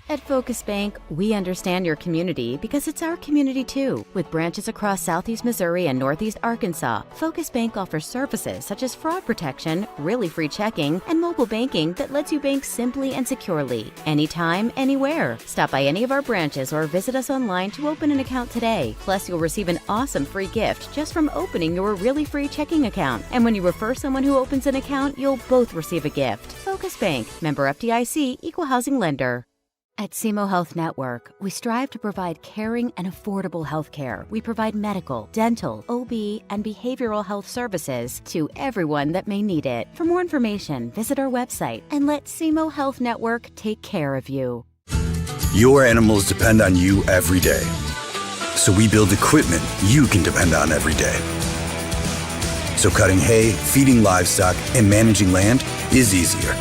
At Focus Bank, we understand your community because it's our community too. With branches across Southeast Missouri and Northeast Arkansas, Focus Bank offers services such as fraud protection, really free checking, and mobile banking that lets you bank simply and securely, anytime, anywhere. Stop by any of our branches or visit us online to open an account today. Plus, you'll receive an awesome free gift just from opening your really free checking account. And when you refer someone who opens an account, you'll both receive a gift. Focus Bank, member FDIC, equal housing lender. At SEMO Health Network, we strive to provide caring and affordable health care. We provide medical, dental, OB, and behavioral health services to everyone that may need it. For more information, visit our website and let SEMO Health Network take care of you. Your animals depend on you every day. So we build equipment you can depend on every day. So cutting hay, feeding livestock, and managing land is easier.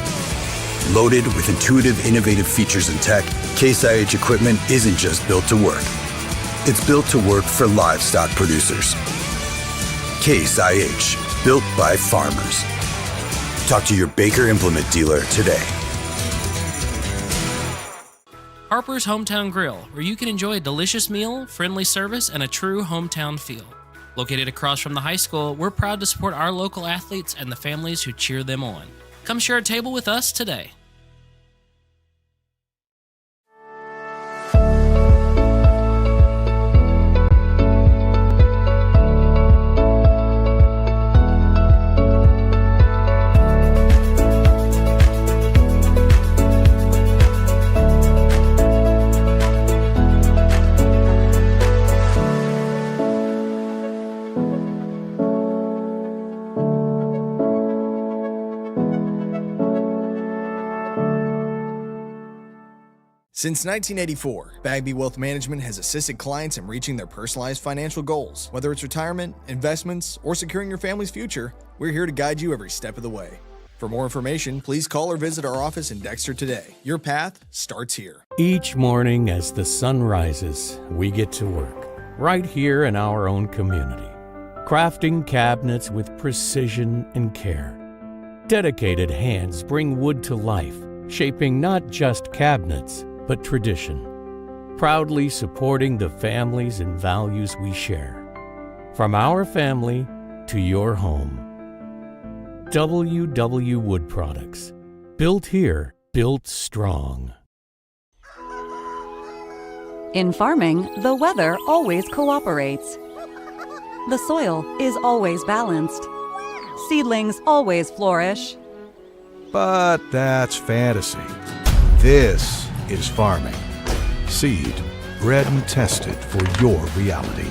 Loaded with intuitive, innovative features and tech, Case IH equipment isn't just built to work. It's built to work for livestock producers. Case IH, built by farmers. Talk to your Baker Implement dealer today. Harper's Hometown Grill, where you can enjoy a delicious meal, friendly service, and a true hometown feel. Located across from the high school, we're proud to support our local athletes and the families who cheer them on. Come share a table with us today. Since 1984, Bagby Wealth Management has assisted clients in reaching their personalized financial goals. Whether it's retirement, investments, or securing your family's future, we're here to guide you every step of the way. For more information, please call or visit our office in Dexter today. Your path starts here. Each morning as the sun rises, we get to work, right here in our own community, crafting cabinets with precision and care. Dedicated hands bring wood to life, shaping not just cabinets, but tradition, proudly supporting the families and values we share. From our family to your home. WW Wood Products. Built here, built strong. In farming, the weather always cooperates. The soil is always balanced. Seedlings always flourish. But that's fantasy. This is farming. Seed, bred and tested for your reality.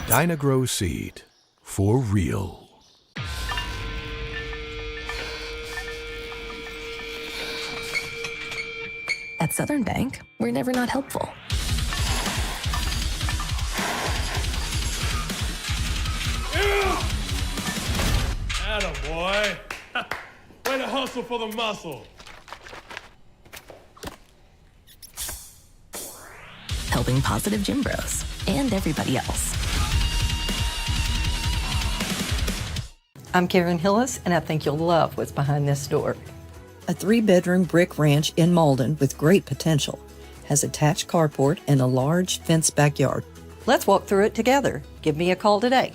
Dynagrow Seed, for real. At Southern Bank, we're never not helpful. Attaboy. Way to hustle for the muscle. Helping positive gym bros and everybody else. I'm Karen Hillis, and I think you'll love what's behind this door. A 3-bedroom brick ranch in Malden with great potential. Has attached carport and a large fenced backyard. Let's walk through it together. Give me a call today.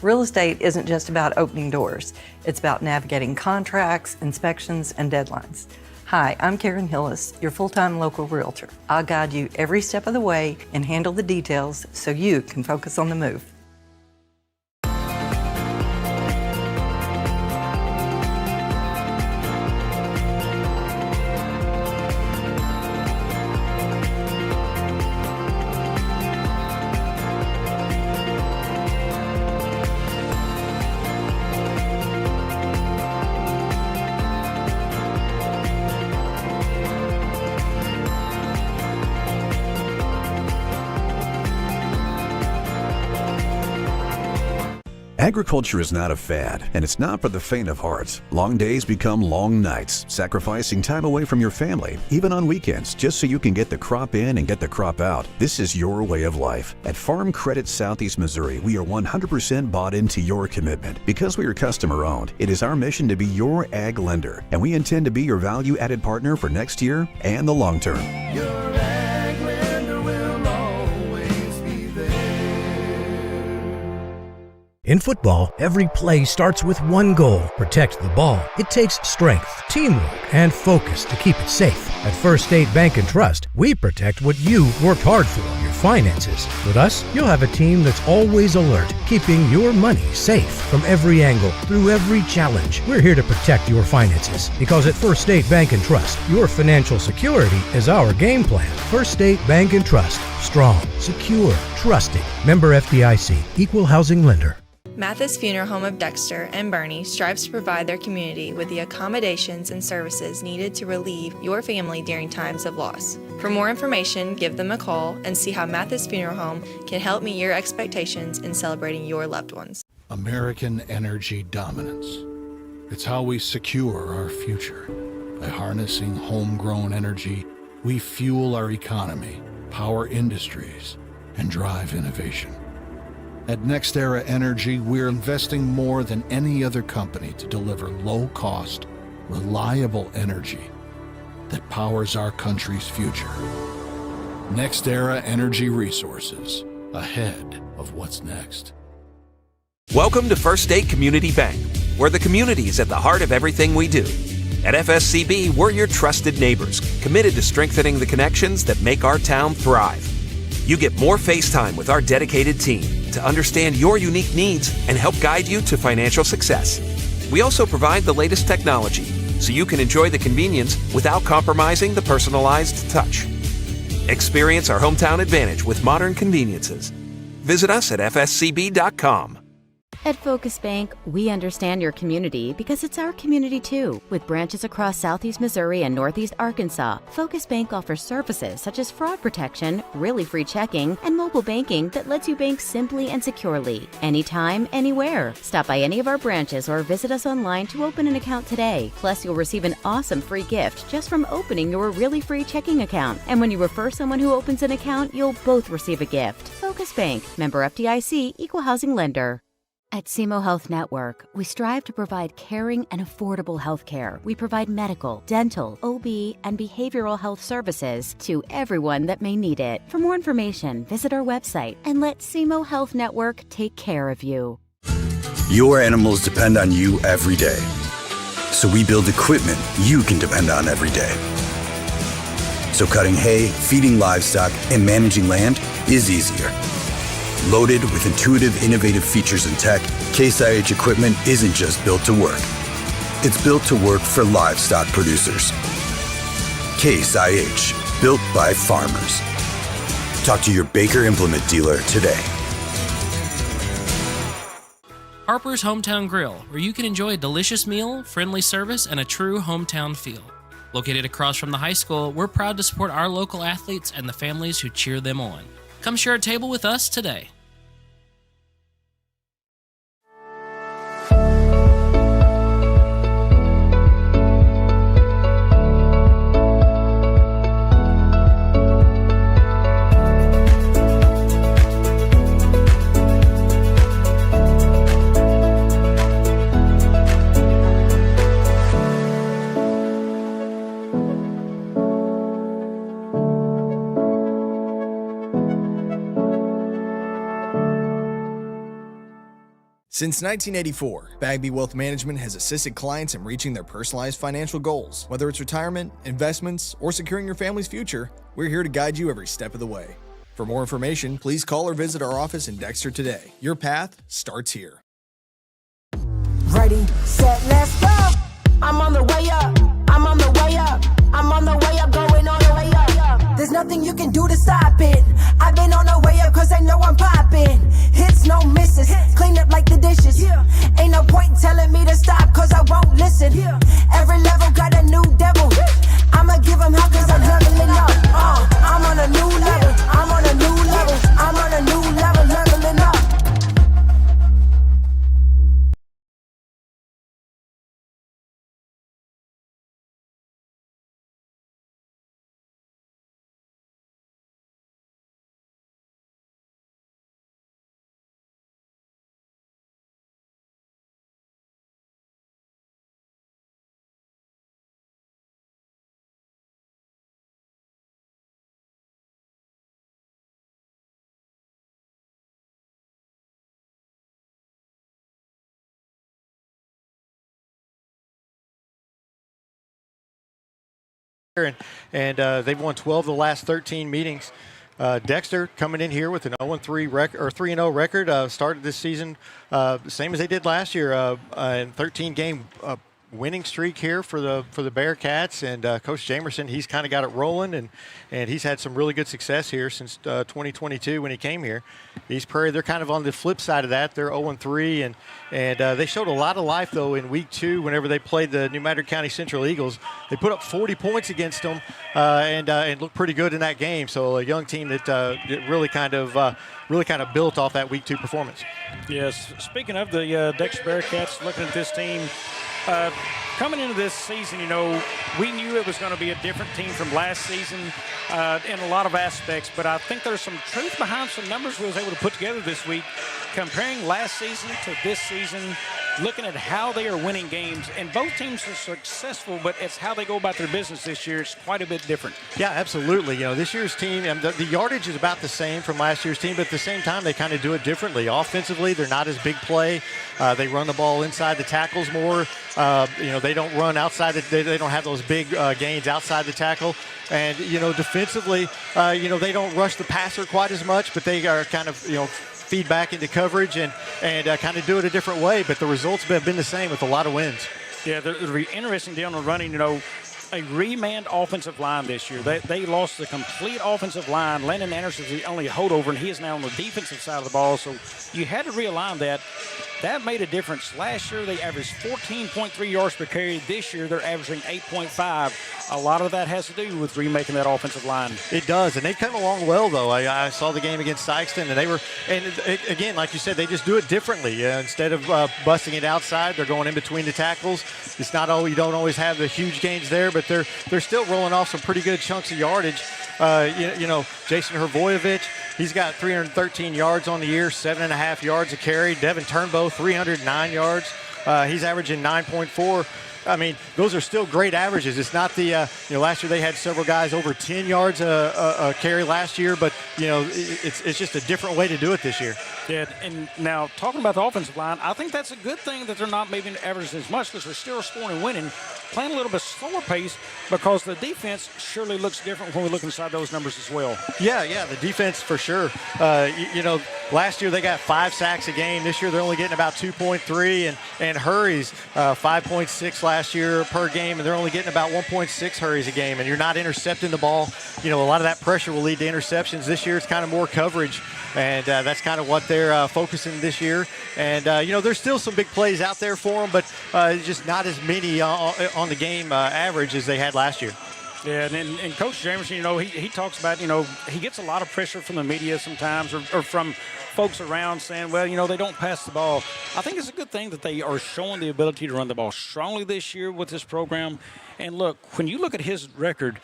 Real estate isn't just about opening doors. It's about navigating contracts, inspections, and deadlines. Hi, I'm Karen Hillis, your full-time local realtor. I'll guide you every step of the way and handle the details so you can focus on the move. Agriculture is not a fad, and it's not for the faint of heart. Long days become long nights, sacrificing time away from your family, even on weekends, just so you can get the crop in and get the crop out. This is your way of life. At Farm Credit Southeast Missouri, we are 100% bought into your commitment. Because we are customer-owned, it is our mission to be your ag lender, and we intend to be your value-added partner for next year and the long term. Your ag lender will always be there. In football, every play starts with one goal: protect the ball. It takes strength, teamwork, and focus to keep it safe. At First State Bank and Trust, we protect what you worked hard for, your finances. With us, you'll have a team that's always alert, keeping your money safe from every angle, through every challenge. We're here to protect your finances, because at First State Bank and Trust, your financial security is our game plan. First State Bank and Trust. Strong, secure, trusted. Member FDIC. Equal housing lender. Mathis Funeral Home of Dexter and Bernie strives to provide their community with the accommodations and services needed to relieve your family during times of loss. For more information, give them a call and see how Mathis Funeral Home can help meet your expectations in celebrating your loved ones. American energy dominance. It's how we secure our future. By harnessing homegrown energy, we fuel our economy, power industries, and drive innovation. At NextEra Energy, we're investing more than any other company to deliver low-cost, reliable energy that powers our country's future. NextEra Energy Resources, ahead of what's next. Welcome to First State Community Bank, where the community is at the heart of everything we do. At FSCB, we're your trusted neighbors, committed to strengthening the connections that make our town thrive. You get more face time with our dedicated team to understand your unique needs and help guide you to financial success. We also provide the latest technology so you can enjoy the convenience without compromising the personalized touch. Experience our hometown advantage with modern conveniences. Visit us at fscb.com. At Focus Bank, we understand your community because it's our community too. With branches across Southeast Missouri and Northeast Arkansas, Focus Bank offers services such as fraud protection, really free checking, and mobile banking that lets you bank simply and securely, anytime, anywhere. Stop by any of our branches or visit us online to open an account today. Plus, you'll receive an awesome free gift just from opening your really free checking account. And when you refer someone who opens an account, you'll both receive a gift. Focus Bank, member FDIC, equal housing lender. At SEMO Health Network, we strive to provide caring and affordable health care. We provide medical, dental, OB, and behavioral health services to everyone that may need it. For more information, visit our website and let SEMO Health Network take care of you. Your animals depend on you every day. So we build equipment you can depend on every day. So cutting hay, feeding livestock, and managing land is easier. Loaded with intuitive, innovative features and tech, Case IH equipment isn't just built to work. It's built to work for livestock producers. Case IH, built by farmers. Talk to your Baker Implement dealer today. Harper's Hometown Grill, where you can enjoy a delicious meal, friendly service, and a true hometown feel. Located across from the high school, we're proud to support our local athletes and the families who cheer them on. Come share a table with us today. Since 1984, Bagby Wealth Management has assisted clients in reaching their personalized financial goals. Whether it's retirement, investments, or securing your family's future, we're here to guide you every step of the way. For more information, please call or visit our office in Dexter today. Your path starts here. Ready, set, let's go. I'm on the way up. I'm on the way up. I'm on the way up, going all the way up. There's nothing you can do to stop it. I've been on the way up cause I know I'm popping. Hits, no misses, clean up like the dishes. Ain't no point telling me to stop cause I won't listen. Every level got a new devil. I'ma give them hell cause I'm leveling up. I'm on a new level, I'm on a new level. I'm on a new level, leveling up. and they've won 12 of the last 13 meetings. Dexter coming in here with an 0-3 record or 3-0 record. Started this season same as they did last year, in 13-game winning streak here for the Bearcats, and Coach Jamerson, he's kind of got it rolling, and he's had some really good success here since 2022 when he came here. East Prairie, they're kind of on the flip side of that. They're 0-3, and they showed a lot of life though in week 2 whenever they played the New Madrid County Central Eagles. They put up 40 points against them and looked pretty good in that game. So a young team that really kind of built off that week 2 performance. Yes. Speaking of the Dexter Bearcats, looking at this team. Coming into this season, we knew it was going to be a different team from last season in a lot of aspects, but I think there's some truth behind some numbers we was able to put together this week, comparing last season to this season, looking at how they are winning games, and both teams are successful, but it's how they go about their business this year. It's quite a bit different. Yeah, absolutely. This year's team, the yardage is about the same from last year's team, but at the same time, they kind of do it differently. Offensively, they're not as big play. They run the ball inside the tackles more. They don't run outside. They don't have those big gains outside the tackle. And, defensively, they don't rush the passer quite as much, but they are kind of, feed back into coverage and kind of do it a different way. But the results have been the same with a lot of wins. Yeah, it'll be interesting down the running, a remanned offensive line this year. They lost the complete offensive line. Landon Anderson's the only holdover, and he is now on the defensive side of the ball. So you had to realign that. That made a difference. Last year, they averaged 14.3 yards per carry. This year, they're averaging 8.5. A lot of that has to do with remaking that offensive line. It does, and they've come along well, though. I saw the game against Sykeston, again, like you said, they just do it differently. Instead of busting it outside, they're going in between the tackles. It's not always, you don't always have the huge gains there, but they're still rolling off some pretty good chunks of yardage. Jason Hrvojevic, he's got 313 yards on the year, 7.5 yards a carry. Devin Turnbow, 309 yards. He's averaging 9.4. I mean, those are still great averages. It's not the, last year they had several guys over 10 yards a carry last year, but, it's just a different way to do it this year. Yeah, and now talking about the offensive line, I think that's a good thing that they're not maybe averaging as much because they're still scoring and winning, playing a little bit slower pace because the defense surely looks different when we look inside those numbers as well. Yeah, the defense for sure. Last year they got 5 sacks a game. This year they're only getting about 2.3, and hurries 5.6 last year per game, and they're only getting about 1.6 hurries a game, and you're not intercepting the ball. A lot of that pressure will lead to interceptions. This year it's kind of more coverage, and that's kind of what they're focusing this year. And, there's still some big plays out there for them, but just not as many on the game average as they had last year. Yeah, and Coach Jamerson, he talks about, he gets a lot of pressure from the media sometimes or from folks around saying, well, they don't pass the ball. I think it's a good thing that they are showing the ability to run the ball strongly this year with this program. And look, when you look at his record,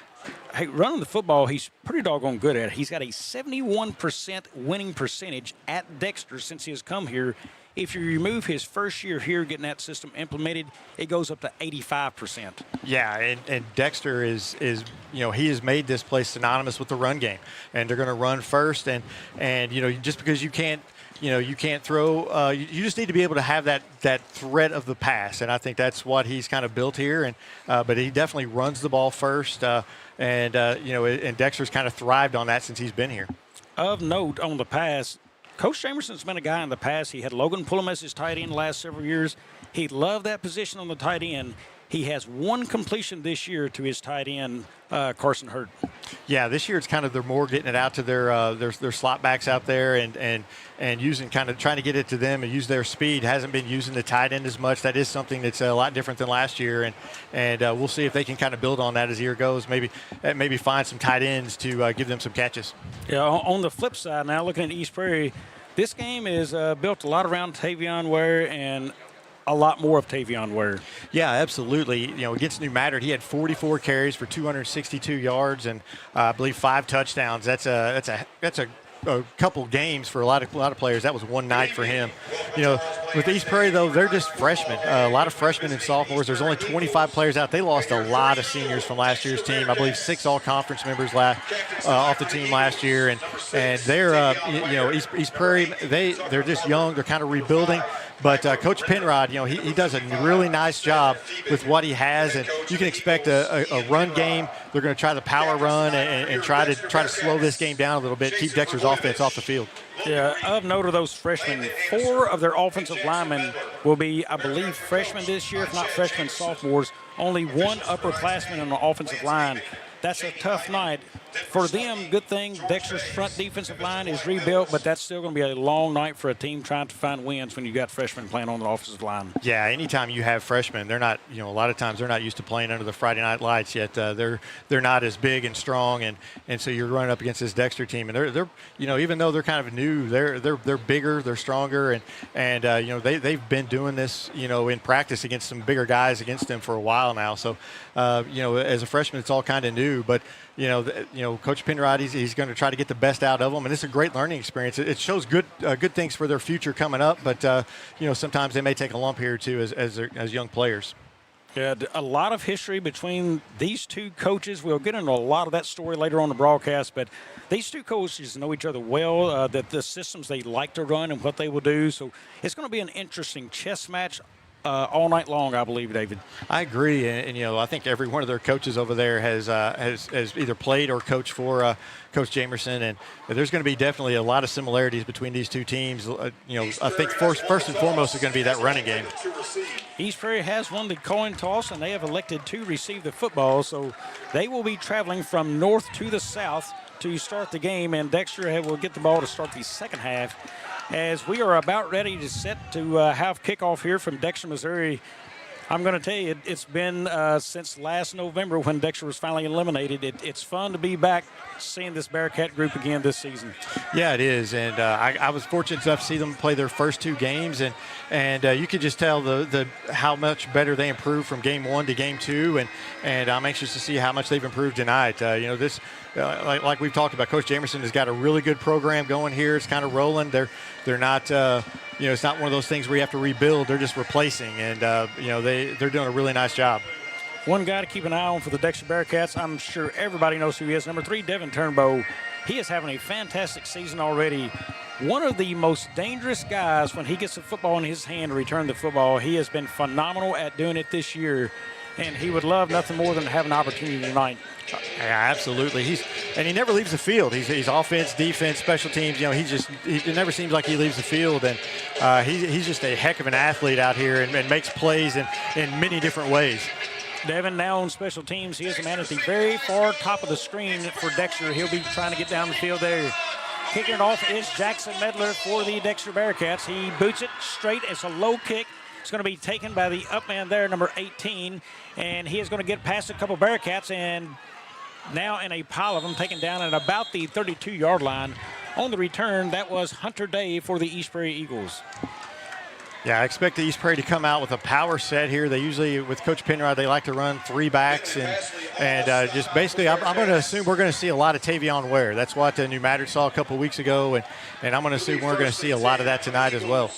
hey, running the football, he's pretty doggone good at it. He's got a 71% winning percentage at Dexter since he has come here. If you remove his first year here getting that system implemented, it goes up to 85%. Yeah, and Dexter is he has made this place synonymous with the run game, and they're going to run first. And just because you can't throw, you just need to be able to have that threat of the pass, and I think that's what he's kind of built here. And but he definitely runs the ball first, and Dexter's kind of thrived on that since he's been here. Of note on the pass, Coach Jamerson's been a guy in the past. He had Logan Pullum as his tight end the last several years. He loved that position on the tight end. He has one completion this year to his tight end, Carson Hurd. Yeah, this year it's kind of they're more getting it out to their slot backs out there and using kind of trying to get it to them and use their speed. Hasn't been using the tight end as much. That is something that's a lot different than last year, and we'll see if they can kind of build on that as the year goes. Maybe find some tight ends to give them some catches. Yeah, on the flip side now, looking at East Prairie, this game is built a lot around Tavion Ware and a lot more of Tavion Ware. Yeah, absolutely. Against New Madrid, he had 44 carries for 262 yards and I believe 5 touchdowns. That's a couple games for a lot of players. That was one night for him. with East Prairie, though, they're just freshmen. A lot of freshmen and sophomores. There's only 25 players out. They lost a lot of seniors from last year's team. I believe 6 all-conference members off the team last year. And they're, East Prairie, they're just young. They're kind of rebuilding. But Coach Penrod, he does a really nice job with what he has, and you can expect a run game. They're going to try the power run and try to slow this game down a little bit, keep Dexter's offense off the field. Yeah, of note of those freshmen, 4 of their offensive linemen will be, I believe, freshmen this year, if not freshmen, sophomores. Only 1 upperclassman on the offensive line. That's a tough night. For them, good thing Dexter's front defensive line is rebuilt, but that's still going to be a long night for a team trying to find wins when you got freshmen playing on the offensive line. Yeah, anytime you have freshmen, they're not, a lot of times they're not used to playing under the Friday night lights yet. They're not as big and strong, and so you're running up against this Dexter team, and they're even though they're kind of new, they're bigger, they're stronger, and they've been doing this, in practice against some bigger guys against them for a while now. So, as a freshman, it's all kind of new, but Coach Penrod, he's going to try to get the best out of them, and it's a great learning experience. It shows good things for their future coming up, but sometimes they may take a lump here too as young players. Yeah, a lot of history between these 2 coaches. We'll get into a lot of that story later on the broadcast, but these 2 coaches know each other well, that the systems they like to run and what they will do. So it's going to be an interesting chess match all night long, I believe, David. I agree, and I think every one of their coaches over there has either played or coached for Coach Jamerson, and there's going to be definitely a lot of similarities between these 2 teams. I think first and foremost is going to be that running game. East Prairie has won the coin toss, and they have elected to receive the football, so they will be traveling from north to the south to start the game, and Dexter will get the ball to start the second half. As we are about ready to set to have kickoff here from Dexter, Missouri, I'm going to tell you, it's been since last November when Dexter was finally eliminated. It's fun to be back seeing this Bearcat group again this season. Yeah, it is, and I was fortunate enough to see them play their first 2 games, and you could just tell the how much better they improved from game 1 to game 2, and I'm anxious to see how much they've improved tonight. This. Like we've talked about, Coach Jamerson has got a really good program going here. It's kind of rolling. They're not, it's not one of those things where you have to rebuild. They're just replacing, and they're doing a really nice job. One guy to keep an eye on for the Dexter Bearcats, I'm sure everybody knows who he is. Number 3, Devin Turnbow. He is having a fantastic season already. One of the most dangerous guys when he gets the football in his hand to return the football. He has been phenomenal at doing it this year, and he would love nothing more than to have an opportunity tonight. Yeah, absolutely. He never leaves the field. He's offense, defense, special teams. It never seems like he leaves the field, and he's just a heck of an athlete out here and makes plays in many different ways. Devin now on special teams. He is a man at the very far top of the screen for Dexter. He'll be trying to get down the field there. Kicking it off is Jackson Medler for the Dexter Bearcats. He boots it straight. It's a low kick. It's going to be taken by the up man there, number 18, and he is going to get past a couple Bearcats and now in a pile of them, taken down at about the 32-yard line. On the return, that was Hunter Day for the East Prairie Eagles. Yeah, I expect the East Prairie to come out with a power set here. They usually, with Coach Penrod, they like to run 3 backs and just basically, I'm going to assume we're going to see a lot of Tavion Ware. That's what New Madrid saw a couple weeks ago, and I'm going to assume we're going to see a lot of that tonight as well.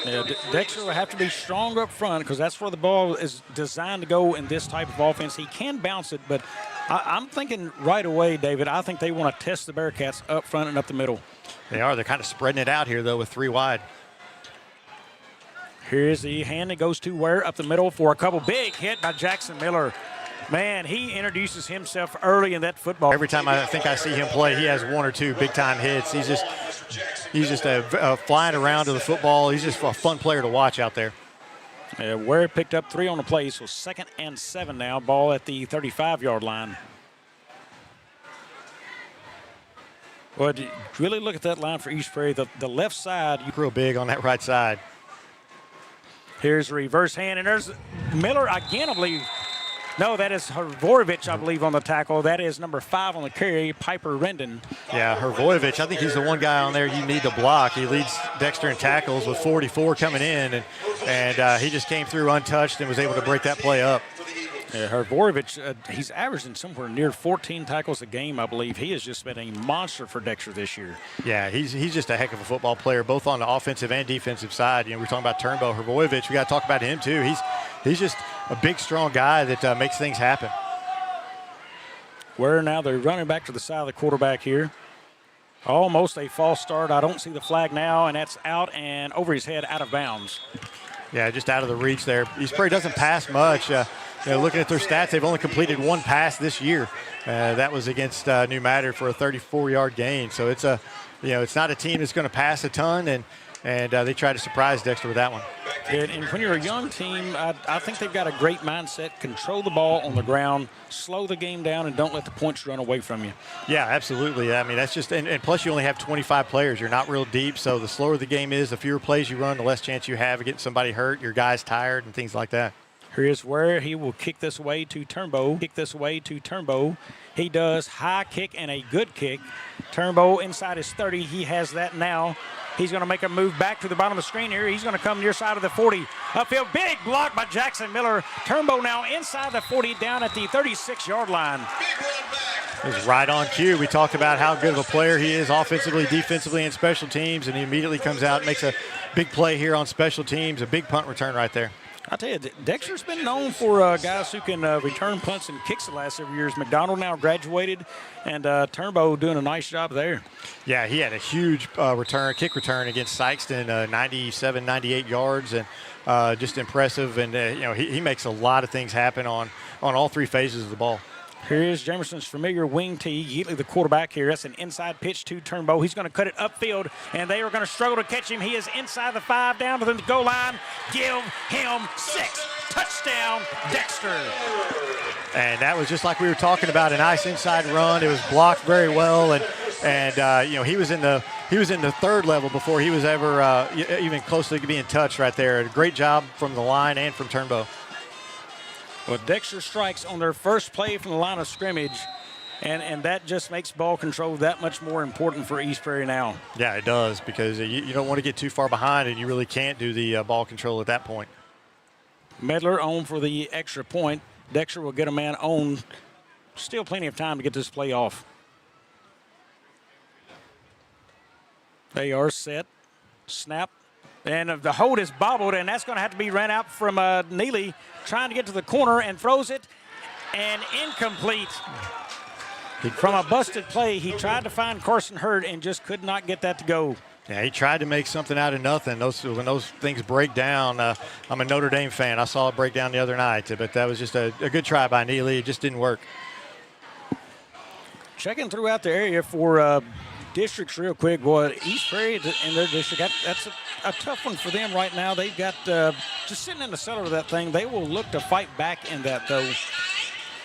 Yeah, Dexter will have to be strong up front because that's where the ball is designed to go in this type of offense. He can bounce it, but I'm thinking right away, David, I think they want to test the Bearcats up front and up the middle. They are. They're kind of spreading it out here, though, with 3 wide. Here's the hand that goes to Ware up the middle for a couple. Big hit by Jackson Miller. Man, he introduces himself early in that football. Every time I think I see him play, he has 1 or 2 big-time hits. He's just flying around to the football. He's just a fun player to watch out there. Ware picked up 3 on the play, so 2nd and 7 now. Ball at the 35-yard line. Well, really look at that line for East Prairie. The left side. Real big on that right side. Here's a reverse hand, and there's Miller again, I believe. No, that is Hrvojevic, I believe, on the tackle. That is number 5 on the carry, Piper Rendon. Yeah, Hrvojevic, I think he's the one guy on there you need to block. He leads Dexter in tackles with 44 coming in, and he just came through untouched and was able to break that play up. Yeah, Hrvojevic, he's averaging somewhere near 14 tackles a game, I believe. He has just been a monster for Dexter this year. Yeah, he's just a heck of a football player, both on the offensive and defensive side. You know, we're talking about Turnbow. Hrvojevic, we got to talk about him too. He's just a big, strong guy that makes things happen. Where now they're running back to the side of the quarterback here. Almost a false start. I don't see the flag now, and that's out and over his head, out of bounds. Yeah, just out of the reach there. East Prairie doesn't pass much. Looking at their stats, they've only completed one pass this year. That was against New Matter for a 34-yard gain. So it's it's not a team that's going to pass a ton, and they try to surprise Dexter with that one. And when you're a young team, I think they've got a great mindset. Control the ball on the ground, slow the game down, and don't let the points run away from you. Yeah, absolutely. I mean, that's just – and plus you only have 25 players. You're not real deep, so the slower the game is, the fewer plays you run, the less chance you have of getting somebody hurt, your guys tired, and things like that. Here's where he will kick this way to Turnbow. He does high kick and a good kick. Turnbow inside his 30. He has that now. He's going to make a move back to the bottom of the screen here. He's going to come near side of the 40. Upfield, big block by Jackson Miller. Turnbow now inside the 40, down at the 36-yard line. He's right on cue. We talked about how good of a player he is offensively, defensively, and special teams, and he immediately comes out and makes a big play here on special teams, a big punt return right there. I'll tell you, Dexter's been known for guys who can return punts and kicks the last several years. McDonald now graduated, and Turnbow doing a nice job there. Yeah, he had a huge kick return against Sykeston, 97, 98 yards, and just impressive. And, he makes a lot of things happen on all three phases of the ball. Here is Jamerson's familiar wing tee. Yeatley, the quarterback here. That's an inside pitch to Turnbow. He's going to cut it upfield, and they are going to struggle to catch him. He is inside the 5, down to the goal line. Give him 6. Touchdown, Dexter. And that was just like we were talking about, a nice inside run. It was blocked very well, and he was in the third level before he was ever even close to being touched right there. A great job from the line and from Turnbow. Well, Dexter strikes on their first play from the line of scrimmage, and that just makes ball control that much more important for East Prairie now. Yeah, it does, because you don't want to get too far behind, and you really can't do the ball control at that point. Medler on for the extra point. Dexter will get a man on. Still plenty of time to get this play off. They are set. Snap. And the hold is bobbled, and that's going to have to be ran out from Neely, trying to get to the corner and throws it, and incomplete. From a busted play, he tried to find Carson Hurd and just could not get that to go. Yeah, he tried to make something out of nothing. When those things break down, I'm a Notre Dame fan. I saw it break down the other night, but that was just a good try by Neely. It just didn't work. Checking throughout the area for districts real quick. Boy, East Prairie in their district, that's a tough one for them right now. They've got just sitting in the center of that thing. They will look to fight back in that, though.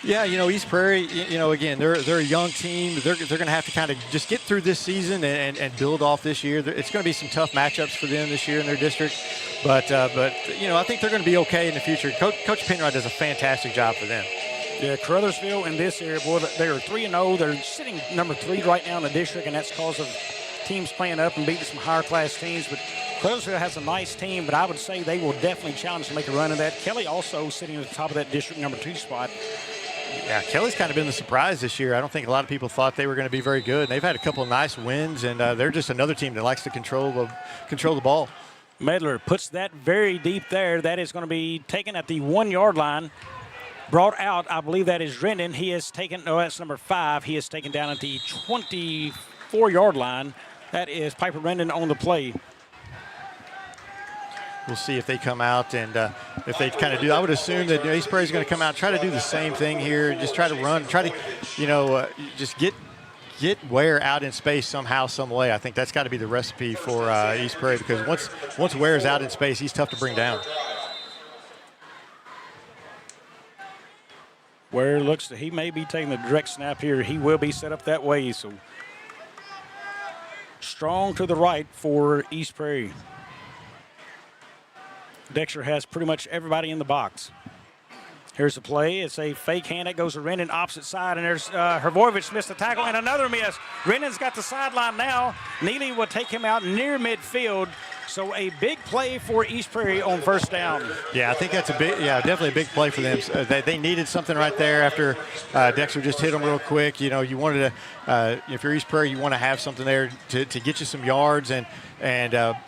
Yeah, East Prairie, again, they're a young team. They're going to have to kind of just get through this season and build off this year. It's going to be some tough matchups for them this year in their district. But I think they're going to be okay in the future. Coach Penrod does a fantastic job for them. Yeah, Caruthersville in this area, boy, they are 3-0. They're sitting number 3 right now in the district, and that's because of teams playing up and beating some higher-class teams. But Caruthersville has a nice team, but I would say they will definitely challenge to make a run of that. Kelly also sitting at the top of that district number 2 spot. Yeah, Kelly's kind of been the surprise this year. I don't think a lot of people thought they were going to be very good. And they've had a couple of nice wins, and they're just another team that likes to control the ball. Medler puts that very deep there. That is going to be taken at the 1-yard line. Brought out, I believe that is Rendon. He is taken, no, that's number 5. He is taken down at the 24-yard line. That is Piper Rendon on the play. We'll see if they come out and if they kind of do. I would assume that East Prairie is going to come out and try to do the same thing here. Just try to run, try to, just get Ware out in space somehow, some way. I think that's got to be the recipe for East Prairie, because once Ware's out in space, he's tough to bring down. Ware looks he may be taking the direct snap here. He will be set up that way. So strong to the right for East Prairie. Dexter has pretty much everybody in the box. Here's the play. It's a fake hand that goes to Rendon opposite side, and there's Hrvojevic missed the tackle, and another miss. Rendon's got the sideline now. Neely will take him out near midfield. So a big play for East Prairie on first down. Yeah, I think that's definitely a big play for them. They needed something right there after Dexter just hit them real quick. You know, you wanted to, if you're East Prairie, you want to have something there to get you some yards, and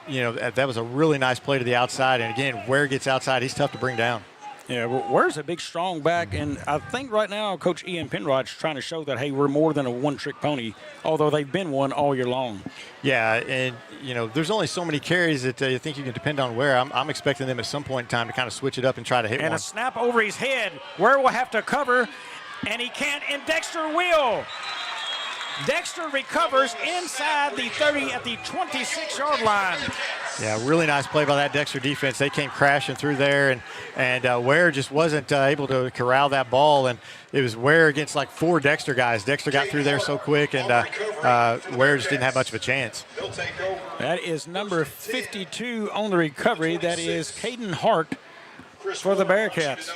you know, that was a really nice play to the outside. And again, Ware gets outside, he's tough to bring down. Yeah, well, Ware's a big, strong back, and I think right now Coach Ian Penrod's trying to show that, hey, we're more than a one-trick pony, although they've been one all year long. Yeah, and, you know, there's only so many carries that you think you can depend on Ware. I'm expecting them at some point in time to kind of switch it up and try to hit one. And a snap over his head. Ware will have to cover, and he can't, and Dexter will. Dexter recovers inside the 30 at the 26-yard line. Yeah, really nice play by that Dexter defense. They came crashing through there, and Ware just wasn't able to corral that ball, and it was Ware against like 4 Dexter guys. Dexter got through there so quick, and Ware just didn't have much of a chance. That is number 52 on the recovery. That is Caden Hart for the Bearcats.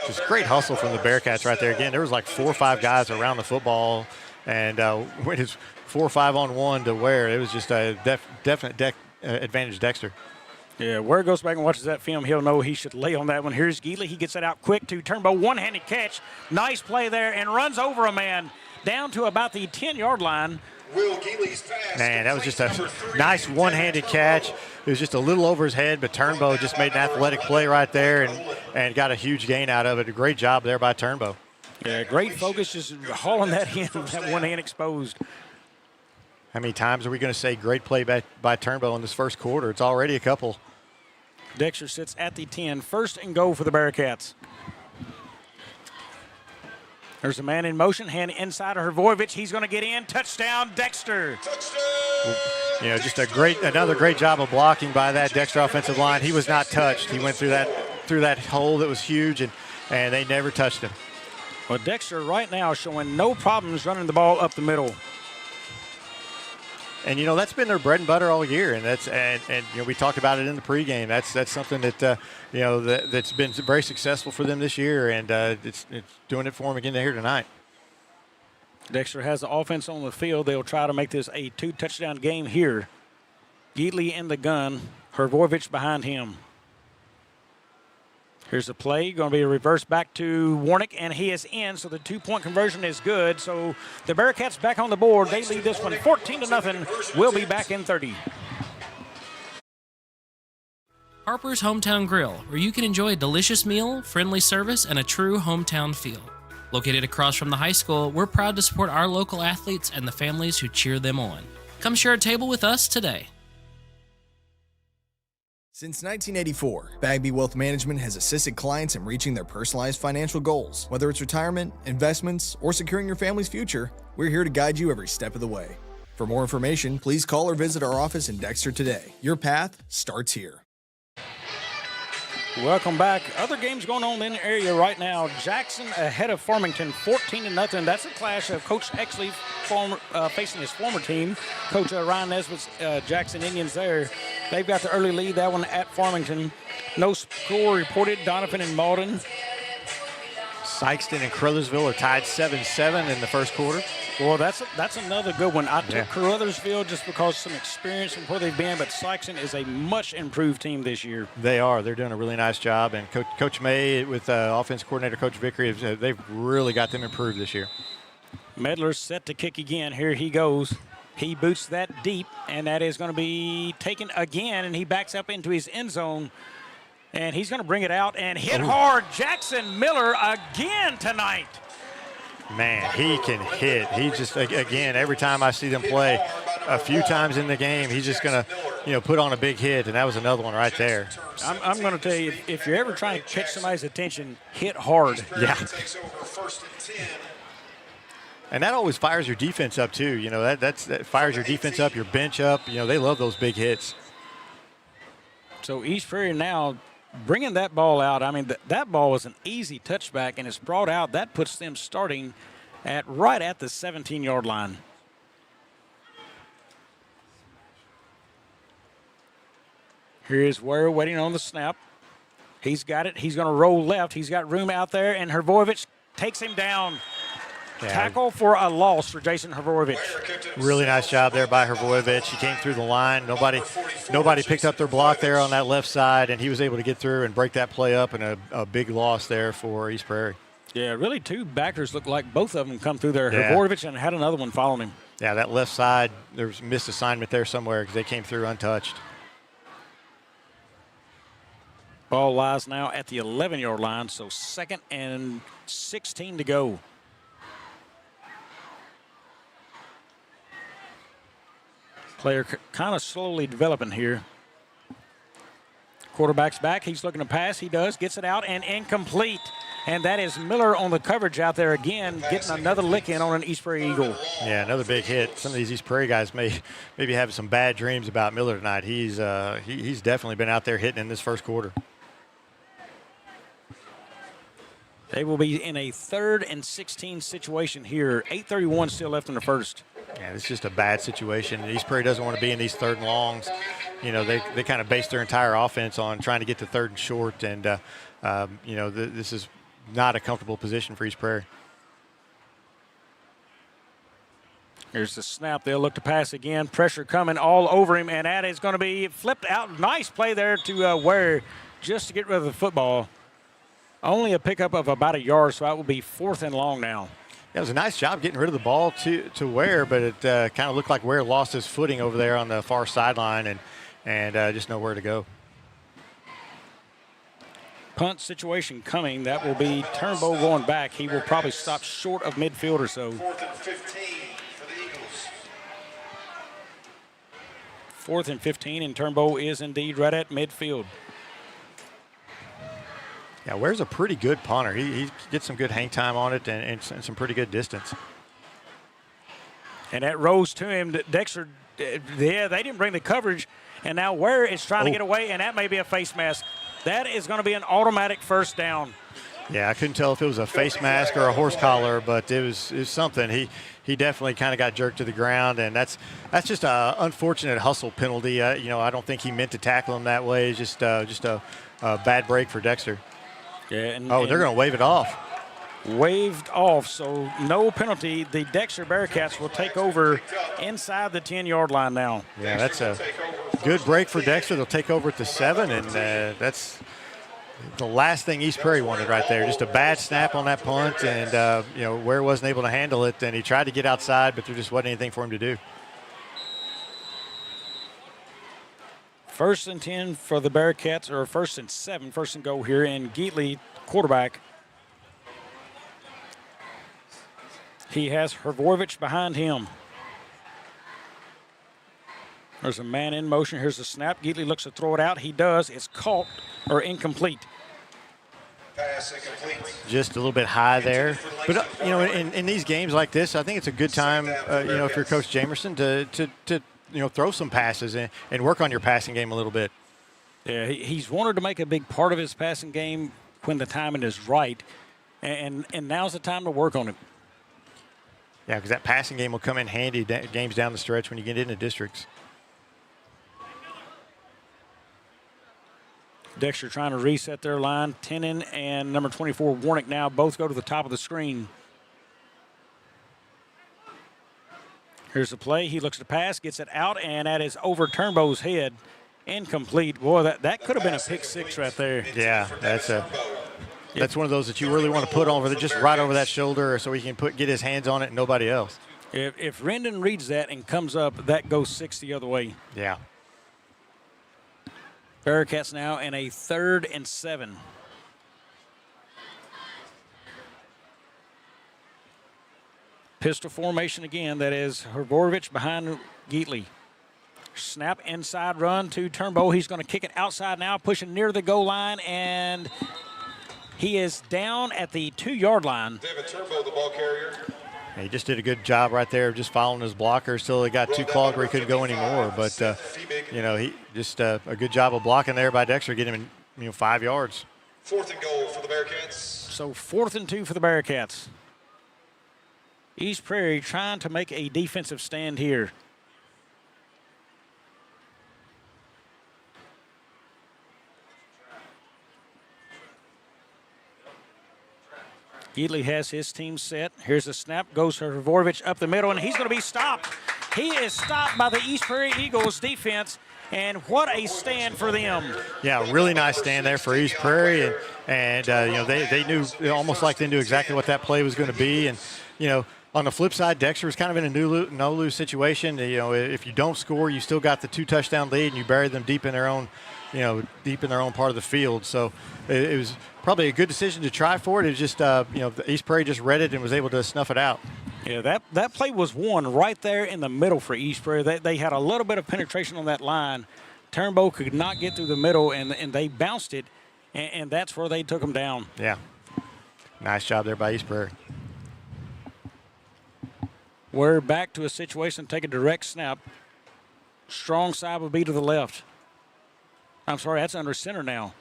Just great hustle from the Bearcats right there. Again, there was like 4 or 5 guys around the football, and when it's 4 or 5 on 1 to Ware, it was just a definite advantage Dexter. Yeah, Ware goes back and watches that film, he'll know he should lay on that one. Here's Geely. He gets it out quick to Turnbow. One-handed catch. Nice play there, and runs over a man down to about the 10-yard line. Man, that was just a nice one-handed catch. It was just a little over his head, but Turnbow just made an athletic play right there and got a huge gain out of it. A great job there by Turnbow. Yeah, great focus, just hauling that in, that one hand exposed. How many times are we going to say great play by Turnbow in this first quarter? It's already a couple. Dexter sits at the 10. First and goal for the Bearcats. There's a man in motion, hand inside of Hrvojevic. He's going to get in. Touchdown, Dexter. You know, just another great job of blocking by that Dexter offensive line. He was not touched. He went through that hole that was huge, and they never touched him. Well, Dexter right now showing no problems running the ball up the middle. And, you know, that's been their bread and butter all year, and you know, we talked about it in the pregame. That's something that you know, that's been very successful for them this year, and it's doing it for them again here tonight. Dexter has the offense on the field. They'll try to make this a 2-touchdown game here. Geely in the gun, Hrvojevic behind him. Here's the play, going to be a reverse back to Warnick, and he is in, so the 2-point conversion is good. So the Bearcats back on the board. They lead this one 14-0. We'll be back in 30. Harper's Hometown Grill, where you can enjoy a delicious meal, friendly service, and a true hometown feel. Located across from the high school, we're proud to support our local athletes and the families who cheer them on. Come share a table with us today. Since 1984, Bagby Wealth Management has assisted clients in reaching their personalized financial goals. Whether it's retirement, investments, or securing your family's future, we're here to guide you every step of the way. For more information, please call or visit our office in Dexter today. Your path starts here. Welcome back. Other games going on in the area right now. Jackson ahead of Farmington, 14-0. That's a clash of Coach Exley facing his former team. Coach Ryan Nesbitt's Jackson Indians there. They've got the early lead, that one at Farmington. No score reported. Donovan and Malden. Sykeston and Caruthersville are tied 7-7 in the first quarter. Well, that's another good one. I took Caruthersville just because some experience from where they've been, but Sykeston is a much improved team this year. They are. They're doing a really nice job, and Coach May with offense coordinator Coach Vickery, they've really got them improved this year. Medler's set to kick again. Here he goes. He boots that deep, and that is going to be taken again, and he backs up into his end zone. And he's going to bring it out and hit hard. Jackson Miller again tonight. Man, he can hit. He just, again, every time I see them play a few times in the game, he's just going to, you know, put on a big hit, and that was another one right there. I'm going to tell you, if you're ever trying to catch somebody's attention, hit hard. Yeah. And that always fires your defense up, too. You know, that fires your defense up, your bench up. You know, they love those big hits. So East Prairie now bringing that ball out. I mean, that ball was an easy touchback, and it's brought out. That puts them starting right at the 17-yard line. Here's Ware waiting on the snap. He's got it. He's going to roll left. He's got room out there, and Hrvojevic takes him down. Tackle for a loss for Jason Hrvojevic. Really nice job there by Hrvojevic. He came through the line. Nobody picked up their block there on that left side, and he was able to get through and break that play up, and a big loss there for East Prairie. Yeah, really two backers looked like both of them come through there. Yeah. Hrvojevic and had another one following him. Yeah, that left side, there was missed assignment there somewhere because they came through untouched. Ball lies now at the 11-yard line, so 2nd and 16 to go. Player kind of slowly developing here. Quarterback's back. He's looking to pass. He does. Gets it out and incomplete. And that is Miller on the coverage out there again, getting another lick in on an East Prairie Eagle. Yeah, another big hit. Some of these East Prairie guys maybe having some bad dreams about Miller tonight. He's definitely been out there hitting in this first quarter. They will be in a 3rd and 16 situation here. 8:31 still left in the first. Yeah, it's just a bad situation. East Prairie doesn't want to be in these 3rd and longs. You know, they kind of base their entire offense on trying to get to 3rd and short, and you know, this is not a comfortable position for East Prairie. Here's the snap. They'll look to pass again. Pressure coming all over him, and that is going to be flipped out. Nice play there to Ware just to get rid of the football. Only a pickup of about a yard, so that will be 4th and long now. Yeah, it was a nice job getting rid of the ball to Ware, but it kind of looked like Ware lost his footing over there on the far sideline and just nowhere to go. Punt situation coming. That will be Turnbow going back. He will probably stop short of midfield or so. 4th and 15 for the Eagles. 4th and 15, and Turnbow is indeed right at midfield. Yeah, Ware's a pretty good punter. He gets some good hang time on it and some pretty good distance. And that rose to him. Dexter, yeah, they didn't bring the coverage, and now Ware is trying to get away, and that may be a face mask. That is going to be an automatic first down. Yeah, I couldn't tell if it was a face mask or a horse collar, but it was something. He definitely kind of got jerked to the ground, and that's just an unfortunate hustle penalty. You know, I don't think he meant to tackle him that way. It's just a bad break for Dexter. Yeah, they're going to wave it off. Waved off, so no penalty. The Dexter Bearcats will take over inside the 10-yard line now. Yeah, that's a good break for Dexter. They'll take over at the 7, and that's the last thing East Prairie wanted right there. Just a bad snap on that punt, and you know, Ware wasn't able to handle it, and he tried to get outside, but there just wasn't anything for him to do. 1st and 10 for the Bearcats, or 1st and 7, 1st and goal here, and Geatley, quarterback. He has Hrvojevic behind him. There's a man in motion. Here's the snap. Geatley looks to throw it out. He does. It's caught or incomplete. Pass incomplete. Just a little bit high there. But, you know, in these games like this, I think it's a good time, you know, if you're Coach Jamerson to you know, throw some passes and work on your passing game a little bit. Yeah, he's wanted to make a big part of his passing game when the timing is right, and now's the time to work on it. Yeah, because that passing game will come in handy games down the stretch when you get into districts. Dexter trying to reset their line. Tenen and number 24, Warnick, now both go to the top of the screen. Here's the play. He looks to pass, gets it out, and that is over Turnbow's head. Incomplete. Boy, that could have been a pick six right there. Yeah, that's one of those that you really want to put over just right over that shoulder so he can get his hands on it and nobody else. If Rendon reads that and comes up, that goes 6 the other way. Yeah. Bearcats now in a 3rd and 7. Pistol formation again. That is Hrvojevic behind Geatley. Snap inside run to Turnbow. He's going to kick it outside now, pushing near the goal line, and he is down at the 2-yard line. David Turnbow, the ball carrier. He just did a good job right there of just following his blockers till he got too clogged where he couldn't go anymore. But, you know, he just a good job of blocking there by Dexter, getting him in 5 yards. 4th and goal for the Bearcats. So 4th and 2 for the Bearcats. East Prairie trying to make a defensive stand here. Geatley has his team set. Here's a snap. Goes to Hrvojevic up the middle, and he's going to be stopped. He is stopped by the East Prairie Eagles defense, and what a stand for them. Yeah, really nice stand there for East Prairie, and they knew, almost like they knew exactly what that play was going to be. And, on the flip side, Dexter was kind of in a no-lose situation. If you don't score, you still got the 2-touchdown lead, and you bury them deep in their own part of the field. So it was probably a good decision to try for it. It was just, East Prairie just read it and was able to snuff it out. Yeah, that play was won right there in the middle for East Prairie. They had a little bit of penetration on that line. Turnbow could not get through the middle, and they bounced it, and that's where they took them down. Yeah. Nice job there by East Prairie. We're back to a situation, take a direct snap. Strong side will be to the left. I'm sorry, that's under center now.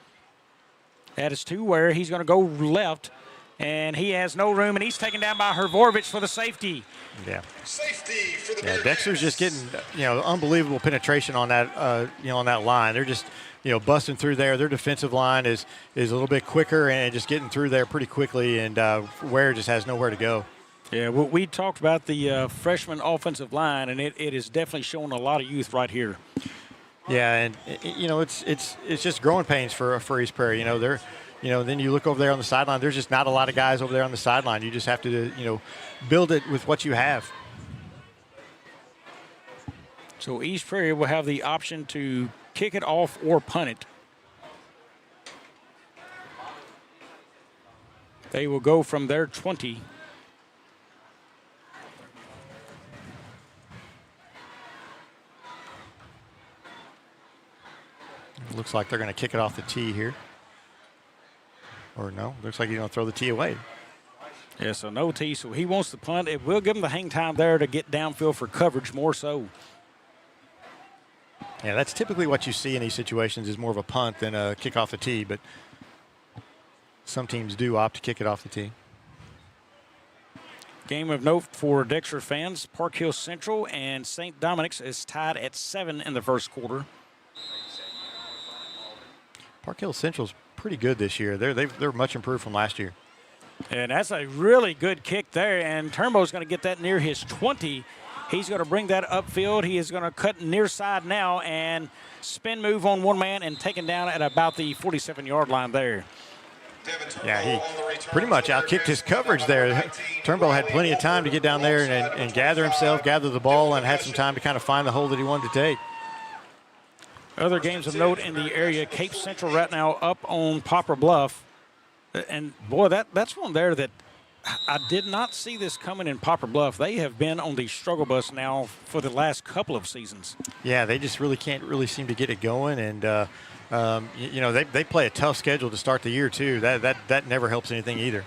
That is to where he's going to go left, and he has no room, and he's taken down by Hrvojevic for the safety. Yeah. Safety for the Bearcats. Dexter's just getting, unbelievable penetration on that, on that line. They're just, busting through there. Their defensive line is a little bit quicker and just getting through there pretty quickly, and Ware just has nowhere to go. Yeah, well, we talked about the freshman offensive line, and it is definitely showing a lot of youth right here. Yeah, and it's just growing pains for East Prairie. Then you look over there on the sideline. There's just not a lot of guys over there on the sideline. You just have to build it with what you have. So East Prairie will have the option to kick it off or punt it. They will go from their 20. Looks like they're going to kick it off the tee here. Or no, looks like he's going to throw the tee away. Yeah, so no tee, so he wants to punt. It will give him the hang time there to get downfield for coverage more so. Yeah, that's typically what you see in these situations is more of a punt than a kick off the tee, but some teams do opt to kick it off the tee. Game of note for Dexter fans, Park Hill Central and St. Dominic's is tied at 7 in the first quarter. Park Hill Central's pretty good this year. They're much improved from last year. And that's a really good kick there, and Turnbow's going to get that near his 20. He's going to bring that upfield. He is going to cut near side now and spin move on one man and take him down at about the 47-yard line there. Yeah, he pretty much outkicked his coverage there. Turnbow had plenty of time to get down there and gather himself, gather the ball, and had some time to kind of find the hole that he wanted to take. Other games of note in the area, Cape Central right now up on Poplar Bluff. And, boy, that's one there that I did not see this coming in Poplar Bluff. They have been on the struggle bus now for the last couple of seasons. Yeah, they just can't seem to get it going. And, they play a tough schedule to start the year, too. That never helps anything either.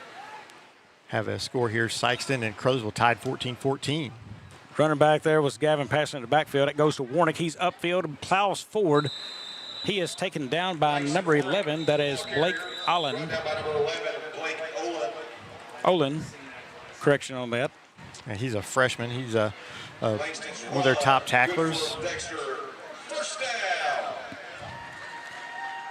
Have a score here, Sykeston and Crowsville tied 14-14. Running back there was Gavin passing in the backfield. It goes to Warnick. He's upfield and plows forward. He is taken down by number 11. That is Blake Olin. Olin. Correction on that. And he's a freshman. He's one of their top tacklers.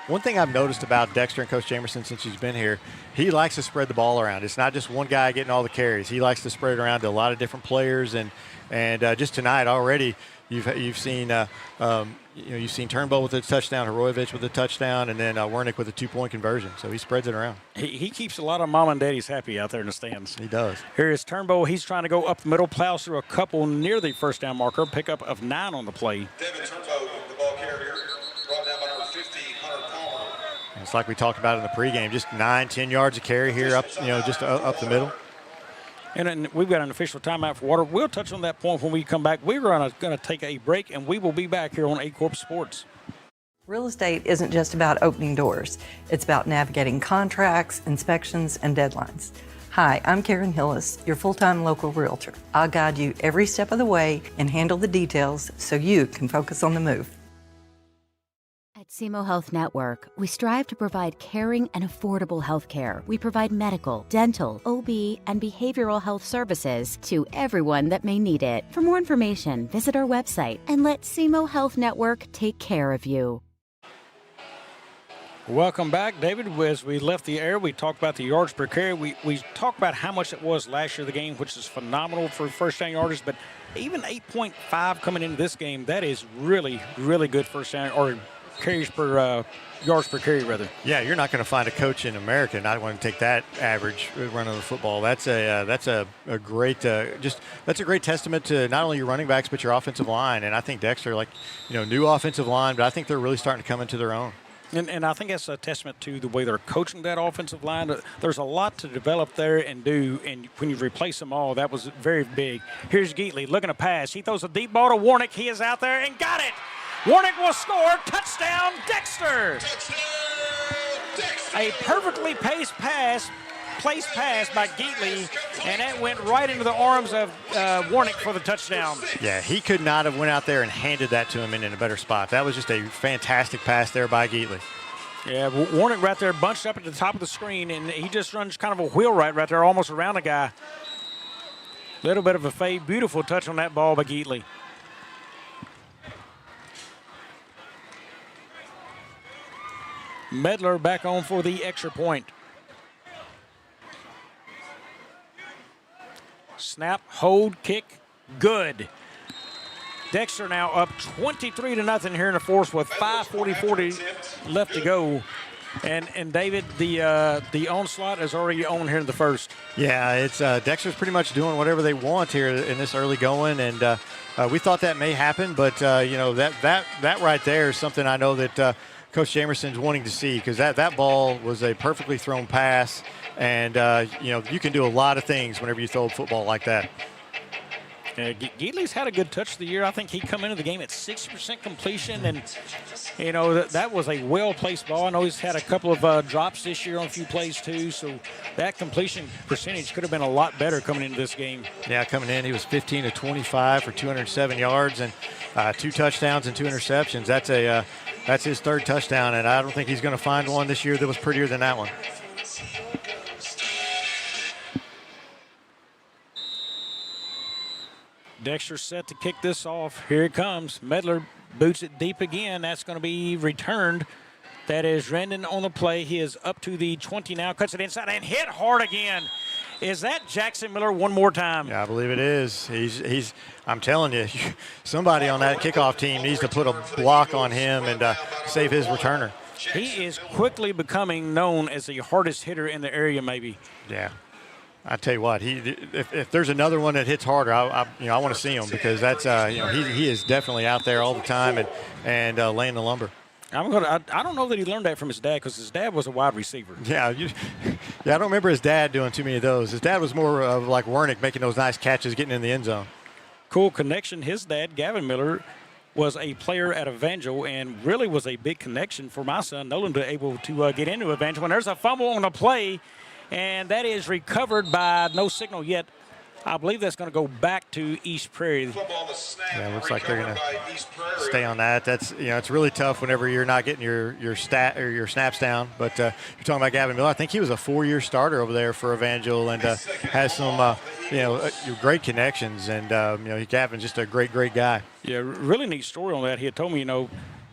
One thing I've noticed about Dexter and Coach Jamerson since he's been here, he likes to spread the ball around. It's not just one guy getting all the carries. He likes to spread it around to a lot of different players. And just tonight already, you've seen Turnbull with a touchdown, Hrvojevic with a touchdown, and then Wernick with a 2-point conversion. So he spreads it around. He keeps a lot of mom and daddies happy out there in the stands. He does. Here is Turnbull. He's trying to go up the middle, plows through a couple near the first down marker, pickup of 9 on the play. Devin Turnbow, the ball carrier, brought down by number 50, Hunter Palmer. It's like we talked about in the pregame, just 9-10 yards of carry here up, just up the middle. And we've got an official timeout for water. We'll touch on that point when we come back. We're going to take a break, and we will be back here on Aycorp Sports. Real estate isn't just about opening doors. It's about navigating contracts, inspections, and deadlines. Hi, I'm Karen Hillis, your full-time local realtor. I'll guide you every step of the way and handle the details so you can focus on the move. At SEMO Health Network, we strive to provide caring and affordable health care. We provide medical, dental, OB, and behavioral health services to everyone that may need it. For more information, visit our website and let SEMO Health Network take care of you. Welcome back, David. As we left the air, we talked about the yards per carry. We talked about how much it was last year, the game, which is phenomenal for first down yardage, but even 8.5 coming into this game, that is really, really good first down, or carries per yards per carry, rather. Yeah, you're not going to find a coach in America not want to take that average run of the football. That's a great that's a great testament to not only your running backs but your offensive line. And I think Dexter, new offensive line, but I think they're really starting to come into their own. And I think that's a testament to the way they're coaching that offensive line. There's a lot to develop there and do, and when you replace them all, that was very big. Here's Geatley looking to pass. He throws a deep ball to Warnick. He is out there and got it. Warnick will score. Touchdown, Dexter. A perfectly placed pass by Geatley, and that went right into the arms of Warnick for the touchdown. Yeah, he could not have went out there and handed that to him in a better spot. That was just a fantastic pass there by Geatley. Yeah, Warnick right there bunched up at the top of the screen, and he just runs kind of a wheel right there, almost around a guy. Little bit of a fade. Beautiful touch on that ball by Geatley. Medler back on for the extra point. Snap, hold, kick, good. Dexter now up 23-0 here in the fourth with 5:44 left to go. And David, the onslaught is already on here in the first. Yeah, it's Dexter's pretty much doing whatever they want here in this early going, and we thought that may happen, but that right there is something I know that Coach Jamerson's wanting to see, because that ball was a perfectly thrown pass, and you can do a lot of things whenever you throw a football like that. Geatley's had a good touch of the year. I think he come into the game at 60% completion, and that was a well-placed ball. I know he's had a couple of drops this year on a few plays too, so that completion percentage could have been a lot better coming into this game. Yeah, coming in, he was 15 of 25 for 207 yards and 2 touchdowns and 2 interceptions. That's his third touchdown, and I don't think he's going to find one this year that was prettier than that one. Dexter set to kick this off. Here it comes. Medler boots it deep again. That's going to be returned. That is Rendon on the play. He is up to the 20 now. Cuts it inside and hit hard again. Is that Jackson Miller one more time? Yeah, I believe it is. He's. I'm telling you, somebody on that kickoff team needs to put a block on him and save his returner. He is quickly becoming known as the hardest hitter in the area, maybe. Yeah. I tell you what, if there's another one that hits harder, I want to see him, because that's he is definitely out there all the time and laying the lumber. I don't know that he learned that from his dad, because his dad was a wide receiver. Yeah, I don't remember his dad doing too many of those. His dad was more of like Wernick, making those nice catches, getting in the end zone. Cool connection. His dad, Gavin Miller, was a player at Evangel and really was a big connection for my son Nolan to able to get into Evangel. And there's a fumble on the play, and that is recovered by no signal yet. I believe that's going to go back to East Prairie. Yeah, it looks like they're going to stay on that. That's it's really tough whenever you're not getting your snaps down. But you're talking about Gavin Miller. I think he was a 4-year starter over there for Evangel and has some great connections. And Gavin's just a great guy. Yeah, really neat story on that. He had told me,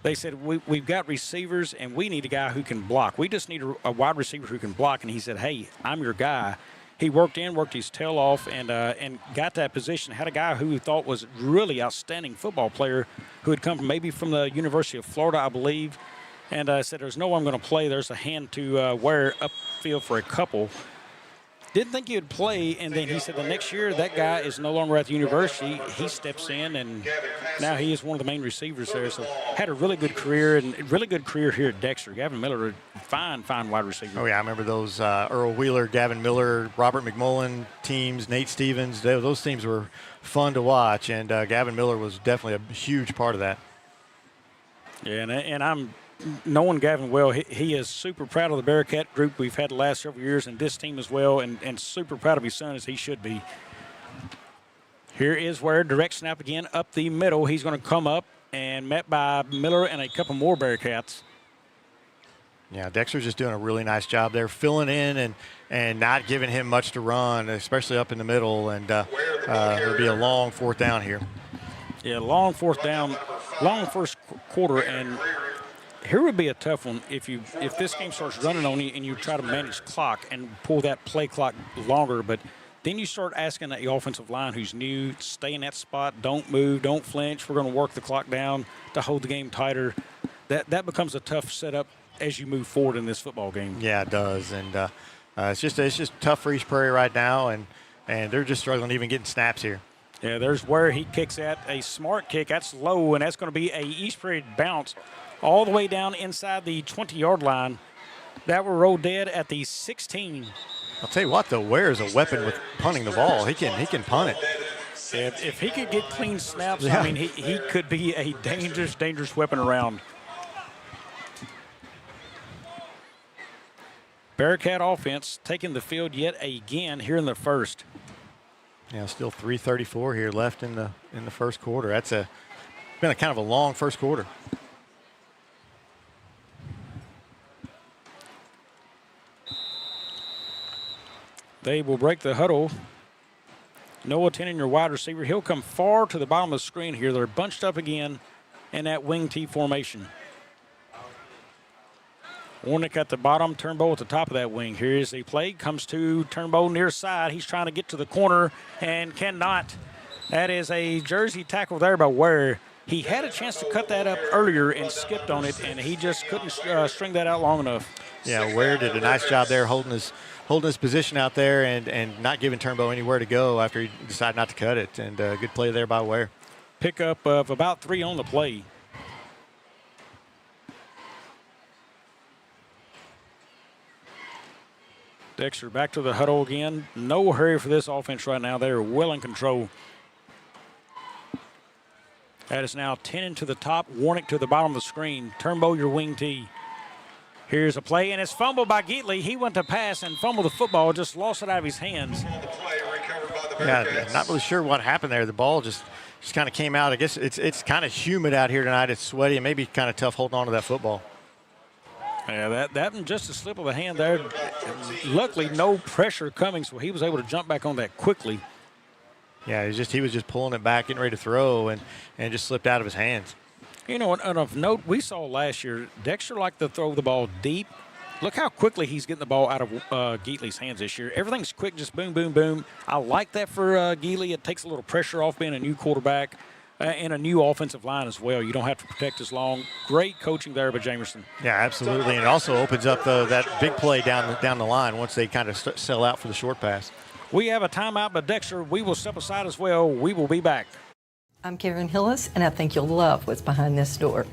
they said, we've got receivers and we need a guy who can block. We just need a wide receiver who can block. And he said, hey, I'm your guy. He worked his tail off and got that position. Had a guy who he thought was really outstanding football player who had come from the University of Florida, I believe. And said, there's no way I'm going to play. There's a hand to wear upfield for a couple. Didn't think he would play, and then he said the next year that guy is no longer at the university. He steps in, and now he is one of the main receivers there. So had a really good career here at Dexter. Gavin Miller, a fine wide receiver. Oh, yeah, I remember those Earl Wheeler, Gavin Miller, Robert McMullen teams, Nate Stevens. Those teams were fun to watch, and Gavin Miller was definitely a huge part of that. Yeah, and I'm knowing Gavin well, he is super proud of the Bearcat group we've had the last several years and this team as well, and super proud of his son, as he should be. Here is where direct snap again up the middle. He's going to come up and met by Miller and a couple more Bearcats. Yeah, Dexter's just doing a really nice job there, filling in and not giving him much to run, especially up in the middle, and it'll be a long fourth down here. Yeah, long fourth down, long first quarter, and Here would be a tough one if this game starts running on you and you try to manage clock and pull that play clock longer, but then you start asking the offensive line who's new, stay in that spot, don't move, don't flinch. We're going to work the clock down to hold the game tighter. That becomes a tough setup as you move forward in this football game. Yeah, it does, and it's just tough for East Prairie right now, and they're just struggling even getting snaps here. Yeah, there's where he kicks at a smart kick. That's low, and that's going to be a East Prairie bounce all the way down inside the 20-yard line. That will roll dead at the 16. I'll tell you what, though, Ware is a weapon with punting the ball. He can punt it. If he could get clean snaps, yeah. I mean, he could be a dangerous weapon around. Bearcat offense taking the field yet again here in the first. Yeah, still 3:34 here left in the first quarter. That's been a kind of a long first quarter. They will break the huddle. Noah Tennant, your wide receiver. He'll come far to the bottom of the screen here. They're bunched up again in that wing T formation. Warnick at the bottom, Turnbow at the top of that wing. Here's the play. Comes to Turnbow near side. He's trying to get to the corner and cannot. That is a jersey tackle there by Ware. He had a chance to cut that up earlier and skipped on it, and he just couldn't string that out long enough. Yeah, Ware did a nice job there holding his position out there and not giving Turnbow anywhere to go after he decided not to cut it. And good play there by Ware. Pickup of about 3 on the play. Dexter back to the huddle again. No hurry for this offense right now. They are well in control. That is now Tennant to the top, Warnick to the bottom of the screen. Turnbow, your wing T. Here's a play, and it's fumbled by Geatley. He went to pass and fumbled the football, just lost it out of his hands. Yeah, not really sure what happened there. The ball just kind of came out. I guess it's kind of humid out here tonight. It's sweaty and maybe kind of tough holding on to that football. Yeah, that one just a slip of the hand there. Luckily, no pressure coming, so he was able to jump back on that quickly. Yeah, he was just pulling it back, getting ready to throw, and just slipped out of his hands. You know, and of note, we saw last year, Dexter liked to throw the ball deep. Look how quickly he's getting the ball out of Geatley's hands this year. Everything's quick, just boom, boom, boom. I like that for Geatley. It takes a little pressure off being a new quarterback and a new offensive line as well. You don't have to protect as long. Great coaching there by Jamerson. Yeah, absolutely, and it also opens up that big play down the line once they kind of sell out for the short pass. We have a timeout by Dexter. We will step aside as well. We will be back. I'm Karen Hillis, and I think you'll love what's behind this door.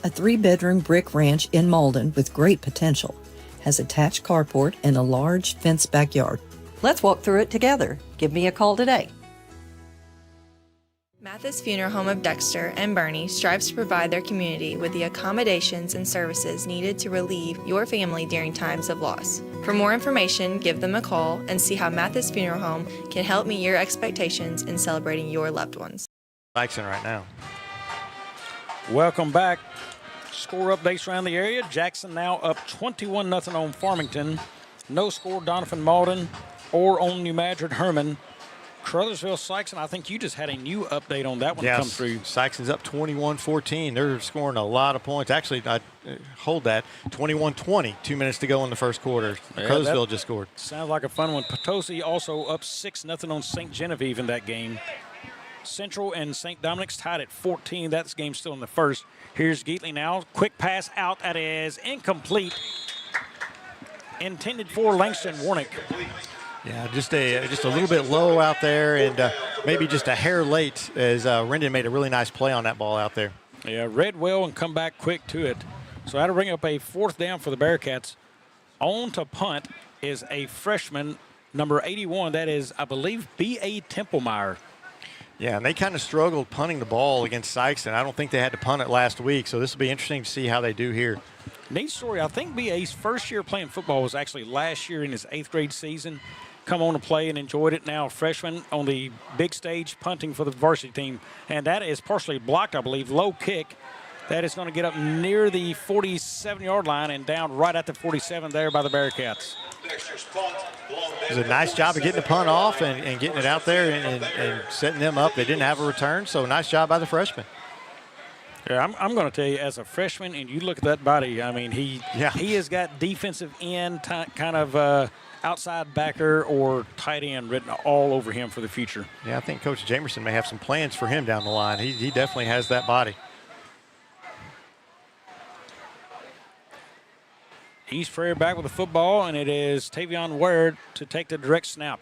A 3-bedroom brick ranch in Malden with great potential has attached carport and a large fenced backyard. Let's walk through it together. Give me a call today. Mathis Funeral Home of Dexter and Bernie strives to provide their community with the accommodations and services needed to relieve your family during times of loss. For more information, give them a call and see how Mathis Funeral Home can help meet your expectations in celebrating your loved ones. Jackson right now. Welcome back. Score updates around the area. Jackson now up 21-0 on Farmington. No score Donovan Malden or on New Madrid Herman. Crothersville Sykes, I think you just had a new update on that one come through. Sykeson's up 21-14. They're scoring a lot of points. Actually, I hold that. 21-20, 2 minutes to go in the first quarter. Yeah, Crothersville just scored. Sounds like a fun one. Potosi also up 6-0 on St. Genevieve in that game. Central and St. Dominic's tied at 14. That game's still in the first. Here's Geatley now. Quick pass out. That is incomplete. Intended for Langston Warnick. Yeah, just a little bit low out there, and maybe just a hair late as Rendon made a really nice play on that ball out there. Yeah, read well and come back quick to it. So that'll bring up a 4th down for the Bearcats. On to punt is a freshman, number 81. That is, I believe, B.A. Templemeyer. Yeah, and they kind of struggled punting the ball against Sykes, and I don't think they had to punt it last week, so this will be interesting to see how they do here. Neat story. I think B.A.'s first year playing football was actually last year in his 8th grade season. Come on to play and enjoyed it. Now freshman on the big stage punting for the varsity team. And that is partially blocked, I believe. Low kick. That is going to get up near the 47-yard line and down right at the 47 there by the Bearcats. It was a nice job of getting the punt off and getting it out there and setting them up. They didn't have a return, so nice job by the freshman. Yeah, I'm going to tell you, as a freshman, and you look at that body, I mean, he has got defensive end kind of outside backer or tight end written all over him for the future. Yeah, I think Coach Jamerson may have some plans for him down the line. He definitely has that body. East Prairie back with the football, and it is Tavion Ware to take the direct snap.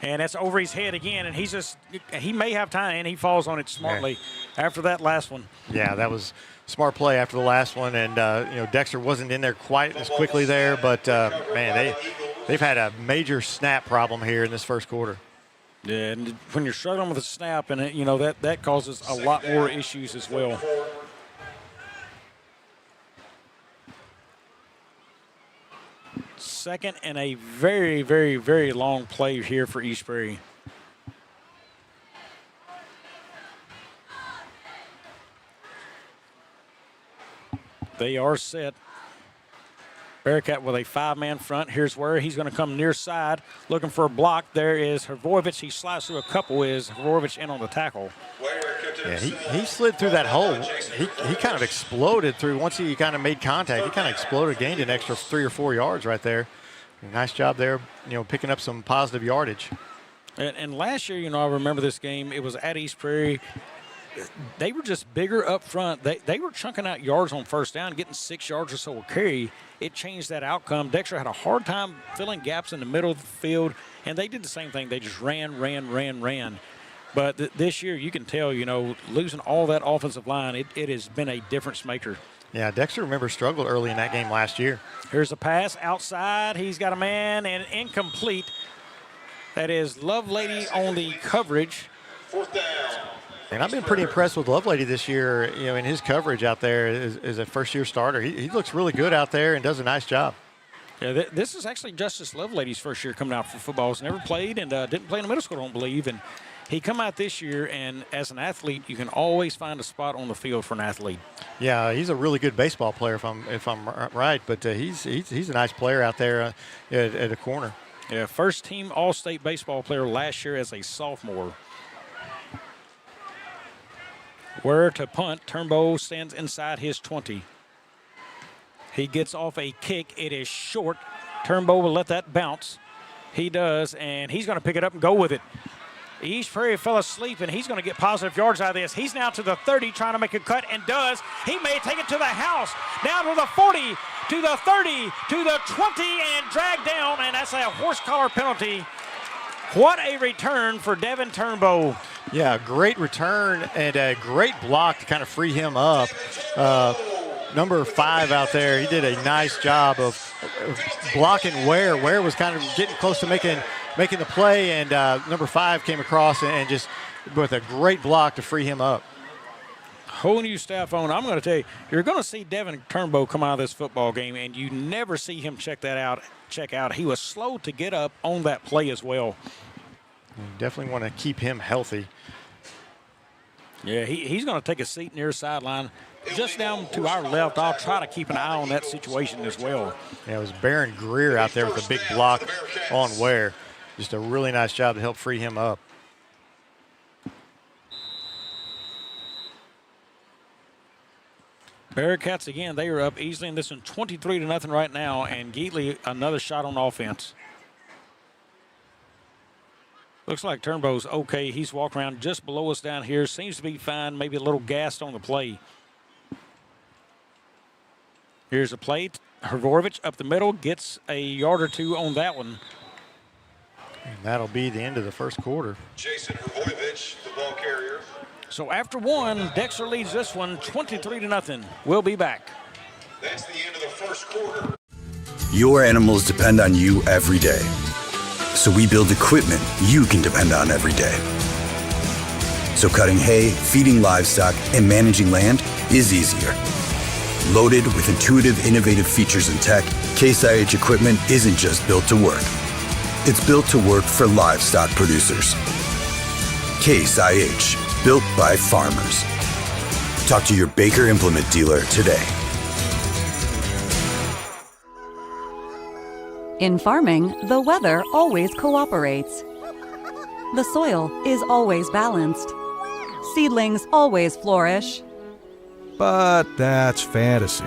And that's over his head again, and he may have time, and he falls on it smartly after that last one. Yeah, that was smart play after the last one, and Dexter wasn't in there quite as quickly there, but man, they've had a major snap problem here in this first quarter. Yeah, and when you're struggling with a snap, and that causes a lot more issues as well. Second and a very, very, very long play here for East Prairie. They are set. Bearcat with a 5-man front. Here's where he's going to come near side, looking for a block. There is Hrvojevic. He slides through a couple. Is Hrvojevic in on the tackle? Yeah, he slid through that hole. He kind of exploded through. Once he kind of made contact, he kind of exploded, gained an extra 3 or 4 yards right there. Nice job there, picking up some positive yardage. And last year, I remember this game. It was at East Prairie. They were just bigger up front. They were chunking out yards on first down, getting 6 yards or so a carry. It changed that outcome. Dexter had a hard time filling gaps in the middle of the field, and they did the same thing. They just ran. But this year, you can tell, losing all that offensive line, it has been a difference maker. Yeah, Dexter, remember, struggled early in that game last year. Here's a pass outside. He's got a man, and incomplete. That is Lovelady on the coverage. Fourth down. And I've been pretty impressed with Lovelady this year, in his coverage out there as a first-year starter. He looks really good out there and does a nice job. Yeah, this is actually Justice Lovelady's first year coming out for football. He's never played and didn't play in the middle school, I don't believe. And he come out this year, and as an athlete, you can always find a spot on the field for an athlete. Yeah, he's a really good baseball player, if I'm right. But he's a nice player out there at a corner. Yeah, first-team All-State baseball player last year as a sophomore. Where to punt. Turnbow stands inside his 20. He gets off a kick. It is short. Turnbow will let that bounce. He does, and he's going to pick it up and go with it. East Prairie fell asleep, and he's going to get positive yards out of this. He's now to the 30, trying to make a cut, and does. He may take it to the house. Down to the 40, to the 30, to the 20, and dragged down, and that's a horse collar penalty. What a return for Devin Turnbow. Yeah, great return and a great block to kind of free him up. Number 5 out there, he did a nice job of blocking Ware. Ware was kind of getting close to making the play, and number 5 came across and just with a great block to free him up. Whole new staff on. I'm going to tell you, you're going to see Devin Turnbow come out of this football game, and you never see him check out. He was slow to get up on that play as well. You definitely want to keep him healthy. Yeah, he's going to take a seat near the sideline. Just down to our left, I'll try to keep an eye on that situation as well. Yeah, it was Barron Greer out there with a big block on Ware. Just a really nice job to help free him up. Bearcats, again, they are up easily in this one, 23-0 right now, and Geatley, another shot on offense. Looks like Turnbow's okay. He's walking around just below us down here. Seems to be fine, maybe a little gassed on the play. Here's a play. Hrvojevic up the middle, gets a yard or two on that one. And that'll be the end of the first quarter. Jason Hrvojevic, the ball carrier. So after one, Dexter leads this one 23-0. We'll be back. That's the end of the first quarter. Your animals depend on you every day. So we build equipment you can depend on every day. So cutting hay, feeding livestock, and managing land is easier. Loaded with intuitive, innovative features and tech, Case IH equipment isn't just built to work. It's built to work for livestock producers. Case IH, built by farmers. Talk to your Baker Implement dealer today. In farming, the weather always cooperates. The soil is always balanced. Seedlings always flourish. But that's fantasy.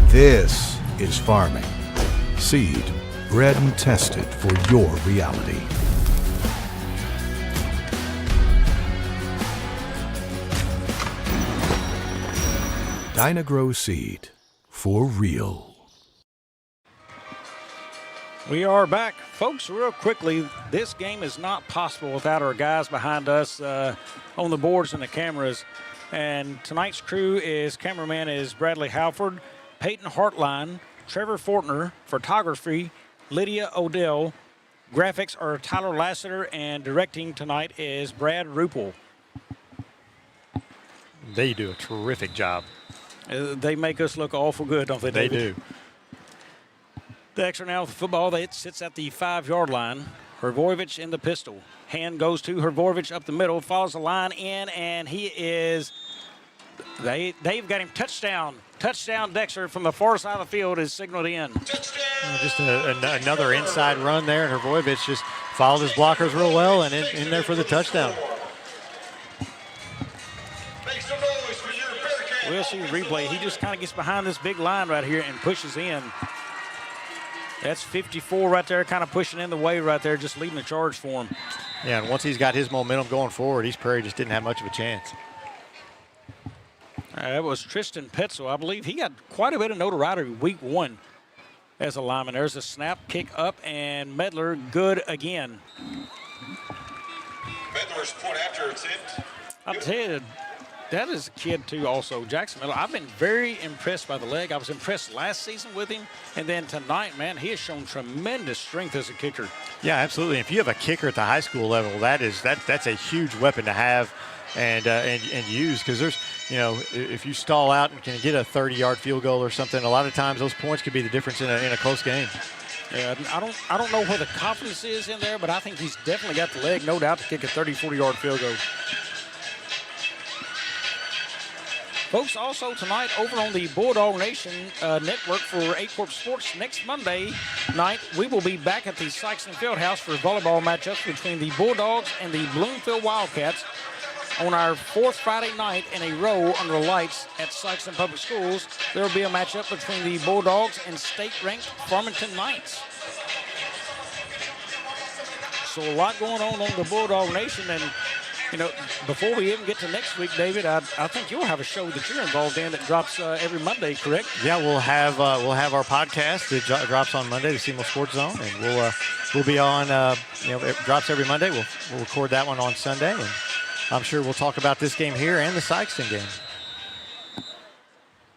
This is farming. Seed, bred and tested for your reality. Dynagrow Seed, for real. We are back. Folks, real quickly, this game is not possible without our guys behind us on the boards and the cameras. And tonight's crew cameraman is Bradley Halford, Peyton Hartline, Trevor Fortner, photography, Lydia Odell, graphics are Tyler Lassiter, and directing tonight is Brad Ruppel. They do a terrific job. They make us look awful good, don't they, They David? do. Dexter now with the football. It sits at the 5-yard line. Hrvojevic in the pistol. Hand goes to Hrvojevic up the middle, follows the line in, and he is – they've got him touchdown. Touchdown, Dexter, from the far side of the field is signaled in. Just another inside run there, and Hrvojevic just followed his blockers real well and in there for the touchdown. We'll see the replay. He just kind of gets behind this big line right here and pushes in. That's 54 right there, kind of pushing in the way right there, just leading the charge for him. Yeah, and once he's got his momentum going forward, East Prairie just didn't have much of a chance. That was Tristan Petzel. I believe he got quite a bit of notoriety week 1 as a lineman. There's a snap, kick up, and Medler good again. Medler's point after attempt. I'll tell you, that is a kid, too, also. Jackson Miller, I've been very impressed by the leg. I was impressed last season with him. And then tonight, man, he has shown tremendous strength as a kicker. Yeah, absolutely. If you have a kicker at the high school level, that's a huge weapon to have and use, because there's, if you stall out and can get a 30-yard field goal or something, a lot of times those points could be the difference in a close game. Yeah, I don't know where the confidence is in there, but I think he's definitely got the leg, no doubt, to kick a 30, 40-yard field goal. Folks, also tonight over on the Bulldog Nation network for Aycorp Sports, next Monday night, we will be back at the Sykeston Fieldhouse for volleyball matchups between the Bulldogs and the Bloomfield Wildcats. On our 4th Friday night in a row under the lights at Sykeston Public Schools, there will be a matchup between the Bulldogs and state-ranked Farmington Knights. So a lot going on the Bulldog Nation, and before we even get to next week, David, I think you'll have a show that you're involved in that drops every Monday, correct? Yeah, we'll have our podcast that drops on Monday, the SEMO Sports Zone, and we'll be on. It drops every Monday. We'll record that one on Sunday, and I'm sure we'll talk about this game here and the Sykeston game,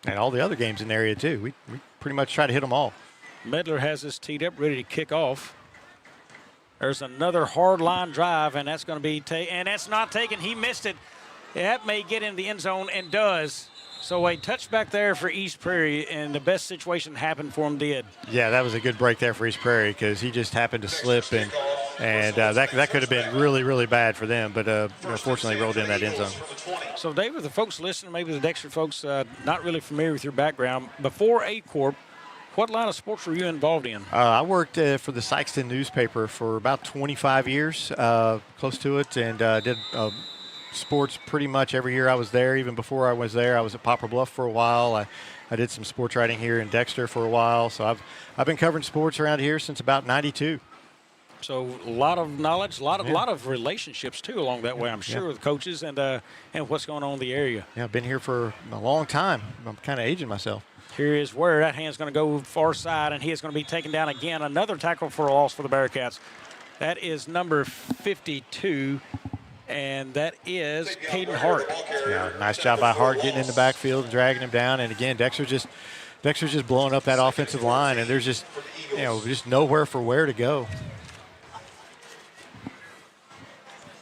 and all the other games in the area too. We pretty much try to hit them all. Medler has this teed up, ready to kick off. There's another hard line drive, and that's going to be and that's not taken. He missed it. That may get in the end zone and does. So a touchback there for East Prairie, and the best situation happened for him did. Yeah, that was a good break there for East Prairie, because he just happened to slip, and that could have been really, really bad for them, but fortunately rolled in that end zone. So, David, the folks listening, maybe the Dexter folks not really familiar with your background, before Aycorp, what line of sports were you involved in? I worked for the Sykeston newspaper for about 25 years, close to it, and did sports pretty much every year I was there. Even before I was there, I was at Poplar Bluff for a while. I did some sports writing here in Dexter for a while. So I've been covering sports around here since about '92. So a lot of knowledge, a lot of relationships too along that way, I'm sure, with coaches and what's going on in the area. Yeah, I've been here for a long time. I'm kind of aging myself. Here is where that hand's going to go far side, and he is going to be taken down again. Another tackle for a loss for the Bearcats. That is number 52, and that is Caden Hart. Yeah, nice job by Hart getting in the backfield and dragging him down. And again, Dexter's just blowing up that offensive line, and there's just nowhere for where to go.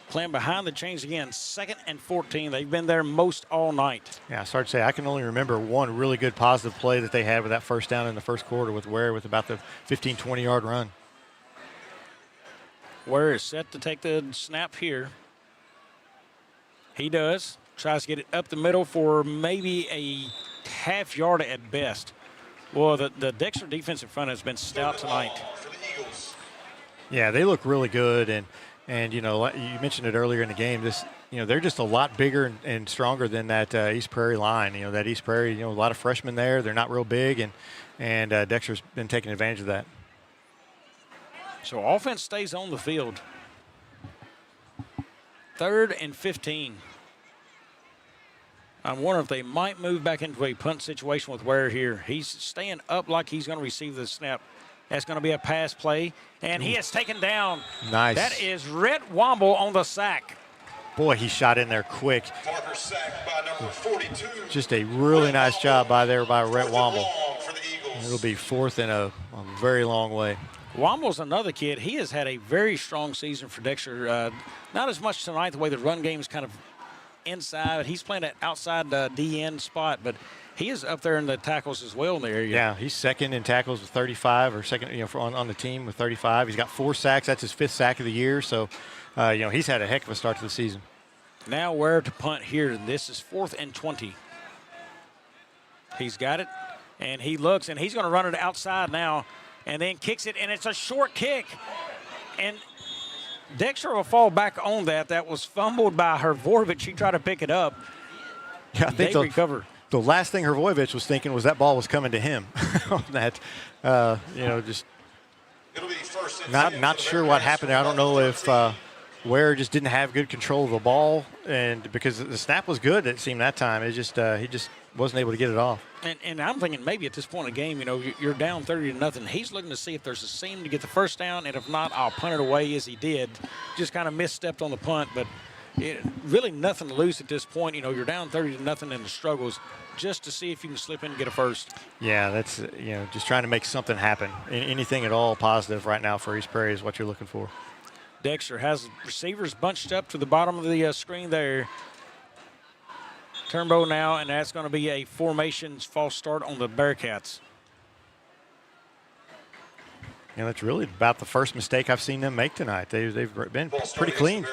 Playing behind the chains again, 2nd and 14. They've been there most all night. Yeah, it's hard to say. I can only remember one really good positive play that they had with that first down in the first quarter with about the 15, 20-yard run. Ware is set to take the snap here. He does. Tries to get it up the middle for maybe a half yard at best. Well, the Dexter defensive front has been stout tonight. Yeah, they look really good, and And, you mentioned it earlier in the game. They're just a lot bigger and stronger than that East Prairie line. That East Prairie, a lot of freshmen there. They're not real big, and Dexter's been taking advantage of that. So offense stays on the field. 3rd and 15. I'm wondering if they might move back into a punt situation with Ware here. He's staying up like he's going to receive the snap. That's going to be a pass play, and he is taken down. Nice. That is Rhett Womble on the sack. Boy, he shot in there quick. Parker sacked by number 42. Just a really nice job by Rhett Womble. It'll be 4th in a very long way. Womble's another kid. He has had a very strong season for Dexter. Not as much tonight, the way the run game is kind of inside. He's playing that outside DN spot, but he is up there in the tackles as well in the area. Yeah, he's 2nd in tackles with 35, or second, on the team with 35. He's got 4 sacks. That's his 5th sack of the year. So, he's had a heck of a start to the season. Now where to punt here. This is 4th and 20. He's got it, and he looks, and he's going to run it outside now, and then kicks it, and it's a short kick. And Dexter will fall back on that. That was fumbled by Hrvojevic. He tried to pick it up. Yeah, I think they recover. The last thing Hrvojevic was thinking was that ball was coming to him. On that, just not sure what happened there. I don't know if Ware just didn't have good control of the ball, and because the snap was good, it seemed that time. It just he just wasn't able to get it off. And I'm thinking maybe at this point in the game, you're down 30-0. He's looking to see if there's a seam to get the first down, and if not, I'll punt it away as he did. Just kind of misstepped on the punt, but really nothing to lose at this point. You're down 30-0 in the struggles, just to see if you can slip in and get a first. Yeah, that's just trying to make something happen. Anything at all positive right now for East Prairie is what you're looking for. Dexter has receivers bunched up to the bottom of the screen there. Turnbow now, and that's going to be a formation false start on the Bearcats. That's really about the first mistake I've seen them make tonight. They've been pretty clean.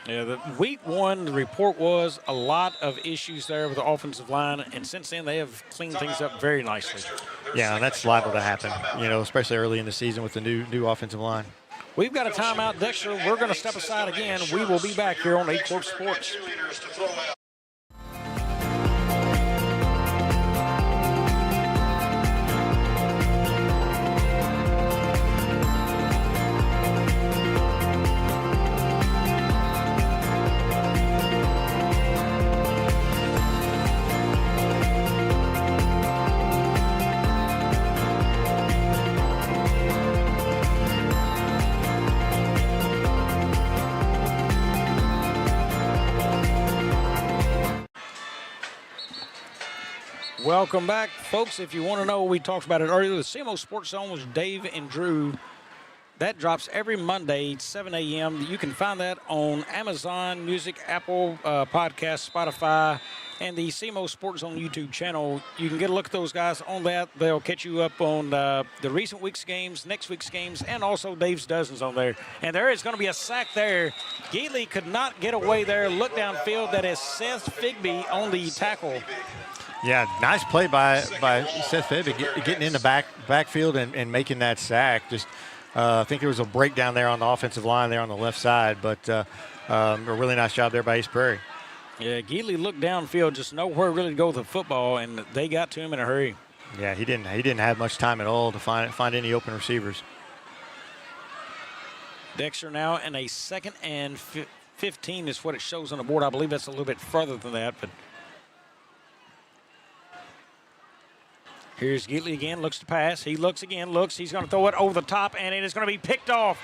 Yeah, the week 1, the report was a lot of issues there with the offensive line, and since then they have cleaned things up very nicely. Yeah, and that's liable to happen, especially early in the season with the new offensive line. We've got a timeout, Dexter. We're going to step aside again. We will be back here on Aycorp Sports. Welcome back, folks. If you want to know, we talked about it earlier. The CMO Sports Zone was Dave and Drew. That drops every Monday, 7 a.m. You can find that on Amazon Music, Apple Podcasts, Spotify, and the CMO Sports Zone YouTube channel. You can get a look at those guys on that. They'll catch you up on the recent week's games, next week's games, and also Dave's Dozens on there. And there is going to be a sack there. Geely could not get away there. Look downfield. That is Seth Figby on the tackle. Yeah, nice play by Seth Fibby getting in the backfield and making that sack. I think there was a breakdown there on the offensive line there on the left side, but a really nice job there by East Prairie. Yeah, Geely looked downfield, just nowhere really to go with the football, and they got to him in a hurry. Yeah, he didn't have much time at all to find any open receivers. Dexter now in a 2nd and 15 is what it shows on the board. I believe that's a little bit further than that, but here's Geely again, looks to pass. He looks again, He's going to throw it over the top, and it is going to be picked off.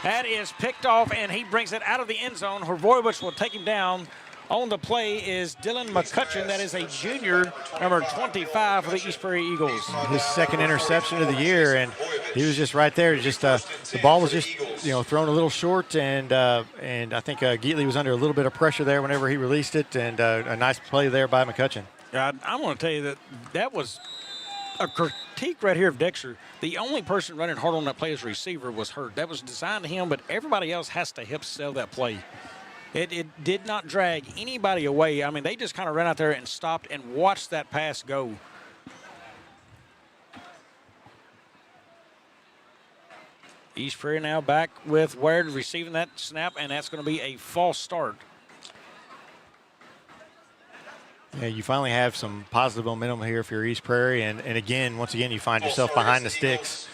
That is picked off, and he brings it out of the end zone. Hrvojevic will take him down. On the play is Dylan McCutcheon. That is a junior, number 25 for the East Prairie Eagles. His 2nd interception of the year, and he was just right there. The ball was just thrown a little short, and I think Geely was under a little bit of pressure there whenever he released it, and a nice play there by McCutcheon. I want to tell you that was a critique right here of Dexter. The only person running hard on that play as a receiver was Hurt. That was designed to him, but everybody else has to help sell that play. It did not drag anybody away. I mean, they just kind of ran out there and stopped and watched that pass go. East Prairie now back with Ware receiving that snap, and that's going to be a false start. Yeah, you finally have some positive momentum here if you're East Prairie, and once again, you find yourself behind the sticks.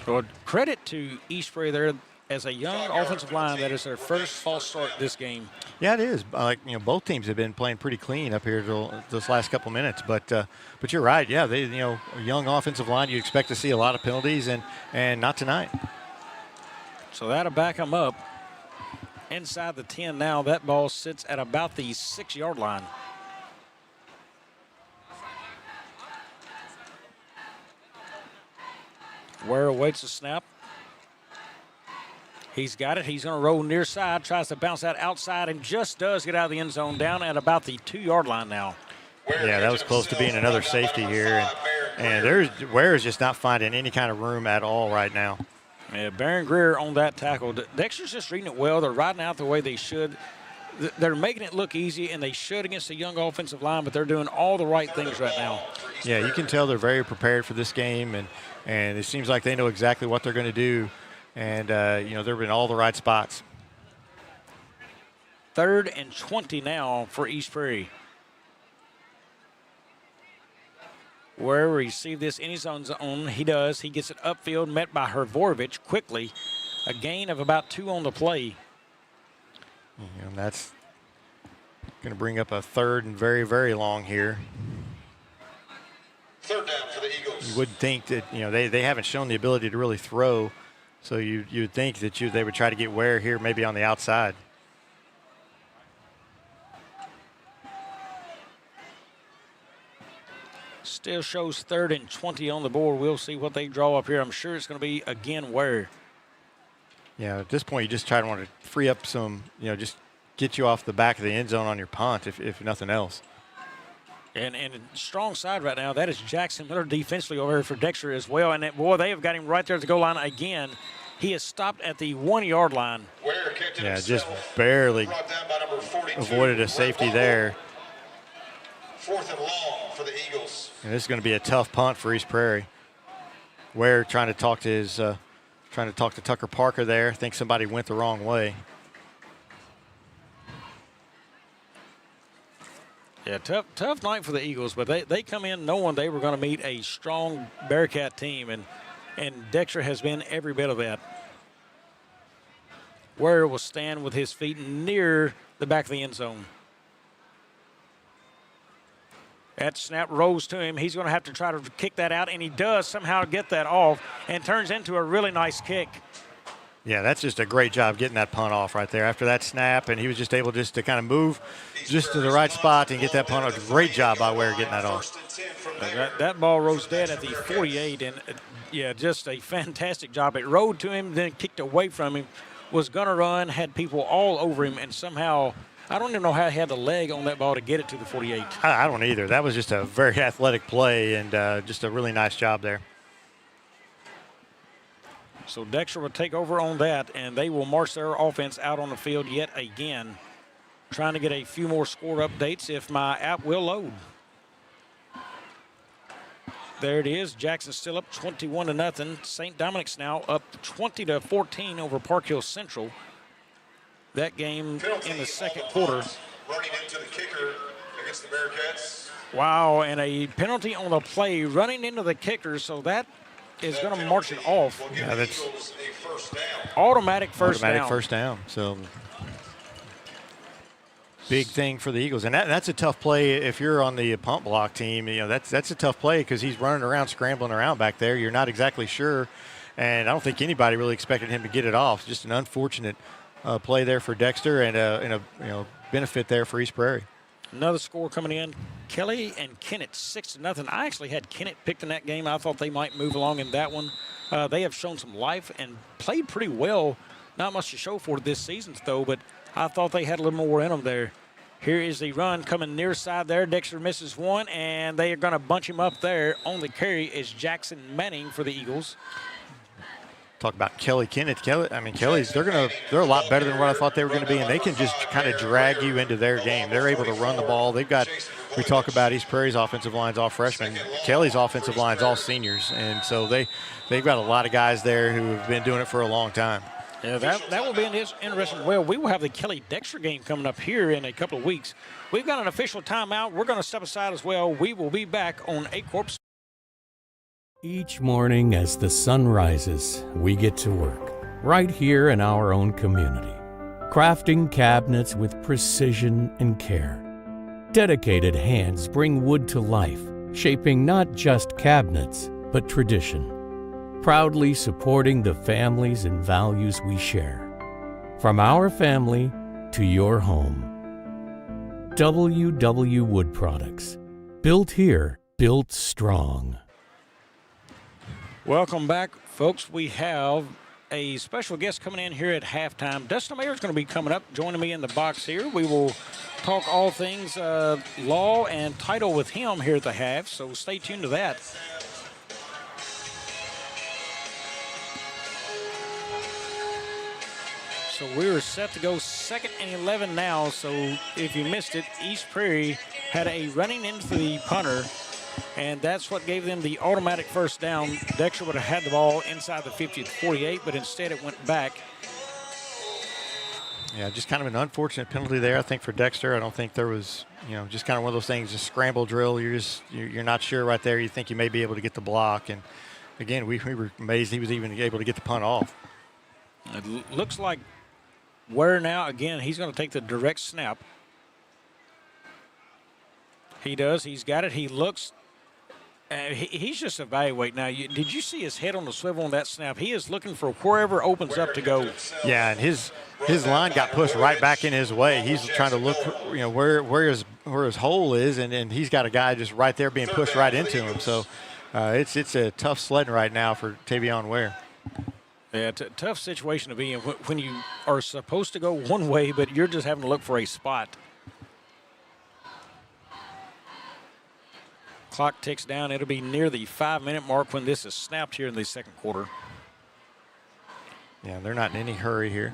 Well, credit to East Prairie there as a young offensive line. That is their first false start this game. Yeah, it is. Both teams have been playing pretty clean up here this last couple minutes. But you're right. Yeah, a young offensive line. You expect to see a lot of penalties, and not tonight. So that'll back them up inside the 10 now. That ball sits at about the 6-yard line. Ware awaits the snap. He's got it. He's going to roll near side, tries to bounce that outside, and just does get out of the end zone down at about the 2-yard line now. Yeah, that was close to being another safety here. And Ware is just not finding any kind of room at all right now. Yeah, Barron Greer on that tackle. Dexter's just reading it well. They're riding out the way they should. They're making it look easy, and they should against a young offensive line, but they're doing all the right things right now. Yeah, you can tell they're very prepared for this game, and it seems like they know exactly what they're going to do. And, they're in all the right spots. 3rd and 20 now for East Prairie. Where receive this in his own zone. He does. He gets it upfield, met by Hrvorovich quickly. A gain of about 2 on the play. And that's going to bring up a 3rd and very, very long here. 3rd down for the Eagles. You would think that, they haven't shown the ability to really throw. So you'd think that they would try to get Ware here maybe on the outside. Still shows 3rd and 20 on the board. We'll see what they draw up here. I'm sure it's going to be, again, Ware. Yeah, at this point, you just try to want to free up some, just get you off the back of the end zone on your punt, if nothing else. And strong side right now, that is Jackson Miller defensively over here for Dexter as well. And, they have got him right there at the goal line again. He is stopped at the 1-yard line. Yeah, just barely avoided a safety there. 4th and long for the Eagles. And this is going to be a tough punt for East Prairie. Ware trying to talk to Tucker Parker there. I think somebody went the wrong way. Yeah, tough night for the Eagles, but they come in knowing they were going to meet a strong Bearcat team, and Dexter has been every bit of that. Ware will stand with his feet near the back of the end zone. That snap rolls to him. He's going to have to try to kick that out, and he does somehow get that off and turns into a really nice kick. Yeah, that's just a great job getting that punt off right there after that snap, and he was just able just to kind of move just to the right spot and get that punt off. Great job by Ware getting that off. That ball rose dead at the 48, and just a fantastic job. It rolled to him, then kicked away from him, was going to run, had people all over him, and somehow I don't even know how he had the leg on that ball to get it to the 48. I don't either. That was just a very athletic play and just a really nice job there. So Dexter will take over on that, and they will march their offense out on the field yet again. Trying to get a few more score updates if my app will load. There it is. Jackson's still up 21-0. St. Dominic's now up 20-14 over Park Hill Central. That game in the second quarter. Running into the kicker against the Bearcats. Wow, and a penalty on the play running into the kicker, so that is going to march it off. Yeah, that's automatic first down. Automatic first down. So big thing for the Eagles, and that's a tough play if you're on the punt block team. That's a tough play because he's running around, scrambling around back there. You're not exactly sure, and I don't think anybody really expected him to get it off. Just an unfortunate play there for Dexter, and a benefit there for East Prairie. Another score coming in. Kelly and Kennett 6-0. I actually had Kennett picked in that game. I thought they might move along in that one. They have shown some life and played pretty well. Not much to show for this season, though, but I thought they had a little more in them there. Here is the run coming near side there. Dexter misses one, and they are going to bunch him up there. On the carry is Jackson Manning for the Eagles. Talk about Kelly Kennett. Kelly's they're a lot better than what I thought they were going to be, and they can just kind of drag you into their game. They're able to run the ball. They've got we talk about East Prairie's offensive line's all freshmen. Kelly's offensive line's all seniors, and so they've got a lot of guys there who have been doing it for a long time. Yeah, that will be interesting. Well, we will have the Kelly-Dexter game coming up here in a couple of weeks. We've got an official timeout. We're going to step aside as well. We will be back on Aycorp. Each morning as the sun rises, we get to work, right here in our own community, crafting cabinets with precision and care. Dedicated hands bring wood to life, shaping not just cabinets, but tradition. Proudly supporting the families and values we share. From our family to your home. WW Wood Products. Built here, built strong. Welcome back, folks. We have a special guest coming in here at halftime. Dustin Mayer is going to be coming up, joining me in the box here. We will talk all things law and title with him here at the half, so stay tuned to that. So we're set to go 2nd and 11 now. So if you missed it, East Prairie had a running into the punter, and that's what gave them the automatic first down. Dexter would have had the ball inside the 50 at 48, but instead it went back. Yeah, just kind of an unfortunate penalty there, I think, for Dexter. I don't think there was, just kind of one of those things, just scramble drill. You're not sure right there. You think you may be able to get the block. And, again, we were amazed he was even able to get the punt off. It looks like Ware now, again, he's going to take the direct snap. He does. He's got it. He looks. He's just evaluating now. Did you see his head on the swivel on that snap? He is looking for wherever opens up to go. Yeah, and his line got pushed right back in his way. He's trying to look, where his hole is, and he's got a guy just right there being pushed right into him. So it's a tough sledding right now for Tavion Ware. Yeah, it's a tough situation to be in when you are supposed to go one way, but you're just having to look for a spot. Clock ticks down. It'll be near the 5-minute mark when this is snapped here in the second quarter. Yeah, they're not in any hurry here.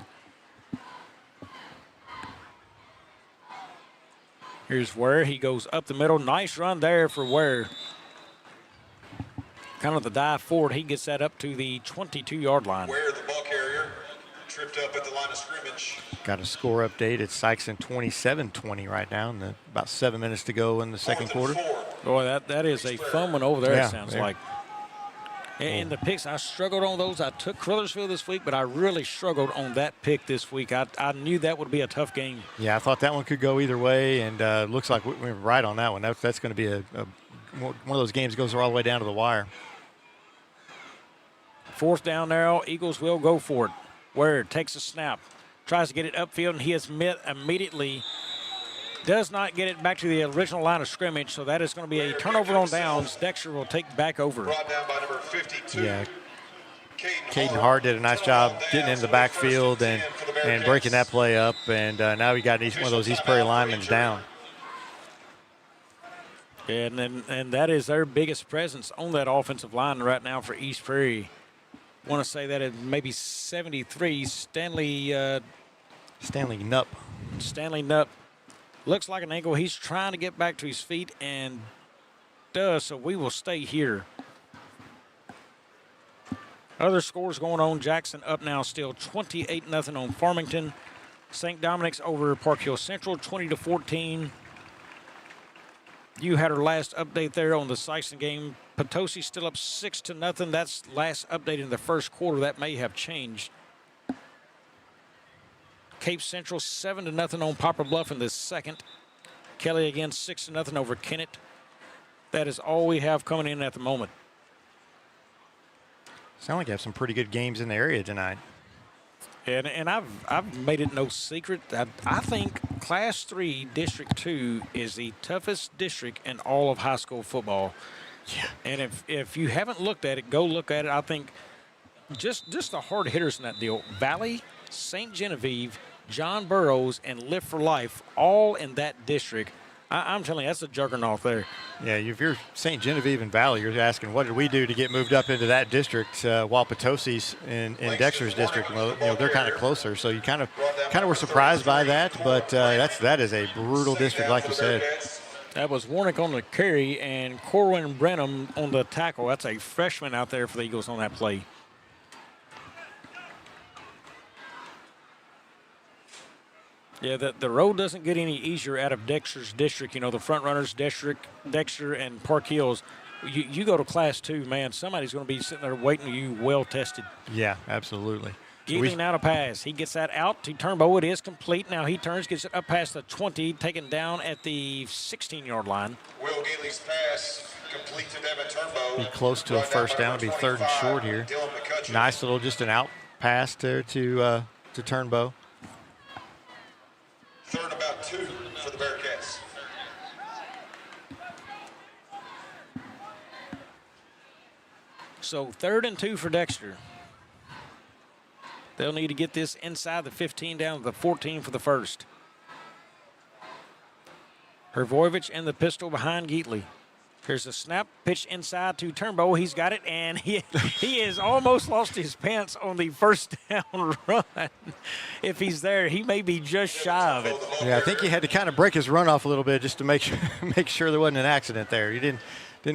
Here's Ware. He goes up the middle. Nice run there for Ware. Kind of the dive forward. He gets that up to the 22-yard line. Ware, the ball carrier, tripped up at the line of scrimmage. Got a score update. It's Sykeston 27-20 right now, and about 7 minutes to go in the second quarter. Boy, that is a fun one over there, it sounds like. And the picks, I struggled on those. I took Crothersville this week, but I really struggled on that pick this week. I knew that would be a tough game. Yeah, I thought that one could go either way, and looks like we were right on that one. That's going to be one of those games that goes all the way down to the wire. 4th down now. Eagles will go for it. Ware takes a snap, tries to get it upfield, and he is immediately does not get it back to the original line of scrimmage, so that is going to be a turnover on downs. Dexter will take back over. Brought down by number 52. Yeah. Caden Hart did a nice job getting in the backfield and breaking that play up, and now we got one of those East Prairie linemen down. And that is their biggest presence on that offensive line right now for East Prairie. I want to say that it maybe 73. Stanley Knupp. Stanley Knupp. Looks like an ankle. He's trying to get back to his feet and does, so we will stay here. Other scores going on. Jackson up now still 28-0 on Farmington. St. Dominic's over Park Hill Central 20-14. You had our last update there on the Sykeston game. Potosi still up 6-0. That's last update in the first quarter. That may have changed. Cape Central 7-0 on Poplar Bluff in the second. Kelly again 6-0 over Kennett. That is all we have coming in at the moment. Sound like you have some pretty good games in the area tonight. And I've made it no secret that I think Class 3 District 2 is the toughest district in all of high school football. Yeah. And if you haven't looked at it, go look at it. I think just the hard hitters in that deal. Valley, St. Genevieve, John Burroughs, and Lift for Life, all in that district. I'm telling you, that's a juggernaut there. Yeah, if you're St. Genevieve and Valley, you're asking, what did we do to get moved up into that district? While Potosi's in Dexter's district, well, they're kind of closer. So you kind of were surprised by that, but that is a brutal district, like you said. That was Warnick on the carry and Corwin Brenham on the tackle. That's a freshman out there for the Eagles on that play. Yeah, the road doesn't get any easier out of Dexter's district. You know, the front runners, Dexter and Park Hills. You go to Class 2, man, somebody's going to be sitting there waiting for you well-tested. Yeah, absolutely. Getting out a pass. He gets that out to Turnbow. It is complete. Now he turns, gets it up past the 20, taken down at the 16-yard line. Will Gately's pass complete to Devin Turnbow. Be close to a first down. It'll be 3rd and short here. Nice little, just an out pass there to Turnbow. 3rd about 2 for the Bearcats. So 3rd and 2 for Dexter. They'll need to get this inside the 15 down to the 14 for the first. Hrvojevic and the pistol behind Geatley. Here's a snap, pitch inside to Turnbow. He's got it, and he has almost lost his pants on the first down run. If he's there, he may be just shy of it. Yeah, I think he had to kind of break his run off a little bit just to make sure there wasn't an accident there. He didn't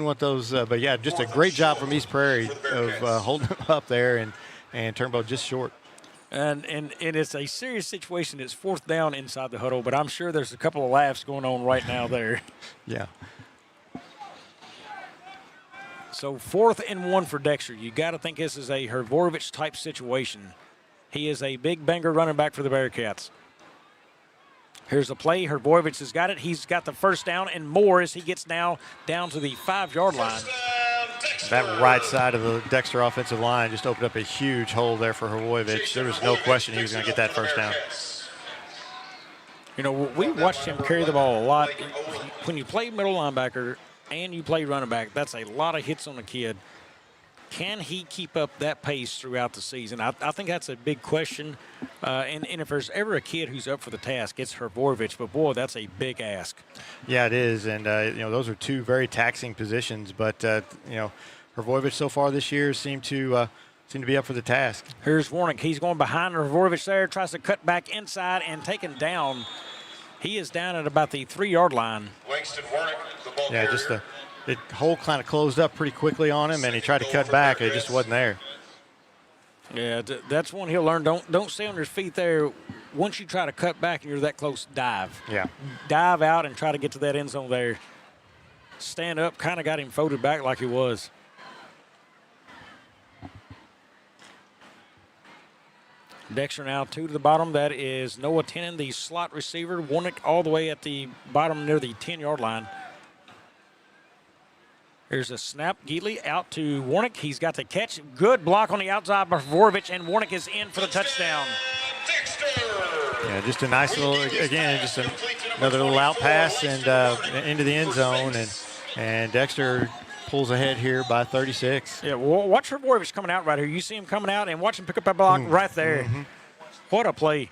want those, but yeah, just a great job from East Prairie of holding him up there, and Turnbow just short. And it's a serious situation. It's 4th down inside the huddle, but I'm sure there's a couple of laughs going on right now there. Yeah. So 4th and 1 for Dexter. You got to think this is a Hrvojevic type situation. He is a big banger running back for the Bearcats. Here's a play. Hrvojevic has got it. He's got the first down and more as he gets now down to the 5-yard line. That right side of the Dexter offensive line just opened up a huge hole there for Hrvojevic. There was no question he was going to get that first down. You know, we watched him carry the ball a lot. When you play middle linebacker and you play running back, that's a lot of hits on the kid. Can he keep up that pace throughout the season? I think that's a big question. And if there's ever a kid who's up for the task, it's Hrvojevic. But, boy, that's a big ask. Yeah, it is. And, those are two very taxing positions. But, Hrvojevic so far this year seem to be up for the task. Here's Warnick. He's going behind Hrvojevic there, tries to cut back inside and taken down. He is down at about the 3-yard line. Langston Warnick, the ball yeah, carrier. just the hole kind of closed up pretty quickly on him, and he tried to cut back. It just wasn't there. Yeah, that's one he'll learn. Don't stay on your feet there. Once you try to cut back and you're that close, dive. Yeah. Dive out and try to get to that end zone there. Stand up, kind of got him folded back like he was. Dexter now 2 to the bottom. That is Noah Tennant, the slot receiver. Warnick all the way at the bottom near the 10-yard line. Here's a snap. Geatley out to Warnick. He's got the catch. Good block on the outside by Hrvojevic, and Warnick is in for the touchdown. Yeah, just a nice little, again, just another little out pass and into the end zone, and Dexter pulls ahead here by 36. Yeah, well, watch Hrvojevic coming out right here. You see him coming out, and watch him pick up that block right there. Mm-hmm. What a play.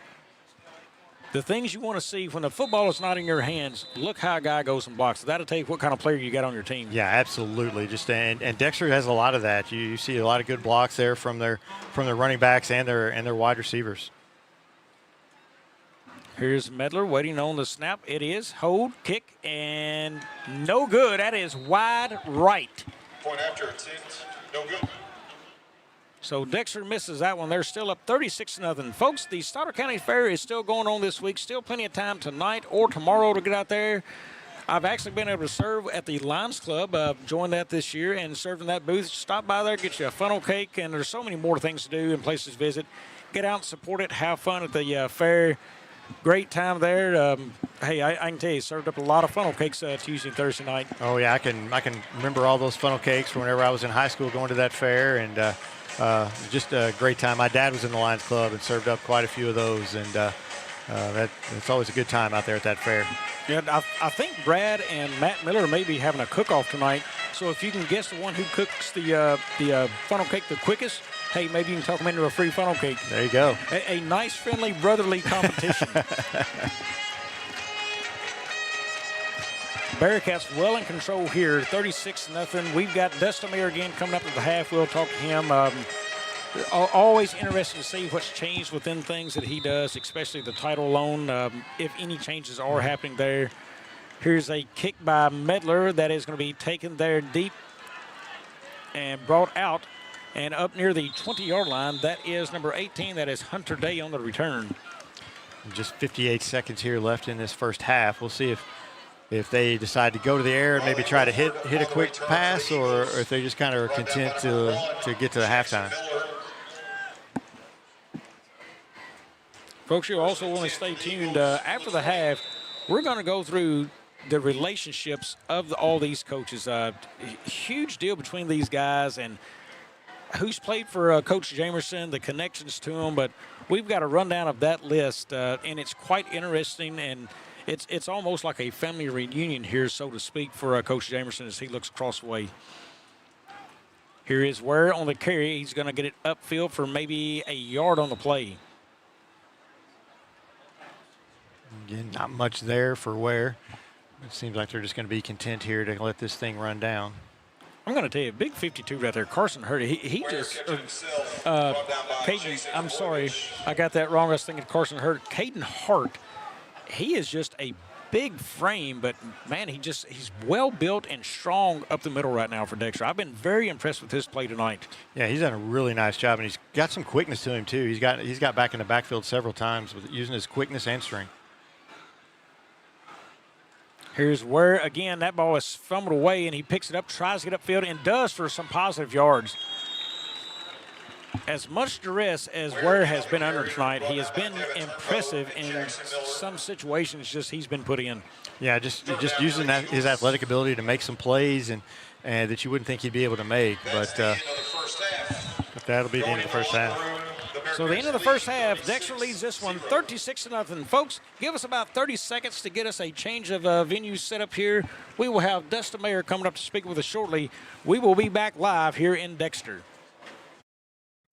The things you want to see when the football is not in your hands, look how a guy goes and blocks. That'll tell you what kind of player you got on your team. Yeah, absolutely. And Dexter has a lot of that. You see a lot of good blocks there from their running backs and their wide receivers. Here's Medler waiting on the snap. It is hold, kick, and no good. That is wide right. Point after attempt, no good. So Dexter misses that one. They're still up 36-0. Folks, the Stoddard County Fair is still going on this week. Still plenty of time tonight or tomorrow to get out there. I've actually been able to serve at the Lions Club. I've joined that this year and served in that booth. Stop by there, get you a funnel cake, and there's so many more things to do and places to visit. Get out and support it. Have fun at the fair. Great time there. Hey, I can tell you, served up a lot of funnel cakes Tuesday and Thursday night. Oh, yeah, I can remember all those funnel cakes from whenever I was in high school going to that fair, and just a great time. My dad was in the Lions Club and served up quite a few of those, and it's always a good time out there at that fair. Yeah, I think Brad and Matt Miller may be having a cook-off tonight. So if you can guess the one who cooks the funnel cake the quickest, hey, maybe you can talk them into a free funnel cake. There you go. A nice, friendly, brotherly competition. Bearcats well in control here, 36-0. We've got Destamere again coming up at the half. We'll talk to him. Always interesting to see what's changed within things that he does, especially the title loan, if any changes are happening there. Here's a kick by Medler that is going to be taken there deep and brought out and up near the 20-yard line. That is number 18. That is Hunter Day on the return. Just 58 seconds here left in this first half. We'll see if they decide to go to the air and maybe try to hit a quick pass, or if they just kind of are content to get to the halftime. Folks, you also want to stay tuned. After the half, we're going to go through the relationships of all these coaches. Huge deal between these guys and who's played for Coach Jamerson, the connections to him, but we've got a rundown of that list, and it's quite interesting, and it's almost like a family reunion here, so to speak, for Coach Jamerson as he looks across the way. Here is Ware on the carry. He's going to get it upfield for maybe a yard on the play. Again, not much there for Ware. It seems like they're just going to be content here to let this thing run down. I'm going to tell you, big 52 right there. Carson Hurt, he just, Caden, I'm sorry, I got that wrong. I was thinking Carson Hurt. Caden Hart, he is just a big frame, but man, he's well built and strong up the middle right now for Dexter. I've been very impressed with his play tonight. Yeah, he's done a really nice job, and he's got some quickness to him too. He's got back in the backfield several times with using his quickness and strength. Here's Ware again. That ball is fumbled away, and he picks it up, tries to get upfield, and does for some positive yards. As much duress as Ware has been under tonight, he has been impressive in some situations just he's been put in. Yeah, just using his athletic ability to make some plays and that you wouldn't think he'd be able to make. But that'll be the end of the first half. So the end of the first half, Dexter leads this one 36-0. Folks, give us about 30 seconds to get us a change of venue set up here. We will have Dustin Mayer coming up to speak with us shortly. We will be back live here in Dexter.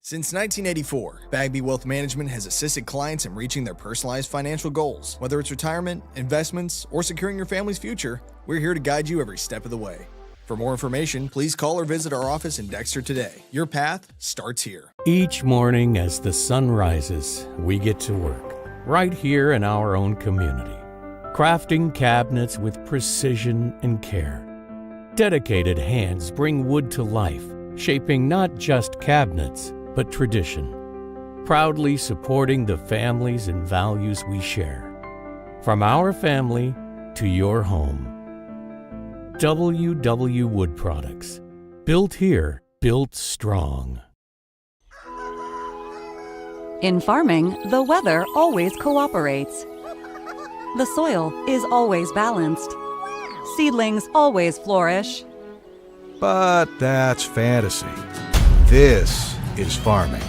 Since 1984, Bagby Wealth Management has assisted clients in reaching their personalized financial goals. Whether it's retirement, investments, or securing your family's future, we're here to guide you every step of the way. For more information, please call or visit our office in Dexter today. Your path starts here. Each morning as the sun rises, we get to work, right here in our own community, crafting cabinets with precision and care. Dedicated hands bring wood to life, shaping not just cabinets, but tradition. Proudly supporting the families and values we share. From our family to your home. WW Wood Products. Built here, built strong. In farming, the weather always cooperates. The soil is always balanced. Seedlings always flourish. But that's fantasy. This is farming.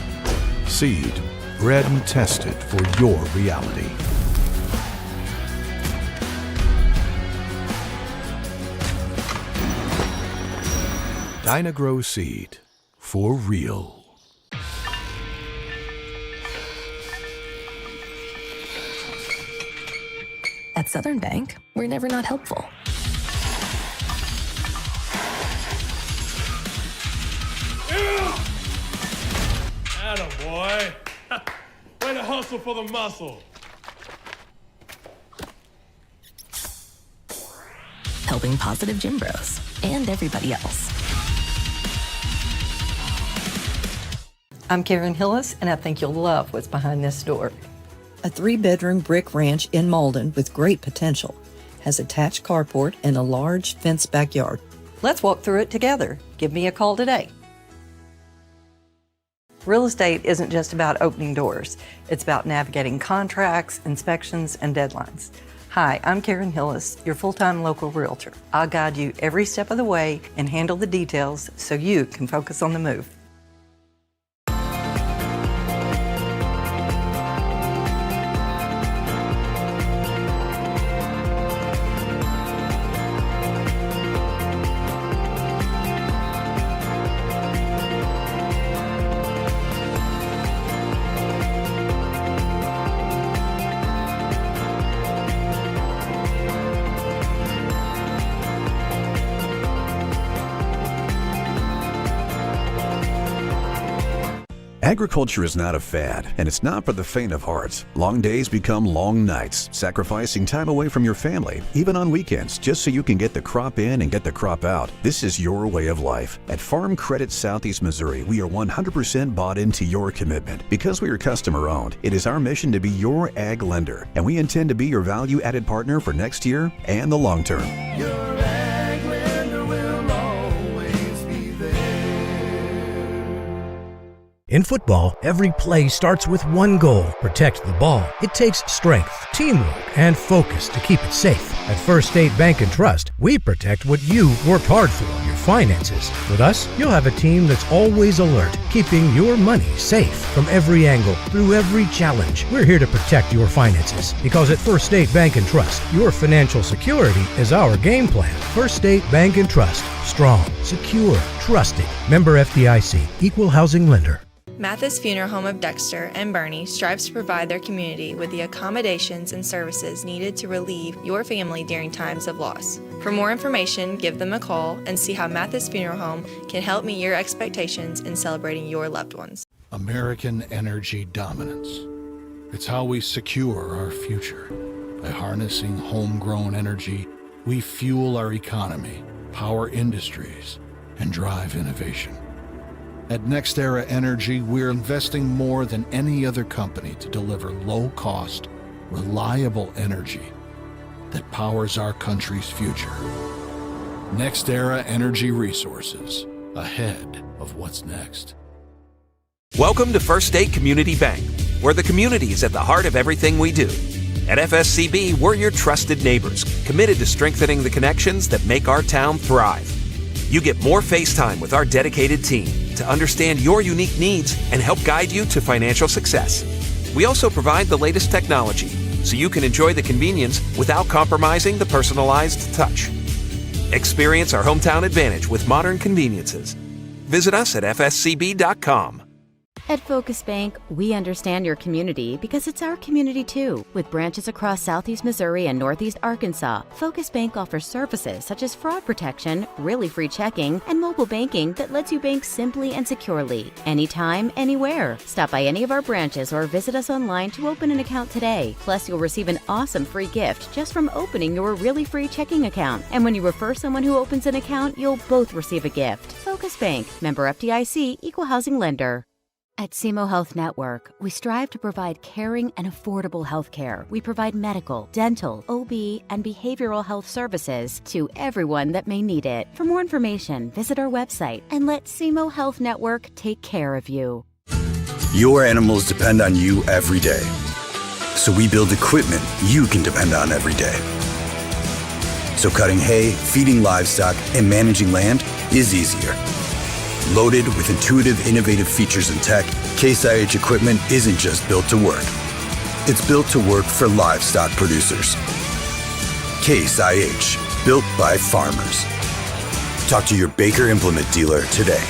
Seed, bred and tested for your reality. Dynagrow Seed, for real. At Southern Bank, we're never not helpful. Attaboy. Way to hustle for the muscle. Helping positive gym bros and everybody else. I'm Karen Hillis, and I think you'll love what's behind this door. A 3-bedroom brick ranch in Malden with great potential has attached carport and a large fenced backyard. Let's walk through it together. Give me a call today. Real estate isn't just about opening doors. It's about navigating contracts, inspections, and deadlines. Hi, I'm Karen Hillis, your full-time local realtor. I'll guide you every step of the way and handle the details so you can focus on the move. Agriculture is not a fad, and it's not for the faint of heart. Long days become long nights, sacrificing time away from your family, even on weekends, just so you can get the crop in and get the crop out. This is your way of life. At Farm Credit Southeast Missouri, we are 100% bought into your commitment. Because we are customer-owned, it is our mission to be your ag lender, and we intend to be your value-added partner for next year and the long term. In football, every play starts with one goal: protect the ball. It takes strength, teamwork, and focus to keep it safe. At First State Bank and Trust, we protect what you worked hard for, your finances. With us, you'll have a team that's always alert, keeping your money safe from every angle, through every challenge. We're here to protect your finances, because at First State Bank and Trust, your financial security is our game plan. First State Bank and Trust. Strong, secure, trusted. Member FDIC. Equal housing lender. Mathis Funeral Home of Dexter and Bernie strives to provide their community with the accommodations and services needed to relieve your family during times of loss. For more information, give them a call and see how Mathis Funeral Home can help meet your expectations in celebrating your loved ones. American energy dominance. It's how we secure our future. By harnessing homegrown energy, we fuel our economy, power industries, and drive innovation. At NextEra Energy, we're investing more than any other company to deliver low-cost, reliable energy that powers our country's future. NextEra Energy Resources, ahead of what's next. Welcome to First State Community Bank, where the community is at the heart of everything we do. At FSCB, we're your trusted neighbors, committed to strengthening the connections that make our town thrive. You get more face time with our dedicated team to understand your unique needs and help guide you to financial success. We also provide the latest technology so you can enjoy the convenience without compromising the personalized touch. Experience our hometown advantage with modern conveniences. Visit us at fscb.com. At Focus Bank, we understand your community because it's our community too. With branches across Southeast Missouri and Northeast Arkansas, Focus Bank offers services such as fraud protection, really free checking, and mobile banking that lets you bank simply and securely, anytime, anywhere. Stop by any of our branches or visit us online to open an account today. Plus, you'll receive an awesome free gift just from opening your really free checking account. And when you refer someone who opens an account, you'll both receive a gift. Focus Bank, member FDIC, equal housing lender. At SEMO Health Network, we strive to provide caring and affordable health care. We provide medical, dental, OB, and behavioral health services to everyone that may need it. For more information, visit our website and let SEMO Health Network take care of you. Your animals depend on you every day. So we build equipment you can depend on every day. So cutting hay, feeding livestock, and managing land is easier. Loaded with intuitive, innovative features and tech, Case IH equipment isn't just built to work. It's built to work for livestock producers. Case IH, built by farmers. Talk to your Baker Implement dealer today.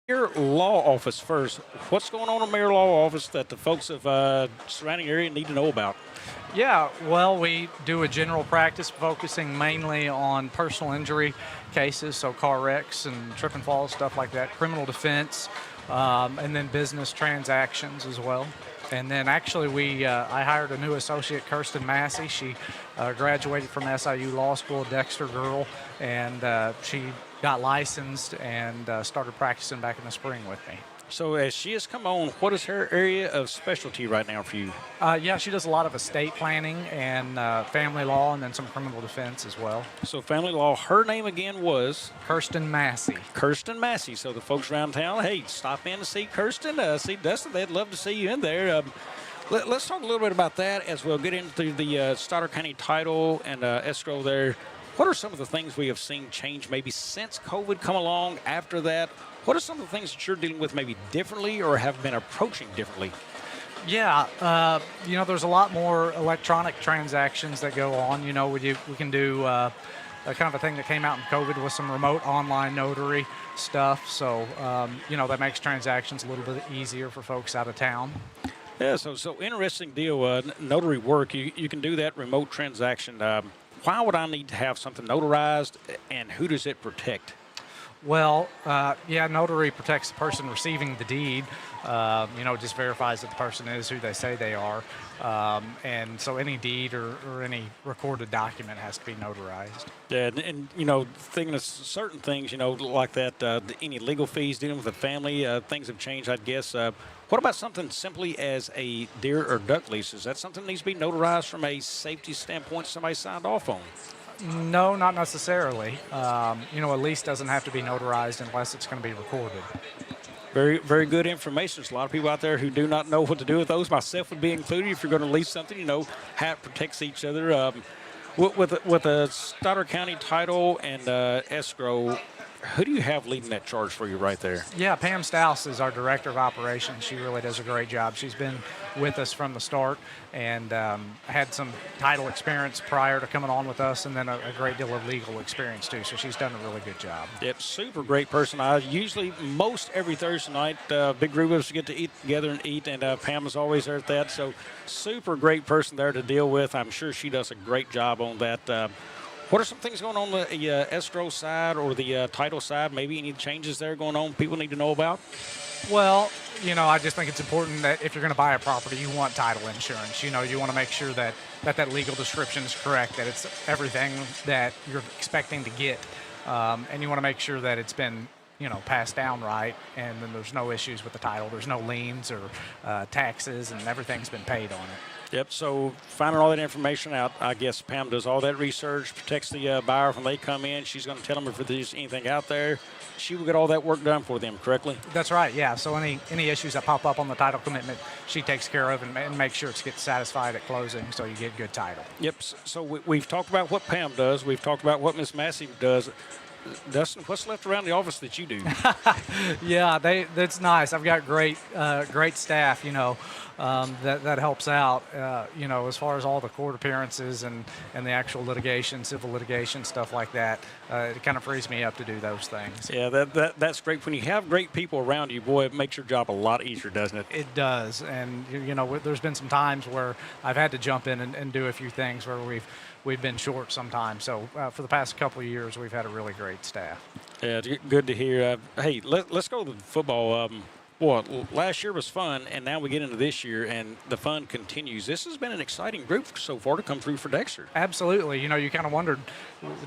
Mayor Law Office first. What's going on in Mayor Law Office that the folks of surrounding area need to know about? Yeah, well, we do a general practice focusing mainly on personal injury cases, so car wrecks and trip and falls, stuff like that, criminal defense, and then business transactions as well. And then actually I hired a new associate, Kirsten Massey. She graduated from SIU Law School, Dexter girl, and she got licensed and started practicing back in the spring with me. So as she has come on, what is her area of specialty right now for you? Yeah, she does a lot of estate planning and family law, and then some criminal defense as well. So family law, her name again was? Kirsten Massey. Kirsten Massey. So the folks around town, hey, stop in to see Kirsten, see Dustin. They'd love to see you in there. Let's talk a little bit about that as we'll get into the Stoddard County title and escrow there. What are some of the things we have seen change maybe since COVID come along, after that? What are some of the things that you're dealing with maybe differently or have been approaching differently? Yeah, there's a lot more electronic transactions that go on. We can do a kind of a thing that came out in COVID with some remote online notary stuff. So, that makes transactions a little bit easier for folks out of town. Yeah, so interesting deal. Notary work, you can do that remote transaction. Why would I need to have something notarized, and who does it protect? Well, notary protects the person receiving the deed. Just verifies that the person is who they say they are. And so any deed or any recorded document has to be notarized. Yeah, and thinking of certain things, like that, any legal fees dealing with the family, things have changed, I guess. What about something simply as a deer or duck lease? Is that something that needs to be notarized from a safety standpoint somebody signed off on? No, not necessarily. A lease doesn't have to be notarized unless it's going to be recorded. Very, very good information. There's a lot of people out there who do not know what to do with those. Myself would be included. If you're going to lease something, how it protects each other. With a Stoddard County title and escrow, who do you have leading that charge for you right there? Yeah, Pam Stouse is our director of operations. She really does a great job. She's been with us from the start and had some title experience prior to coming on with us, and then a great deal of legal experience too. So she's done a really good job. Yep, super great person. I usually, most every Thursday night, big group of us get to eat together and eat, and Pam is always there at that. So super great person there to deal with. I'm sure she does a great job on that. What are some things going on the escrow side or the title side? Maybe any changes there going on people need to know about? Well, I just think it's important that if you're going to buy a property, you want title insurance. You want to make sure that legal description is correct, that it's everything that you're expecting to get. And you want to make sure that it's been, passed down right, and then there's no issues with the title. There's no liens or taxes, and everything's been paid on it. Yep, so finding all that information out, I guess Pam does all that research, protects the buyer when they come in. She's going to tell them if there's anything out there. She will get all that work done for them, correctly? That's right, yeah. So any issues that pop up on the title commitment, she takes care of and makes sure it gets satisfied at closing so you get good title. Yep, so we've talked about what Pam does. We've talked about what Miss Massey does. Dustin, what's left around the office that you do? Yeah, that's nice. I've got great staff, that helps out, as far as all the court appearances and the actual litigation, civil litigation, stuff like that. It kind of frees me up to do those things. Yeah, that's great. When you have great people around you, boy, it makes your job a lot easier, doesn't it? It does. And, there's been some times where I've had to jump in and do a few things where we've been short sometimes. So for the past couple of years, we've had a really great staff. Yeah, good to hear. Hey, let's go to the football. Last year was fun, and now we get into this year, and the fun continues. This has been an exciting group so far to come through for Dexter. Absolutely. You kind of wondered,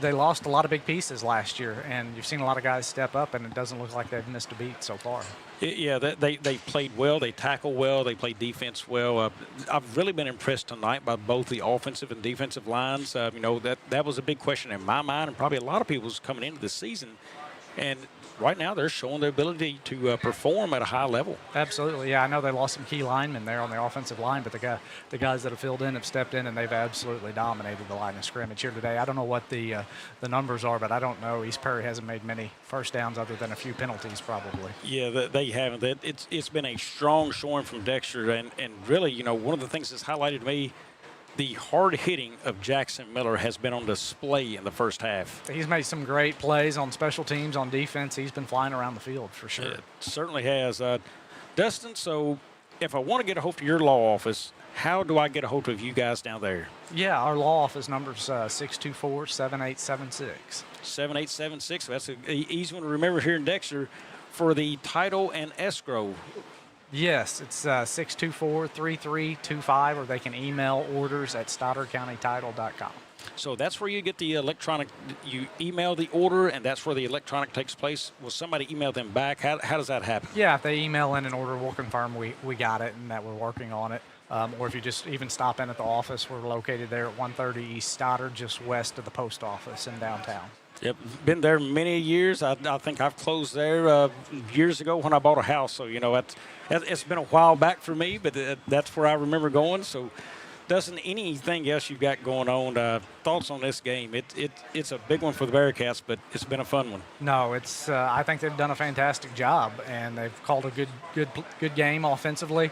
they lost a lot of big pieces last year, and you've seen a lot of guys step up, and it doesn't look like they've missed a beat so far. Yeah, they played well. They tackle well. They played defense well. I've really been impressed tonight by both the offensive and defensive lines. That was a big question in my mind, and probably a lot of people's coming into the season. And right now they're showing their ability to perform at a high level. Absolutely, yeah. I know they lost some key linemen there on the offensive line, but the guys that have filled in have stepped in, and they've absolutely dominated the line of scrimmage here today. I don't know what the numbers are, but I don't know. East Prairie hasn't made many first downs other than a few penalties probably. Yeah, they haven't. It's been a strong showing from Dexter, and really, one of the things that's highlighted to me, the hard hitting of Jackson Miller has been on display in the first half. He's made some great plays on special teams, on defense. He's been flying around the field for sure. It certainly has. Dustin, so if I want to get a hold of your law office, how do I get a hold of you guys down there? Yeah, our law office number is 624-7876. 7876. That's an easy one to remember here in Dexter. For the title and escrow, Yes, it's 624-3325, or they can email orders at stoddardcountytitle.com. So that's where you get the electronic, you email the order, and that's where the electronic takes place. Will somebody email them back? How does that happen? Yeah, if they email in an order, we'll confirm we got it and that we're working on it. Or if you just even stop in at the office, we're located there at 130 East Stoddard, just west of the post office in downtown. Yep, been there many years. I think I've closed there years ago when I bought a house. So, it's been a while back for me, but that's where I remember going. So, Dustin, anything else you've got going on? Thoughts on this game? It's a big one for the Bearcats, but it's been a fun one. No, it's. I think they've done a fantastic job, and they've called a good game offensively.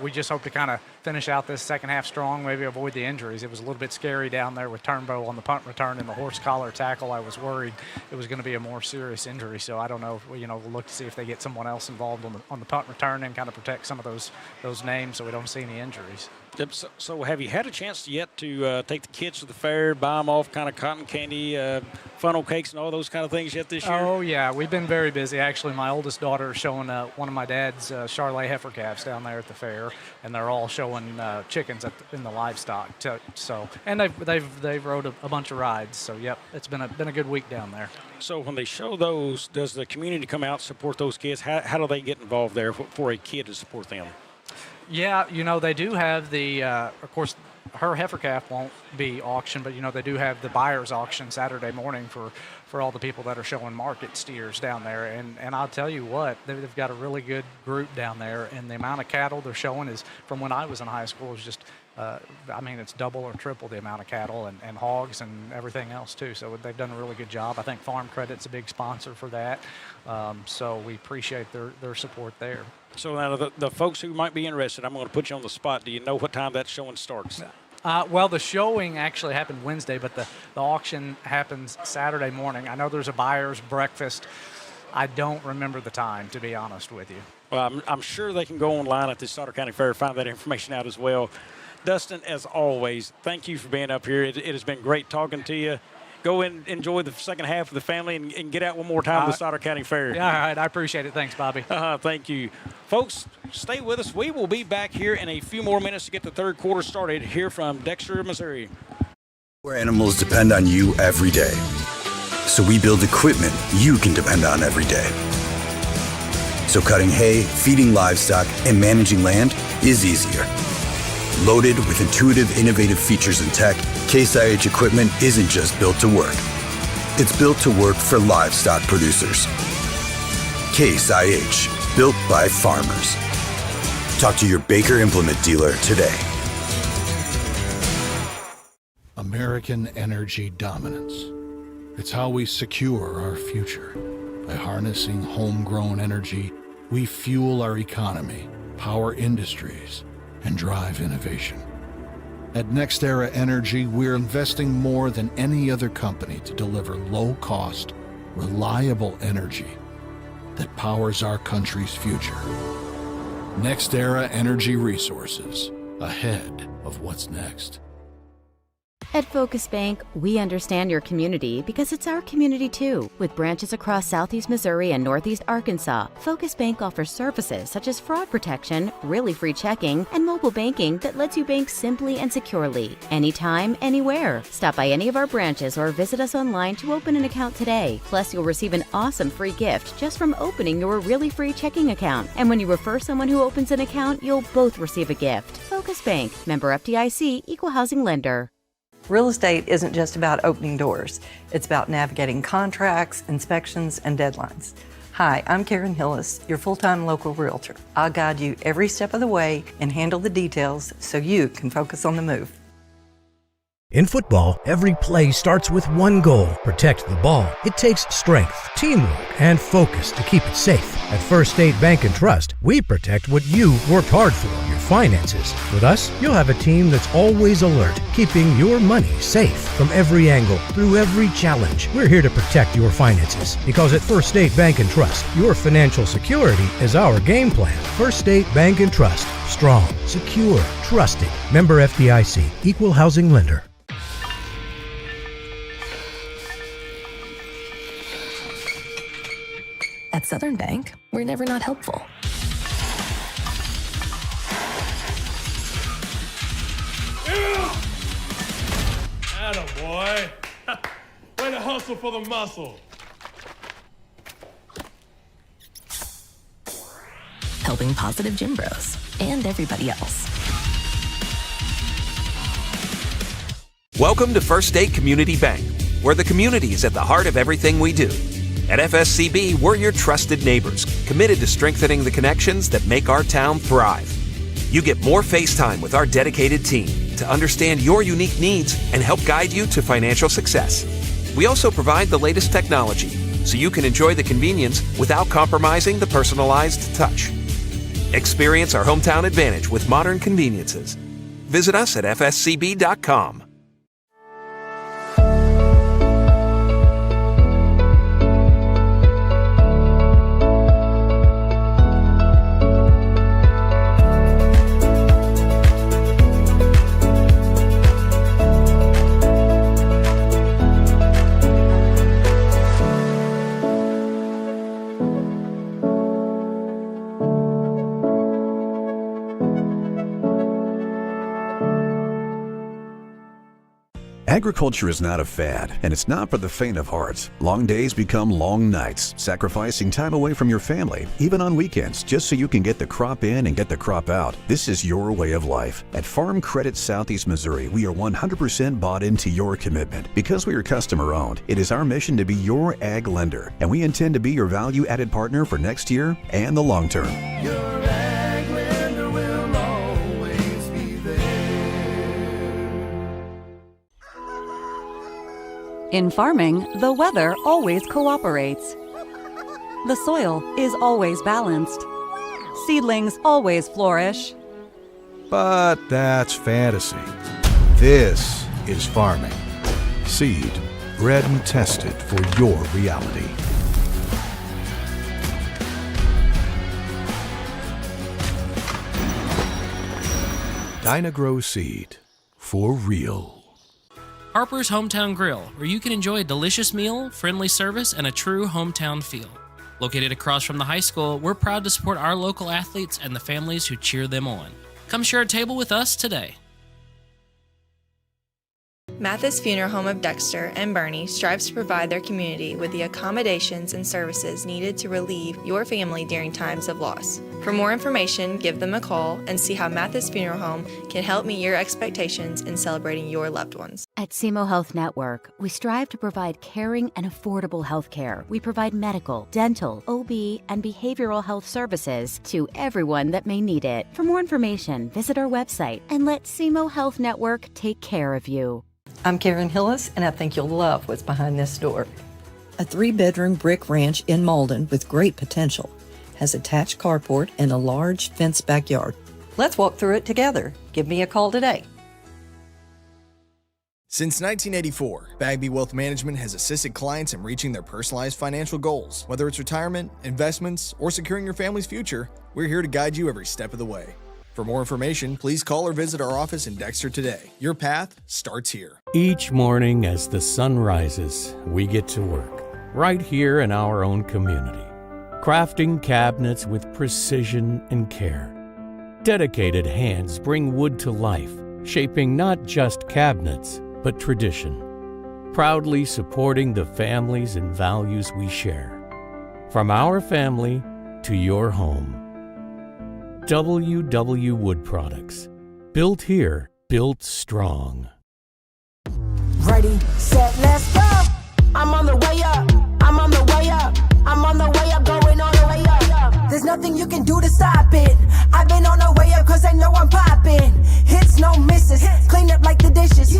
We just hope to kind of finish out this second half strong, maybe avoid the injuries. It was a little bit scary down there with Turnbow on the punt return and the horse collar tackle. I was worried it was going to be a more serious injury, so I don't know. We'll look to see if they get someone else involved on the punt return and kind of protect some of those names so we don't see any injuries. So have you had a chance yet to take the kids to the fair, buy them off kind of cotton candy, funnel cakes and all those kind of things yet this year? Oh, yeah. We've been very busy. Actually, my oldest daughter is showing one of my dad's Charolais heifer calves down there at the fair, and they're all showing chickens in the livestock. So, and they've rode a bunch of rides. So, yep, it's been a good week down there. So when they show those, does the community come out and support those kids? How do they get involved there for a kid to support them? Yeah, they do have the, of course, her heifer calf won't be auctioned, but, they do have the buyer's auction Saturday morning for all the people that are showing market steers down there. And I'll tell you what, they've got a really good group down there, and the amount of cattle they're showing is, from when I was in high school, is just, it's double or triple the amount of cattle and hogs and everything else, too. So they've done a really good job. I think Farm Credit's a big sponsor for that. So we appreciate their support there. So now the folks who might be interested, I'm going to put you on the spot. Do you know what time that showing starts? Well, the showing actually happened Wednesday, but the auction happens Saturday morning. I know there's a buyer's breakfast. I don't remember the time, to be honest with you. Well, I'm sure they can go online at the Stoddard County Fair and find that information out as well. Dustin, as always, thank you for being up here. It has been great talking to you. Go and enjoy the second half of the family and get out one more time to the Stoddard County Fair. Yeah, all right. I appreciate it. Thanks, Bobby. Thank you. Folks, stay with us. We will be back here in a few more minutes to get the third quarter started here from Dexter, Missouri. Our animals depend on you every day. So we build equipment you can depend on every day. So cutting hay, feeding livestock, and managing land is easier. Loaded with intuitive, innovative features and tech, Case IH equipment isn't just built to work. It's built to work for livestock producers. Case IH, built by farmers. Talk to your Baker Implement dealer today. American energy dominance. It's how we secure our future. By harnessing homegrown energy, we fuel our economy, power industries, and drive innovation. At NextEra Energy, we're investing more than any other company to deliver low-cost, reliable energy that powers our country's future. NextEra Energy Resources, ahead of what's next. At Focus Bank, we understand your community because it's our community too. With branches across Southeast Missouri and Northeast Arkansas, Focus Bank offers services such as fraud protection, really free checking, and mobile banking that lets you bank simply and securely, anytime, anywhere. Stop by any of our branches or visit us online to open an account today. Plus, you'll receive an awesome free gift just from opening your really free checking account. And when you refer someone who opens an account, you'll both receive a gift. Focus Bank, member FDIC, equal housing lender. Real estate isn't just about opening doors. It's about navigating contracts, inspections, and deadlines. Hi, I'm Karen Hillis, your full-time local realtor. I'll guide you every step of the way and handle the details so you can focus on the move. In football, every play starts with one goal: protect the ball. It takes strength, teamwork, and focus to keep it safe. At First State Bank and Trust, we protect what you worked hard for, your finances. With us, you'll have a team that's always alert, keeping your money safe from every angle, through every challenge. We're here to protect your finances because at First State Bank and Trust, your financial security is our game plan. First State Bank and Trust. Strong, secure, trusted. Member FDIC, equal housing lender. At Southern Bank, we're never not helpful. Attaboy. Way to hustle for the muscle. Helping positive gym bros and everybody else. Welcome to First State Community Bank, where the community is at the heart of everything we do. At FSCB, we're your trusted neighbors, committed to strengthening the connections that make our town thrive. You get more face time with our dedicated team to understand your unique needs and help guide you to financial success. We also provide the latest technology so you can enjoy the convenience without compromising the personalized touch. Experience our hometown advantage with modern conveniences. Visit us at fscb.com. Agriculture is not a fad, and it's not for the faint of heart. Long days become long nights, sacrificing time away from your family, even on weekends, just so you can get the crop in and get the crop out. This is your way of life. At Farm Credit Southeast Missouri, we are 100% bought into your commitment. Because we are customer-owned, it is our mission to be your ag lender, and we intend to be your value-added partner for next year and the long term. In farming, the weather always cooperates. The soil is always balanced. Seedlings always flourish. But that's fantasy. This is farming. Seed, bred and tested for your reality. Dynagrow Seed, for real. Harper's Hometown Grill, where you can enjoy a delicious meal, friendly service, and a true hometown feel. Located across from the high school, we're proud to support our local athletes and the families who cheer them on. Come share a table with us today. Mathis Funeral Home of Dexter and Bernie strives to provide their community with the accommodations and services needed to relieve your family during times of loss. For more information, give them a call and see how Mathis Funeral Home can help meet your expectations in celebrating your loved ones. At SEMO Health Network, we strive to provide caring and affordable health care. We provide medical, dental, OB, and behavioral health services to everyone that may need it. For more information, visit our website and let SEMO Health Network take care of you. I'm Karen Hillis, and I think you'll love what's behind this door. A 3-bedroom brick ranch in Malden with great potential has attached carport and a large fenced backyard. Let's walk through it together. Give me a call today. Since 1984, Bagby Wealth Management has assisted clients in reaching their personalized financial goals. Whether it's retirement, investments, or securing your family's future, we're here to guide you every step of the way. For more information, please call or visit our office in Dexter today. Your path starts here. Each morning as the sun rises, we get to work, right here in our own community, crafting cabinets with precision and care. Dedicated hands bring wood to life, shaping not just cabinets, but tradition, proudly supporting the families and values we share. From our family to your home. WW Wood Products. Built here, built strong. Ready, set, let's go. I'm on the way up. I'm on the way up. I'm on the way up, going all the way up. There's nothing you can do to stop it. I've been on the way up cause they know I'm popping. Hits, no misses. Clean up like the dishes.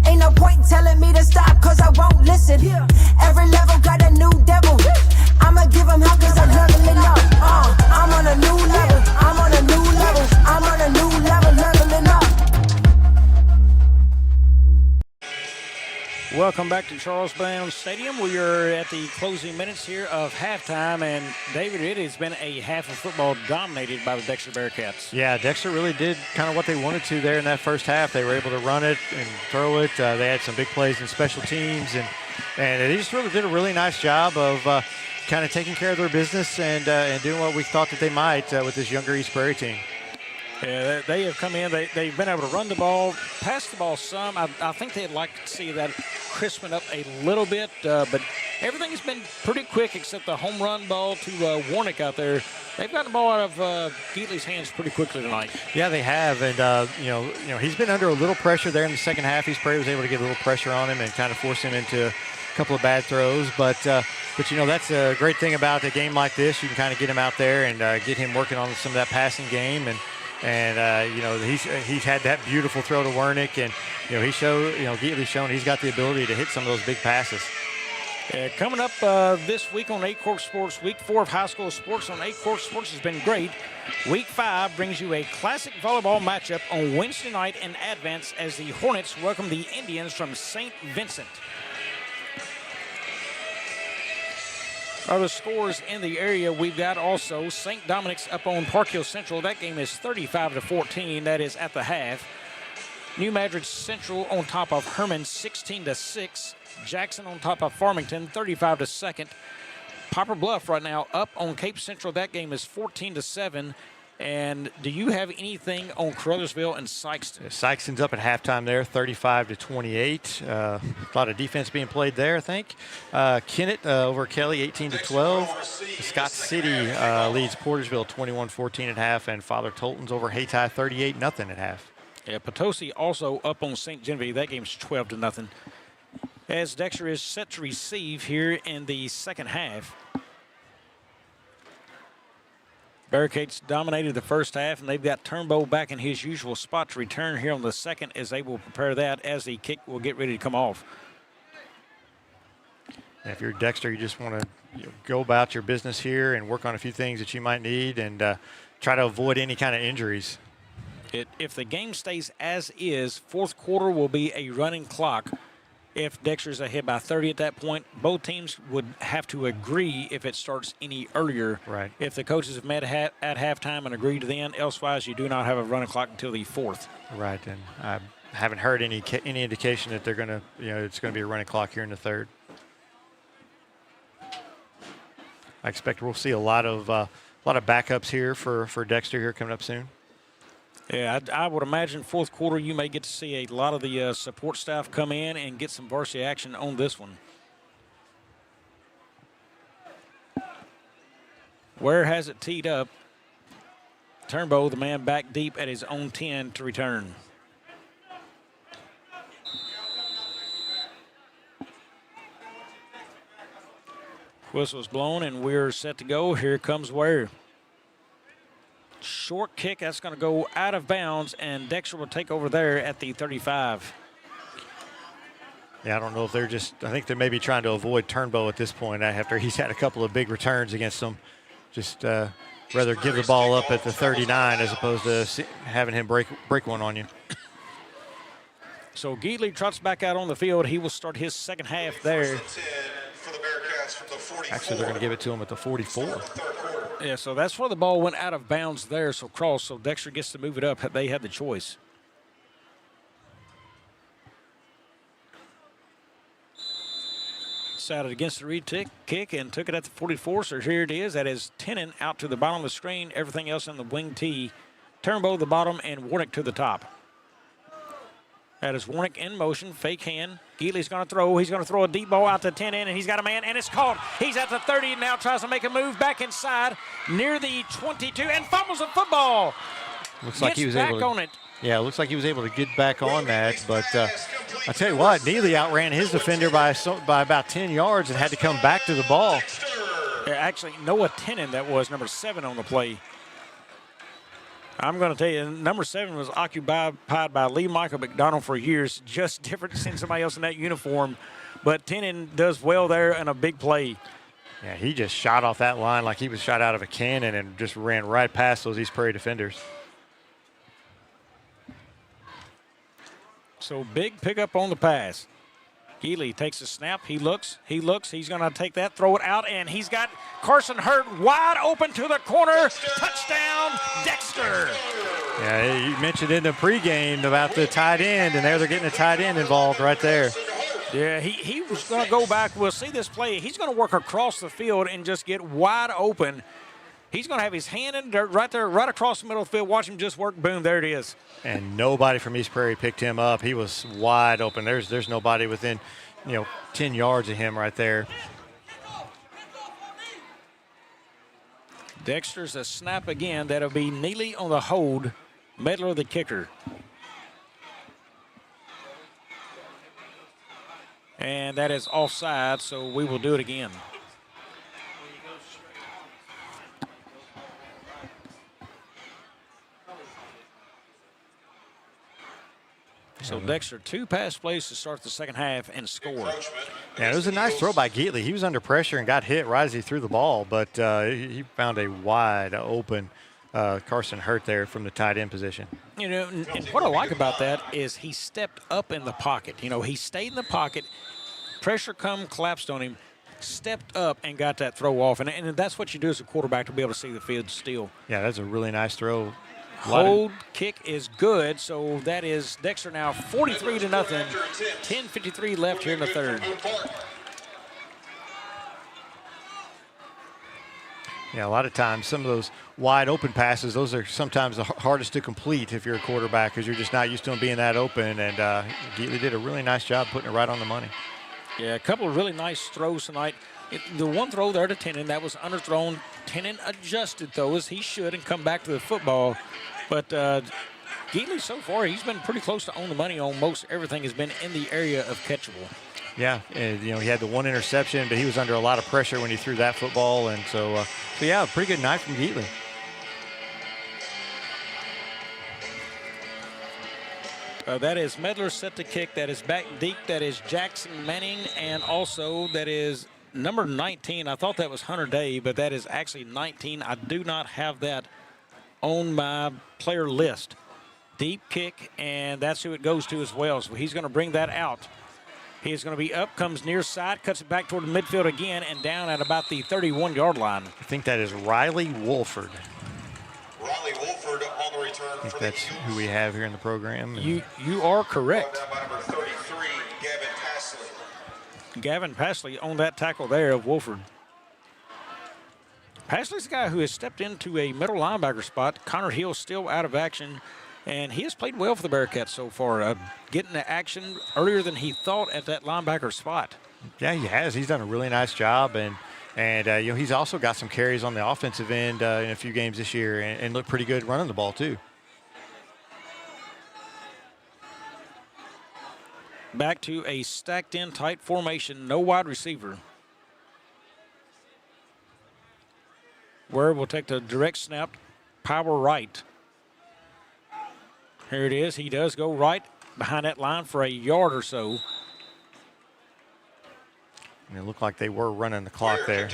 Ain't no point telling me to stop cause I won't listen. Every level got a new devil. I'ma give them hell cause I'm leveling up. I'm on a new level. I'm on a new level. I'm on a new level, leveling up. Welcome back to Charles Brown Stadium. We are at the closing minutes here of halftime, and David, it has been a half of football dominated by the Dexter Bearcats. Yeah, Dexter really did kind of what they wanted to there in that first half. They were able to run it and throw it. They had some big plays in special teams, and they just really did a really nice job of kind of taking care of their business and doing what we thought that they might with this younger East Prairie team. Yeah, they have come in. They've been able to run the ball, pass the ball some. I think they'd like to see that crispen up a little bit, but everything has been pretty quick except the home run ball to Warnick out there. They've got the ball out of Geatley's hands pretty quickly tonight. Yeah, they have, and you know, he's been under a little pressure there in the second half. East Prairie was able to get a little pressure on him and kind of force him into a couple of bad throws, but you know, that's a great thing about a game like this. You can kind of get him out there and get him working on some of that passing game, and you know, he's had that beautiful throw to Wernick, and you know, Geatley's shown he's got the ability to hit some of those big passes. Coming up this week on Aycorp Sports, Week 4 of high school sports on Aycorp Sports has been great. Week 5 brings you a classic volleyball matchup on Wednesday night in Advance as the Hornets welcome the Indians from St. Vincent. Other scores in the area, we've got also St. Dominic's up on Park Hill Central. That game is 35-14. That is at the half. New Madrid Central on top of Herman, 16-6. Jackson on top of Farmington, 35-2. Poplar Bluff right now up on Cape Central. That game is 14-7. And do you have anything on Caruthersville and Sykeston? Sykeston's up at halftime there, 35-28. A lot of defense being played there, I think. Kennett over Kelly, 18-12. Scott City leads Portersville 21-14 at half, and Father Tolton's over Hayti 38-0 at half. Yeah, Potosi also up on St. Genevieve. That game's 12-0. As Dexter is set to receive here in the second half. Bearcats dominated the first half, and they've got Turnbow back in his usual spot to return here on the second as they will prepare that as the kick will get ready to come off. And if you're Dexter, you just want to go about your business here and work on a few things that you might need and try to avoid any kind of injuries. If the game stays as is, fourth quarter will be a running clock. If Dexter's ahead by 30 at that point, both teams would have to agree if it starts any earlier. Right. If the coaches have met at halftime and agreed then, elsewise you do not have a running clock until the fourth. Right, and I haven't heard any indication that they're going to, it's going to be a running clock here in the third. I expect we'll see a lot of backups here for Dexter here coming up soon. Yeah, I would imagine fourth quarter you may get to see a lot of the support staff come in and get some varsity action on this one. Ware has it teed up. Turnbow, the man back deep at his own 10 to return. Whistle's blown and we're set to go. Here comes Ware. Short kick, that's going to go out of bounds, and Dexter will take over there at the 35. Yeah, I don't know if I think they're maybe trying to avoid Turnbow at this point after he's had a couple of big returns against them. Just rather give the ball up at the 39 as opposed to having him break one on you. So Geatley trots back out on the field. He will start his second half there. Actually, they're going to give it to him at the 44. Yeah, so that's where the ball went out of bounds there, so cross. So Dexter gets to move it up. They had the choice. Decided against the kick and took it at the 44. So here it is. That is Tennant out to the bottom of the screen. Everything else in the wing tee. Turnbow the bottom and Warnick to the top. That is Warnick in motion, fake hand. Geatley's going to throw. He's going to throw a deep ball out to 10 in, and he's got a man, and it's caught. He's at the 30 and now tries to make a move back inside near the 22 and fumbles the football. Looks like he was back able to, on it. Yeah, looks like he was able to get back on that. But I tell you what, Neely outran his defender by about 10 yards and had to come back to the ball. Yeah, actually, Noah Tennant, that was number 7 on the play. I'm going to tell you, number 7 was occupied by Lee Michael McDonald for years. Just different to seeing somebody else in that uniform. But Tennant does well there in a big play. Yeah, he just shot off that line like he was shot out of a cannon and just ran right past those East Prairie defenders. So big pickup on the pass. Geatley takes a snap. He looks. He's going to take that, throw it out, and he's got Carson Hurt wide open to the corner. Touchdown, Dexter. Yeah, you mentioned in the pregame about the tight end, and there they're getting a tight end involved right there. Yeah, he was going to go back. We'll see this play. He's going to work across the field and just get wide open. He's going to have his hand in dirt right there, right across the middle of the field. Watch him just work. Boom, there it is. And nobody from East Prairie picked him up. He was wide open. There's nobody within, 10 yards of him right there. Dexter's a snap again. That'll be Neely on the hold. Medler the kicker. And that is offside, so we will do it again. So Dexter, 2 pass plays to start the second half and score. Yeah, it was a nice throw by Geatley. He was under pressure and got hit right as he threw the ball, but he found a wide open Carson Hurt there from the tight end position. And what I like about that is he stepped up in the pocket. He stayed in the pocket. Pressure collapsed on him, stepped up and got that throw off. And that's what you do as a quarterback to be able to see the field still. Yeah, that's a really nice throw. Hold kick is good, so that is Dexter now 43-0. 10:53 left here in the third. Yeah, a lot of times some of those wide open passes, those are sometimes the hardest to complete if you're a quarterback because you're just not used to them being that open. And Geatley did a really nice job putting it right on the money. Yeah, a couple of really nice throws tonight. The one throw there to Tennant, that was underthrown. Tennant adjusted those. He should and come back to the football. But Geatley, so far, he's been pretty close to own the money on most everything has been in the area of catchable. Yeah, and, he had the one interception, but he was under a lot of pressure when he threw that football. And so yeah, pretty good night from Geatley. That is Medler set to kick. That is back deep. That is Jackson Manning. And also that is number 19. I thought that was Hunter Day, but that is actually 19. I do not have that on my player list. Deep kick, and that's who it goes to as well. So he's going to bring that out. He's going to be up, comes near side, cuts it back toward the midfield again, and down at about the 31-yard line. I think that is Riley Wolford. Riley Wolford on the return. I think that's who we have here in the program. You are correct. Number 33, Gavin Pasley. Gavin Pasley on that tackle there of Wolford. Pasley's a guy who has stepped into a middle linebacker spot. Connor Hill still out of action, and he has played well for the Bearcats so far, getting the action earlier than he thought at that linebacker spot. Yeah, he has. He's done a really nice job, and he's also got some carries on the offensive end in a few games this year and looked pretty good running the ball too. Back to a stacked in tight formation, no wide receiver. Where will take the direct snap, power right. Here it is. He does go right behind that line for a yard or so. And it looked like they were running the clock there.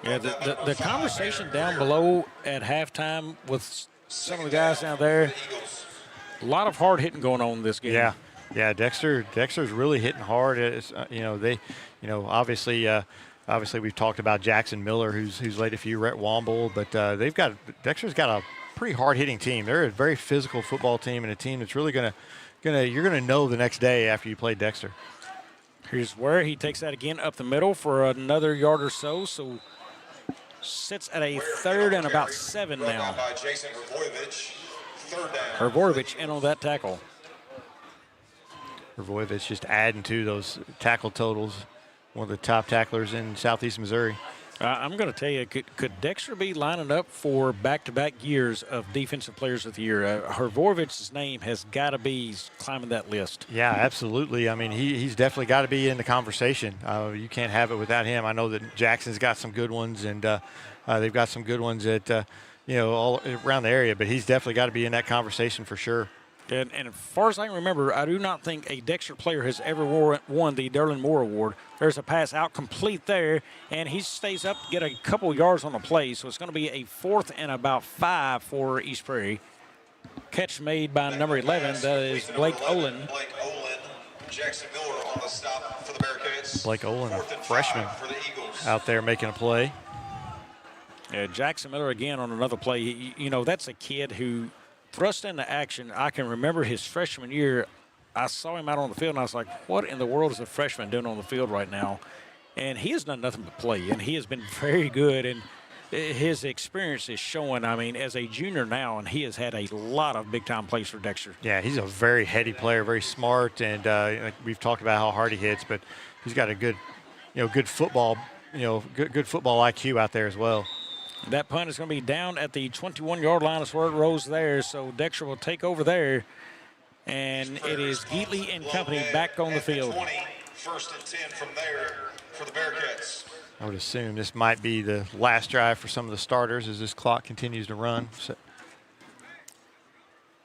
Yeah, the conversation down below at halftime with some of the guys down there, a lot of hard hitting going on in this game. Yeah. Dexter's really hitting hard. It's, obviously we've talked about Jackson Miller, who's laid a few Rhett Womble, but Dexter's got a pretty hard hitting team. They're a very physical football team and a team that's really you're gonna know the next day after you play Dexter. Here's where he takes that again up the middle for another yard or so. So sits at a 3rd and about 7 now. Hrvojevic in on that tackle. Hrvojevic just adding to those tackle totals. One of the top tacklers in Southeast Missouri. I'm going to tell you, could Dexter be lining up for back-to-back years of Defensive Players of the Year? Hrvojevic's name has got to be climbing that list. Yeah, absolutely. I mean, he's definitely got to be in the conversation. You can't have it without him. I know that Jackson's got some good ones, and they've got some good ones at all around the area. But he's definitely got to be in that conversation for sure. And as far as I can remember, I do not think a Dexter player has ever won the Derlin Moore Award. There's a pass out complete there, and he stays up to get a couple yards on the play. So it's going to be a 4th and about 5 for East Prairie. Catch made by number 11. That is Blake Olin. Jackson Miller on the stop for the Bearcats. Blake Olin, a freshman, out there making a play. Yeah, Jackson Miller again on another play. That's a kid who thrust into action. I can remember his freshman year. I saw him out on the field, and I was like, what in the world is a freshman doing on the field right now? And he has done nothing but play, and he has been very good. And his experience is showing. I mean, as a junior now, and he has had a lot of big-time plays for Dexter. Yeah, he's a very heady player, very smart, and we've talked about how hard he hits, but he's got a good football, good football IQ out there as well. That punt is going to be down at the 21-yard line. That's where it rolls there, so Dexter will take over there, and it is Geatley and company back on the field. 20, 1st and 10 from there for the Bearcats. I would assume this might be the last drive for some of the starters as this clock continues to run. So.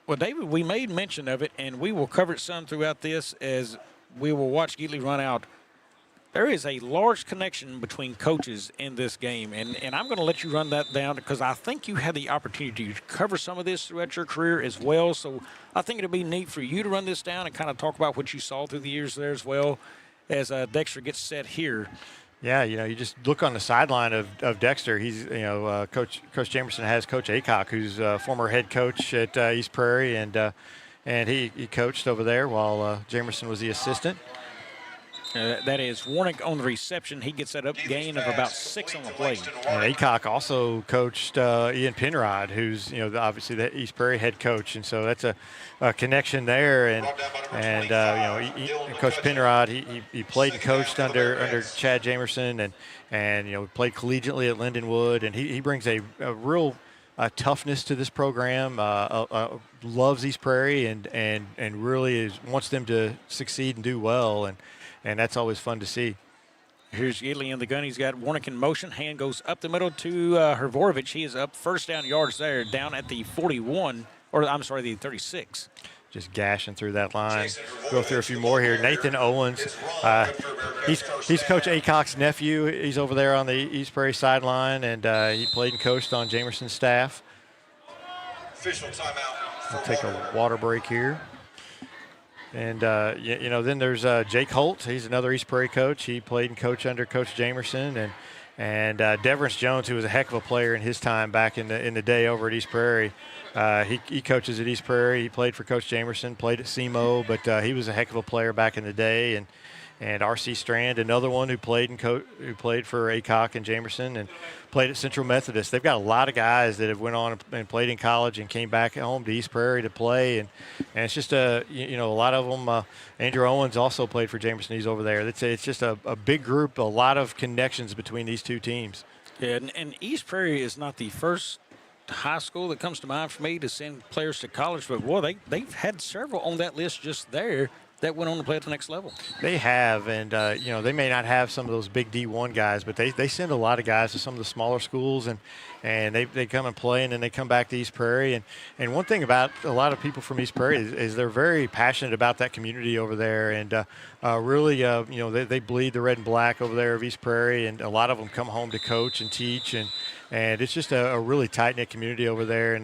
Well, David, we made mention of it, and we will cover it some throughout this as we will watch Geatley run out. There is a large connection between coaches in this game, and I'm going to let you run that down because I think you had the opportunity to cover some of this throughout your career as well. So I think it'll be neat for you to run this down and kind of talk about what you saw through the years there as well as Dexter gets set here. Yeah, you just look on the sideline of Dexter. He's, Coach Jamerson has Coach Aycorp, who's former head coach at East Prairie, and he coached over there while Jamerson was the assistant. That is Warnick on the reception. He gets that up gain of about 6 on the play. Aycorp also coached Ian Penrod, who's obviously the East Prairie head coach, and so that's a connection there. And Coach Penrod, he played and coached under Chad Jamerson, and played collegiately at Lindenwood, and he brings a real toughness to this program. Loves East Prairie and really wants them to succeed and do well, and that's always fun to see. Here's Geatley in the gun. He's got Warnick in motion. Hand goes up the middle to Hrvorovich. He is up first down yards there, down at the 41, or I'm sorry, the 36. Just gashing through that line. Go through a few more here. Nathan Owens, he's Coach Aycock's nephew. He's over there on the East Prairie sideline, and he played and coached on Jamerson's staff. Official timeout. We'll take a water break here. And, then there's Jake Holt. He's another East Prairie coach. He played and coached under Coach Jamerson. And Deverance Jones, who was a heck of a player in his time back in the day over at East Prairie. He coaches at East Prairie. He played for Coach Jamerson, played at SEMO, but he was a heck of a player back in the day. And R.C. Strand, another one who played for Aycorp and Jamerson and played at Central Methodist. They've got a lot of guys that have went on and played in college and came back home to East Prairie to play. And it's just a lot of them. Andrew Owens also played for Jamerson. He's over there. It's just a big group, a lot of connections between these two teams. Yeah, and East Prairie is not the first high school that comes to mind for me to send players to college, but boy, they've had several on that list just there that went on to play at the next level. They have, and they may not have some of those big D1 guys, but they send a lot of guys to some of the smaller schools, and they come and play, and then they come back to East Prairie. And one thing about a lot of people from East Prairie is they're very passionate about that community over there, and really, they bleed the red and black over there of East Prairie, and a lot of them come home to coach and teach, and it's just a really tight-knit community over there,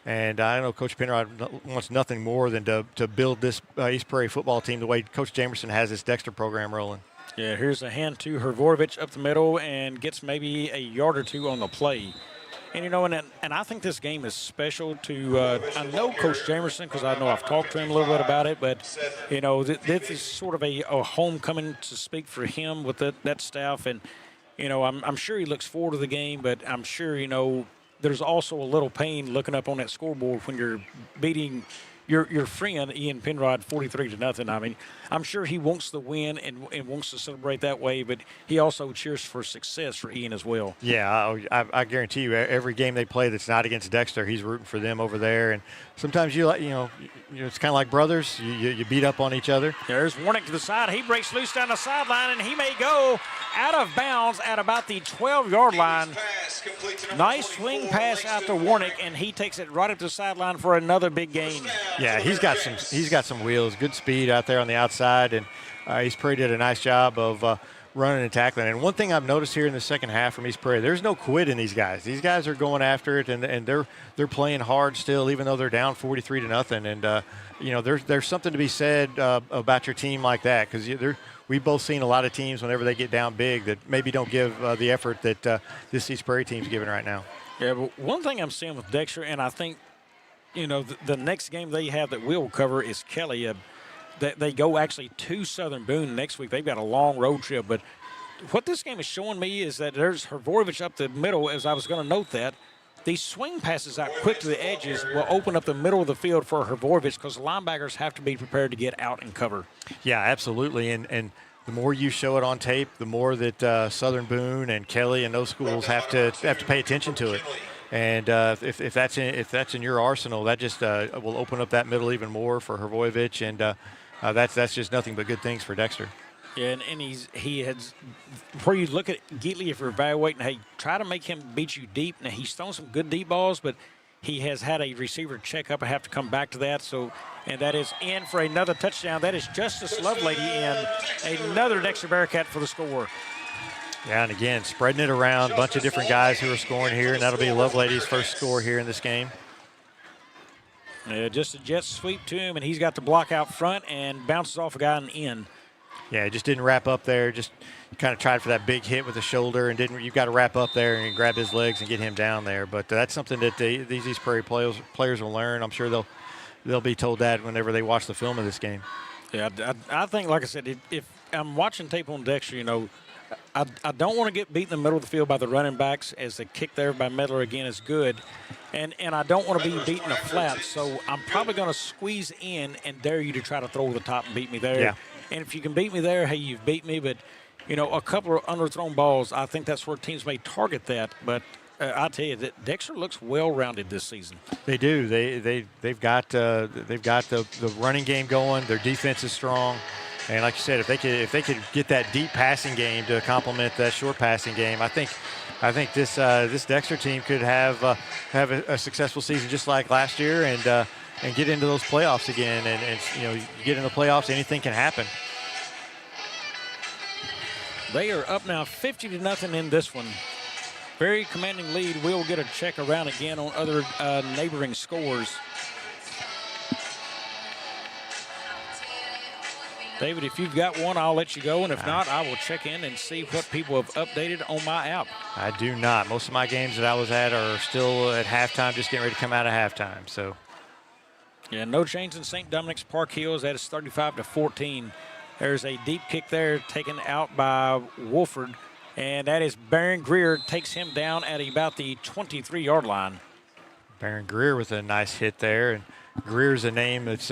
and I know Coach Penrod wants nothing more than to build this East Prairie football team the way Coach Jamerson has this Dexter program rolling. Yeah, here's a hand to Hrvorovich up the middle and gets maybe a yard or two on the play. And, and I think this game is special to I know Coach Jamerson because I know I've talked to him a little bit about it, but, this is sort of a homecoming to speak for him with that staff. And, I'm sure he looks forward to the game, but I'm sure, there's also a little pain looking up on that scoreboard when you're beating your friend Ian Penrod 43-0. I mean, I'm sure he wants the win and wants to celebrate that way, but he also cheers for success for Ian as well. Yeah, I guarantee you, every game they play that's not against Dexter, he's rooting for them over there. And sometimes it's kind of like brothers. You beat up on each other. There's Warnick to the side. He breaks loose down the sideline, and he may go out of bounds at about the 12-yard line. Nice swing pass out to Warnick, and he takes it right up the sideline for another big gain. Yeah, he's got some wheels, good speed out there on the outside, and East Prairie did a nice job of running and tackling. And one thing I've noticed here in the second half from East Prairie, there's no quit in these guys. These guys are going after it, and they're playing hard still, even though they're down 43-0. And there's something to be said about your team like that, because we've both seen a lot of teams whenever they get down big that maybe don't give the effort that this East Prairie team's giving right now. Yeah, but one thing I'm seeing with Dexter, and I think the next game they have that we'll cover is Kelly. They go actually to Southern Boone next week. They've got a long road trip, but what this game is showing me is that there's Hrvojevic up the middle, as I was going to note that. These swing passes out quick to the edges will open up the middle of the field for Hrvojevic because linebackers have to be prepared to get out and cover. Yeah, absolutely. And the more you show it on tape, the more that Southern Boone and Kelly and those schools have to pay attention to it. And if that's in your arsenal, that just will open up that middle even more for Hrvojevic, and that's just nothing but good things for Dexter. Yeah, and he has where you look at Geatley, if you're evaluating, hey, try to make him beat you deep. Now he's thrown some good deep balls, but he has had a receiver check up and have to come back to that. So, and that is in for another touchdown. That is Justice Lovelady in, another Dexter Bearcat for the score. Yeah, and again, spreading it around, a bunch of different guys who are scoring here, and that'll be Lovelady's first score here in this game. Just a jet sweep to him, and he's got the block out front and bounces off a guy in the end. Yeah, he just didn't wrap up there. Just kind of tried for that big hit with the shoulder and didn't. You've got to wrap up there and grab his legs and get him down there. But that's something that these East Prairie players will learn. I'm sure they'll be told that whenever they watch the film of this game. Yeah, I think, like I said, if I'm watching tape on Dexter, I don't want to get beat in the middle of the field by the running backs, as the kick there by Medler again is good. And I don't want to be beaten in the flat, so I'm probably going to squeeze in and dare you to try to throw over the top and beat me there. Yeah. And if you can beat me there, hey, you've beat me. But, a couple of underthrown balls, I think that's where teams may target that. But I tell you, that Dexter looks well-rounded this season. They do. They've got the running game going. Their defense is strong. And like you said, if they could get that deep passing game to complement that short passing game, I think this Dexter team could have a successful season just like last year and get into those playoffs again. And you get in the playoffs, anything can happen. They are up now 50-0 in this one. Very commanding lead. We'll get a check around again on other neighboring scores. David, if you've got one, I'll let you go, and if not, I will check in and see what people have updated on my app. I do not. Most of my games that I was at are still at halftime, just getting ready to come out of halftime. So, yeah, no change in St. Dominic's Park Hills. That is 35-14. There's a deep kick there taken out by Wolford, and that is Barron Greer, takes him down at about the 23-yard line. Barron Greer with a nice hit there, and Greer's a name that's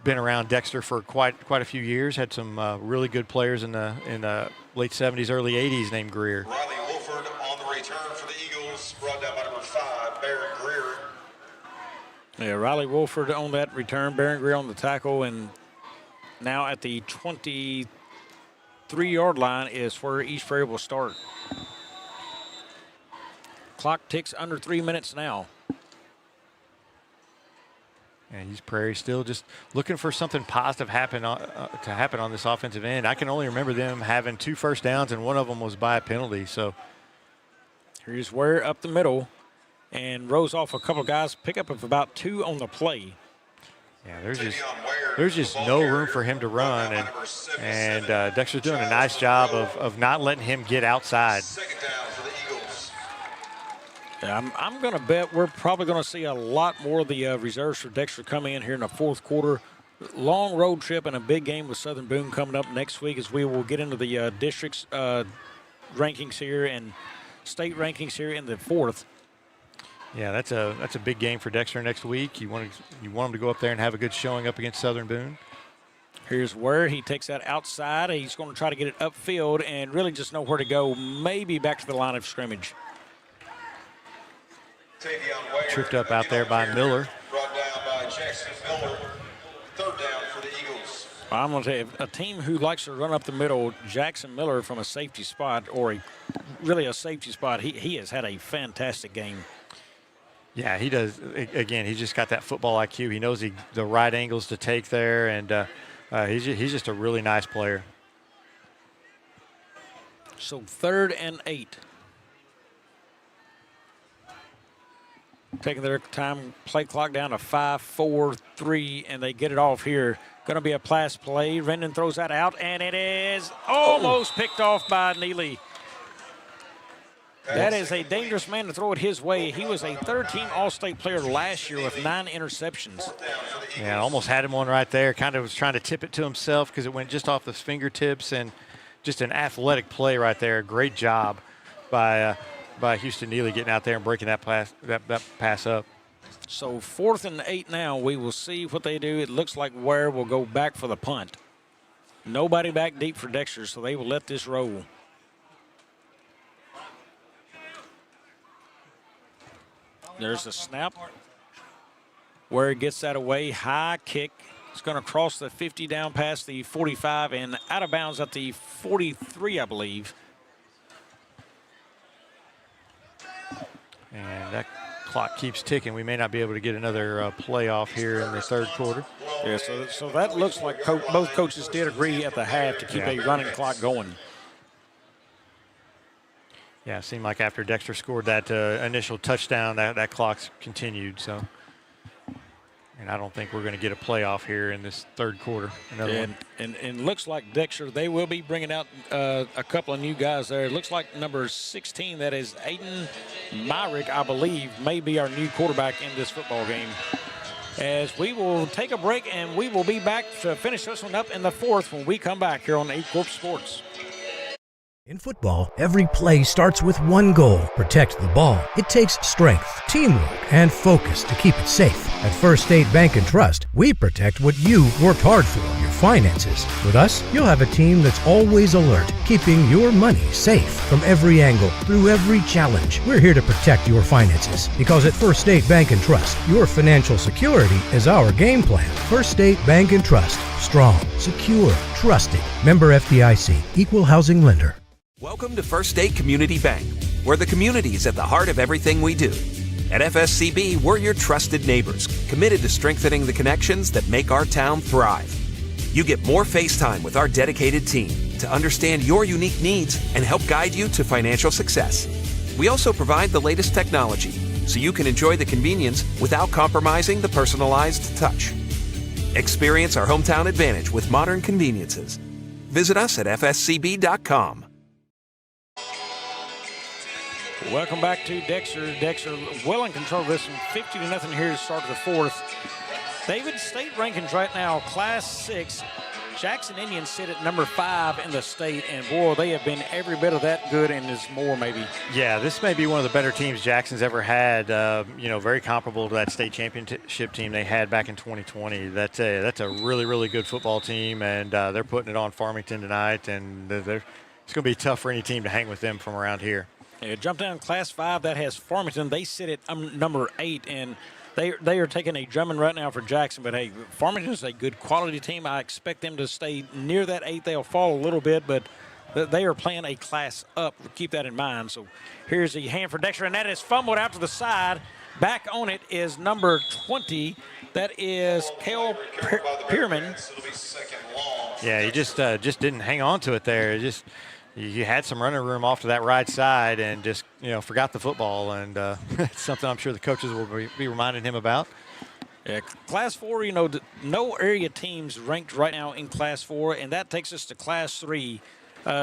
been around Dexter for quite a few years. Had some really good players in the late 70s, early 80s named Greer. Riley Wolford on the return for the Eagles, brought down by number 5, Barron Greer. Yeah, Riley Wolford on that return, Barron Greer on the tackle, and now at the 23-yard line is where East Prairie will start. Clock ticks under 3 minutes now. And East Prairie still just looking for something positive to happen on this offensive end. I can only remember them having 2 first downs, and one of them was by a penalty. So here's Ware up the middle and rolls off a couple of guys. Pick up of about 2 on the play. Yeah, there's just no room for him to run, and Dexter's doing a nice job of not letting him get outside. Second down for the Eagles. Yeah, I'm going to bet we're probably going to see a lot more of the reserves for Dexter coming in here in the fourth quarter. Long road trip and a big game with Southern Boone coming up next week, as we will get into the districts rankings here and state rankings here in the fourth. Yeah, that's a big game for Dexter next week. You want them to go up there and have a good showing up against Southern Boone. Here's Ware. He takes that outside. He's going to try to get it upfield and really just know where to go, maybe back to the line of scrimmage. Tripped up out there by Miller. Brought down by Jackson Miller. Third down for the Eagles. I'm going to tell you, a team who likes to run up the middle, Jackson Miller from a safety spot, or really a safety spot, he has had a fantastic game. Yeah, he does. Again, he's just got that football IQ. He knows the right angles to take there, and he's just a really nice player. So 3rd and 8. Taking their time, play clock down to 5, 4, 3, and they get it off here. Going to be a pass play. Rendon throws that out, and it is almost picked off by Neely. That is a dangerous man to throw it his way. He was a third-team All-State player last year with 9 interceptions. Yeah, almost had him one right there. Kind of was trying to tip it to himself because it went just off his fingertips and just an athletic play right there. Great job by Houston Neely getting out there and breaking that pass up. So 4th and 8 now. We will see what they do. It looks like Ware will go back for the punt. Nobody back deep for Dexter, so they will let this roll. There's the snap. Ware gets that away. High kick. It's going to cross the 50 down past the 45 and out of bounds at the 43, I believe. And that clock keeps ticking. We may not be able to get another playoff here in the third quarter. Yeah, so that looks like both coaches did agree at the half to keep a running clock going. Yeah, it seemed like after Dexter scored that initial touchdown, that clock's continued. So, and I don't think we're going to get a playoff here in this third quarter. And looks like Dexter, they will be bringing out a couple of new guys there. It looks like number 16, that is Aiden Myrick, I believe, may be our new quarterback in this football game. As we will take a break, and we will be back to finish this one up in the fourth when we come back here on Aycorp Sports. In football, every play starts with one goal: protect the ball. It takes strength, teamwork, and focus to keep it safe. At First State Bank and Trust, we protect what you worked hard for, your finances. With us, you'll have a team that's always alert, keeping your money safe from every angle, through every challenge. We're here to protect your finances, because at First State Bank and Trust, your financial security is our game plan. First State Bank and Trust. Strong, secure, trusted. Member FDIC. Equal housing lender. Welcome to First State Community Bank, where the community is at the heart of everything we do. At FSCB, we're your trusted neighbors, committed to strengthening the connections that make our town thrive. You get more face time with our dedicated team to understand your unique needs and help guide you to financial success. We also provide the latest technology, so you can enjoy the convenience without compromising the personalized touch. Experience our hometown advantage with modern conveniences. Visit us at fscb.com. Welcome back to Dexter. Dexter well in control of this one, 50-0 here to start the fourth. David, state rankings right now, Class 6. Jackson Indians sit at number 5 in the state, and boy, they have been every bit of that good and is more maybe. Yeah, this may be one of the better teams Jackson's ever had. Very comparable to that state championship team they had back in 2020. That's a really, really good football team, and they're putting it on Farmington tonight, and it's going to be tough for any team to hang with them from around here. Jump down Class 5, that has Farmington. They sit at number 8, and they are taking a drumming right now for Jackson. But, hey, Farmington is a good quality team. I expect them to stay near that 8. They'll fall a little bit, but they are playing a class up. Keep that in mind. So here's the hand for Dexter, and that is fumbled out to the side. Back on it is number 20. That is Kale Pierman. Yeah, he just didn't hang on to it there. You had some running room off to that right side and just, forgot the football. And it's something I'm sure the coaches will be reminding him about. Yeah, Class 4, no area teams ranked right now in Class 4, and that takes us to Class 3.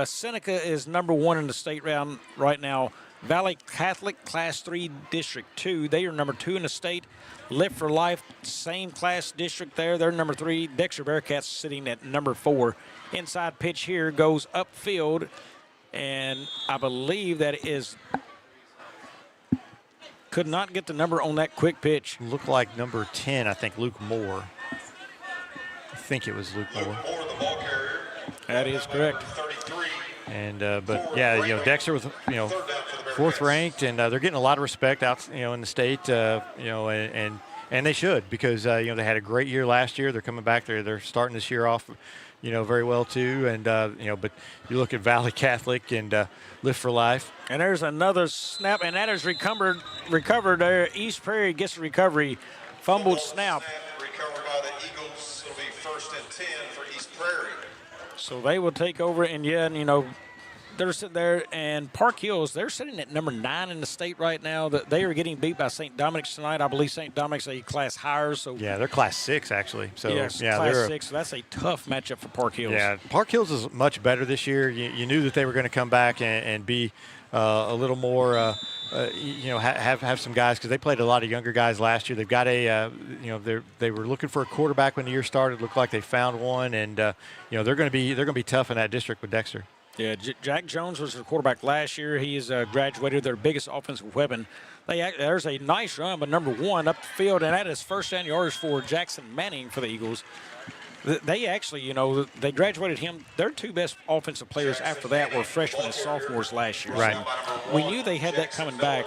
Seneca is number 1 in the state round right now. Valley Catholic, Class 3, District 2. They are number 2 in the state. Lift for Life, same class district there. They're number 3. Dexter Bearcats sitting at number 4. Inside pitch here goes upfield, and I believe that is could not get the number on that quick pitch. Looked like number 10, I think, Luke Moore. I think it was Luke Moore. That is correct. And Dexter was fourth ranked, and they're getting a lot of respect out in the state, and they should, because they had a great year last year. They're coming back. They're starting this year off very well too, and but you look at Valley Catholic and Lift for Life. And there's another snap, and that is recovered there. East Prairie gets the recovery. Fumbled snap. Recovered by the Eagles. It'll be 1st and 10 for East Prairie. So they will take over, and they're sitting there, and Park Hills, they're sitting at number 9 in the state right now. They are getting beat by St. Dominic's tonight. I believe St. Dominic's a class higher. So yeah, they're Class 6 actually. So yes, Class 6. So that's a tough matchup for Park Hills. Yeah, Park Hills is much better this year. You knew that they were going to come back and be a little more, have some guys, because they played a lot of younger guys last year. They've got they were looking for a quarterback when the year started. Looked like they found one, and they're going to be tough in that district with Dexter. Yeah, Jack Jones was the quarterback last year. He is graduated their biggest offensive weapon. There's a nice run, but number one up the field, and that is first down yards for Jackson Manning for the Eagles. They actually, they graduated him. Their two best offensive players after that were freshmen and sophomores last year. Right. So we knew they had that coming back.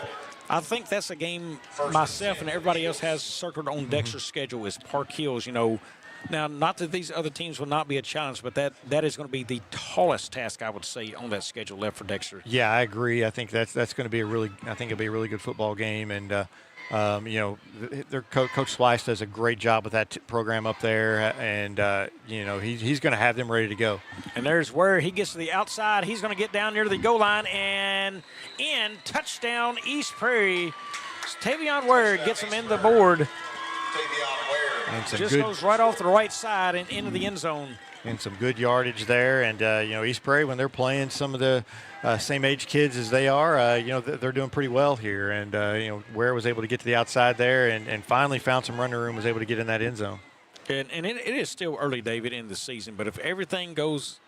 I think that's a game myself and everybody else has circled on Dexter's schedule is Park Hills, Now, not that these other teams will not be a challenge, but that is going to be the tallest task, I would say, on that schedule left for Dexter. Yeah, I agree. I think that's going to be it'll be a really good football game, and their Coach Slice does a great job with that program up there, and he's going to have them ready to go. And there's where he gets to the outside. He's going to get down near the goal line and in touchdown East Prairie. Tavion Ware gets him in the board. And just goes right off the right side and into the end zone. And some good yardage there. And, East Prairie, when they're playing some of the same age kids as they are, they're doing pretty well here. And, Ware was able to get to the outside there and finally found some running room, was able to get in that end zone. And it is still early, David, in the season. But if everything goes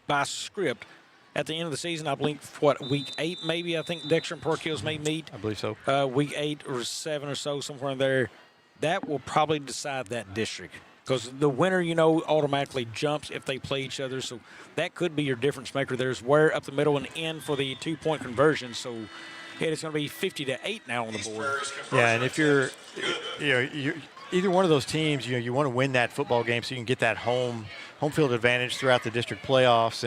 by script, at the end of the season, I believe, week 8 maybe, I think Dexter and Park Hills may meet. I believe so. Week 8 or 7 or so, somewhere in there. That will probably decide that district because the winner, automatically jumps if they play each other. So that could be your difference maker. There's Ware up the middle and in for the 2-point conversion. So it's going to be 50-8 now on the board. Yeah, and if you're either one of those teams, you want to win that football game so you can get that home field advantage throughout the district playoffs,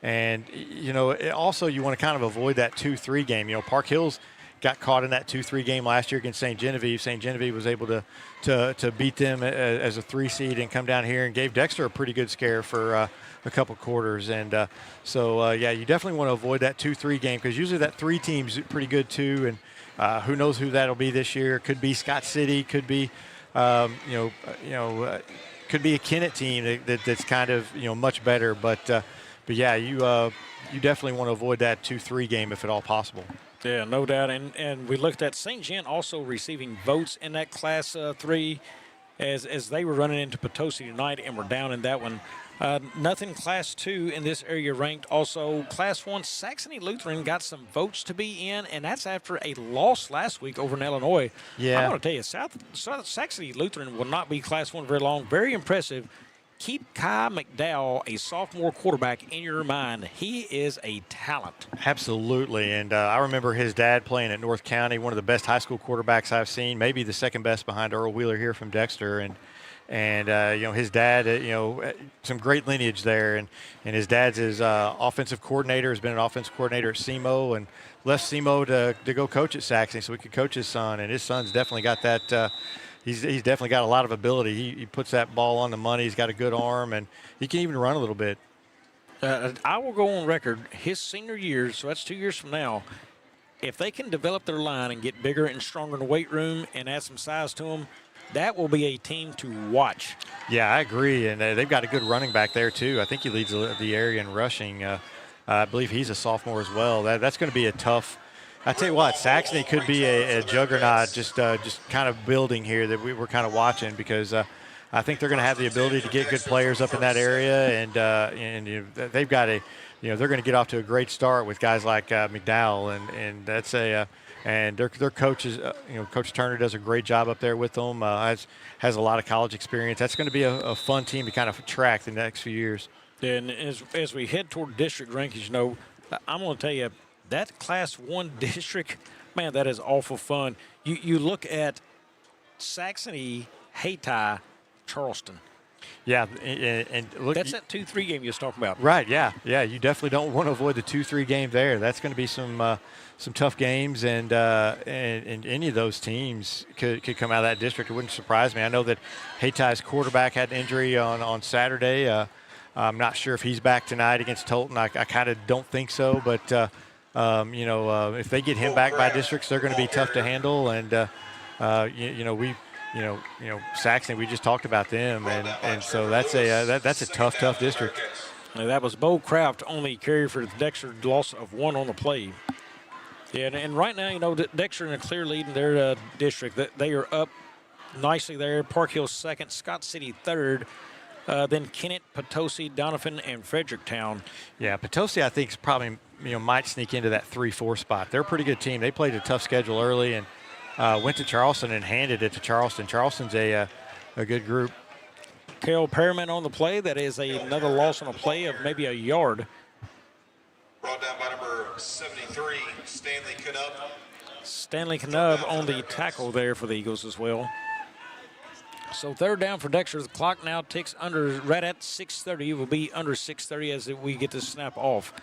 and also you want to kind of avoid that 2-3 game. Park Hills got caught in that 2-3 game last year against St. Genevieve. St. Genevieve was able to beat them as a 3 seed and come down here and gave Dexter a pretty good scare for a couple quarters. And you definitely want to avoid that 2-3 game because usually that 3 team's pretty good too. And who knows who that'll be this year? Could be Scott City. Could be could be a Kennett team that's kind of much better. But you definitely want to avoid that 2-3 game if at all possible. Yeah, no doubt. And we looked at St. Gen also receiving votes in that Class 3 as they were running into Potosi tonight and were down in that one. Nothing Class 2 in this area ranked. Also, Class 1, Saxony Lutheran got some votes to be in, and that's after a loss last week over in Illinois. Yeah. I want to tell you, Saxony Lutheran will not be Class 1 very long. Very impressive. Keep Kai McDowell, a sophomore quarterback, in your mind. He is a talent. Absolutely, and I remember his dad playing at North County, one of the best high school quarterbacks I've seen, maybe the second best behind Earl Wheeler here from Dexter, and his dad, some great lineage there, and his dad's his offensive coordinator, has been an offensive coordinator at SEMO, and left SEMO to go coach at Saxony so he could coach his son, and his son's definitely got that. He's definitely got a lot of ability. He puts that ball on the money. He's got a good arm, and he can even run a little bit. I will go on record, his senior year, so that's 2 years from now, if they can develop their line and get bigger and stronger in the weight room and add some size to them, that will be a team to watch. Yeah, I agree, and they've got a good running back there, too. I think he leads the area in rushing. I believe he's a sophomore as well. That's going to be a tough – I tell you what, Saxony could be a juggernaut just kind of building here that we're kind of watching because I think they're going to have the ability to get good players up in that area, and they've got they're going to get off to a great start with guys like McDowell, and that's and their coaches, Coach Turner does a great job up there with them. Has a lot of college experience. That's going to be a fun team to kind of track the next few years. And as we head toward district rankings, I'm going to tell you, that Class 1 district, man, that is awful fun. You look at Saxony, Hayti, Charleston. Yeah, and look. That's that 2-3 game you was talking about. Right, yeah. You definitely don't want to avoid the 2-3 game there. That's going to be some tough games, and any of those teams could come out of that district. It wouldn't surprise me. I know that Hayty's quarterback had an injury on Saturday. I'm not sure if he's back tonight against Tolton. I kind of don't think so, but if they get him back by districts, they're going to be tough to handle. And Saxony, we just talked about them, and so that's a tough district. Now, that was Bo Kraft, only carrier for Dexter, loss of 1 on the play. Yeah, and right now, Dexter in a clear lead in their district. They are up nicely there. Park Hill second, Scott City third. then Kennett, Potosi, Donovan, and Fredericktown. Yeah, Potosi, I think, is probably, might sneak into that 3-4 spot. They're a pretty good team. They played a tough schedule early and went to Charleston and handed it to Charleston. Charleston's a good group. Kale Perriman on the play. That is another loss on a play of maybe a yard. Brought down by number 73, Stanley Knubb. Stanley Knubb on the tackle there for the Eagles as well. So third down for Dexter. The clock now ticks under right at 6:30. It will be under 6:30 as we get this snap off.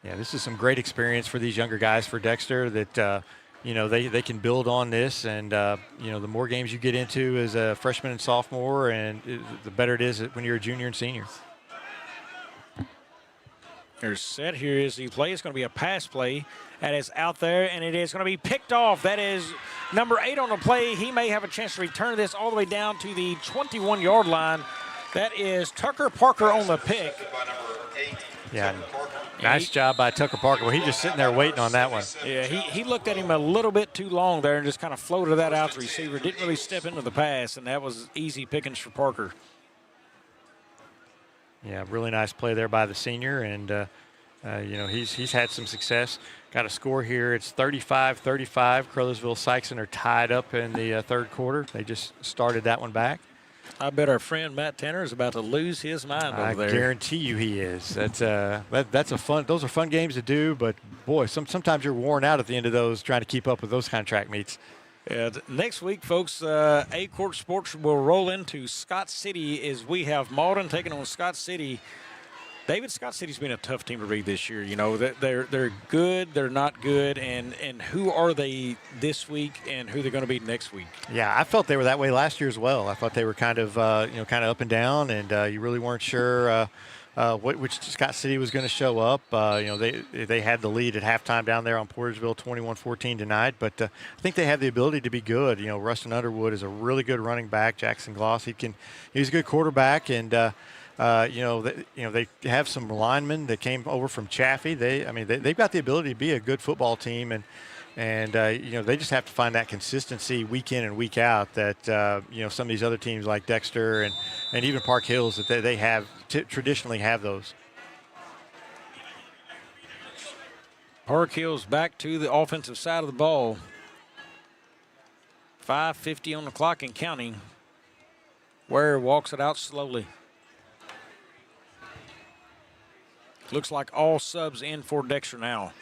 Yeah, this is some great experience for these younger guys for Dexter that, they can build on this. And, the more games you get into as a freshman and sophomore, and the better it is when you're a junior and senior. There's set here is the play. It's going to be a pass play. That is out there, and it is going to be picked off. That is number 8 on the play. He may have a chance to return this all the way down to the 21-yard line. That is Tucker Parker on the pick. Yeah, nice job by Tucker Parker. Well, he's just sitting there waiting on that one. Yeah, he looked at him a little bit too long there and just kind of floated that out to the receiver. Didn't really step into the pass, and that was easy pickings for Parker. Yeah, really nice play there by the senior, and he's had some success. Got a score here. It's 35-35. Crothersville-Sykeston are tied up in the third quarter. They just started that one back. I bet our friend Matt Tanner is about to lose his mind over there. I guarantee you he is. That's a fun. Those are fun games to do, but boy, sometimes you're worn out at the end of those trying to keep up with those kind of track meets. Yeah, next week, folks, Aycorp Sports will roll into Scott City as we have Malden taking on Scott City. David, Scott City's been a tough team to read this year. They're good, they're not good, and who are they this week and who they're going to be next week? Yeah, I felt they were that way last year as well. I thought they were kind of up and down, and you really weren't sure which Scott City was going to show up. They had the lead at halftime down there on Portersville, 21-14 tonight, but I think they have the ability to be good. Rustin Underwood is a really good running back. Jackson Gloss, he's a good quarterback, and they have some linemen that came over from Chaffee. They've got the ability to be a good football team, and they just have to find that consistency week in and week out that some of these other teams like Dexter and even Park Hills that they have traditionally have those. Park Hills back to the offensive side of the ball. 5:50 on the clock and counting. Ware walks it out slowly. Looks like all subs in for Dexter now.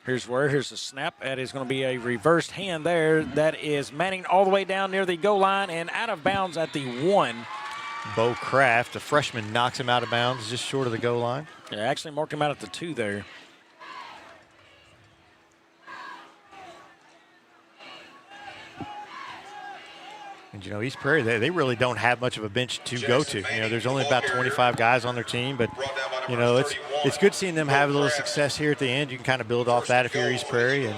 Here's the snap. That is going to be a reversed hand there. That is Manning all the way down near the goal line and out of bounds at the 1. Bo Kraft, a freshman, knocks him out of bounds just short of the goal line. Yeah, actually marked him out at the 2 there. And, East Prairie, they really don't have much of a bench to go to. There's only about 25 guys on their team, but, it's good seeing them have a little success here at the end. You can kind of build off that if you're East Prairie.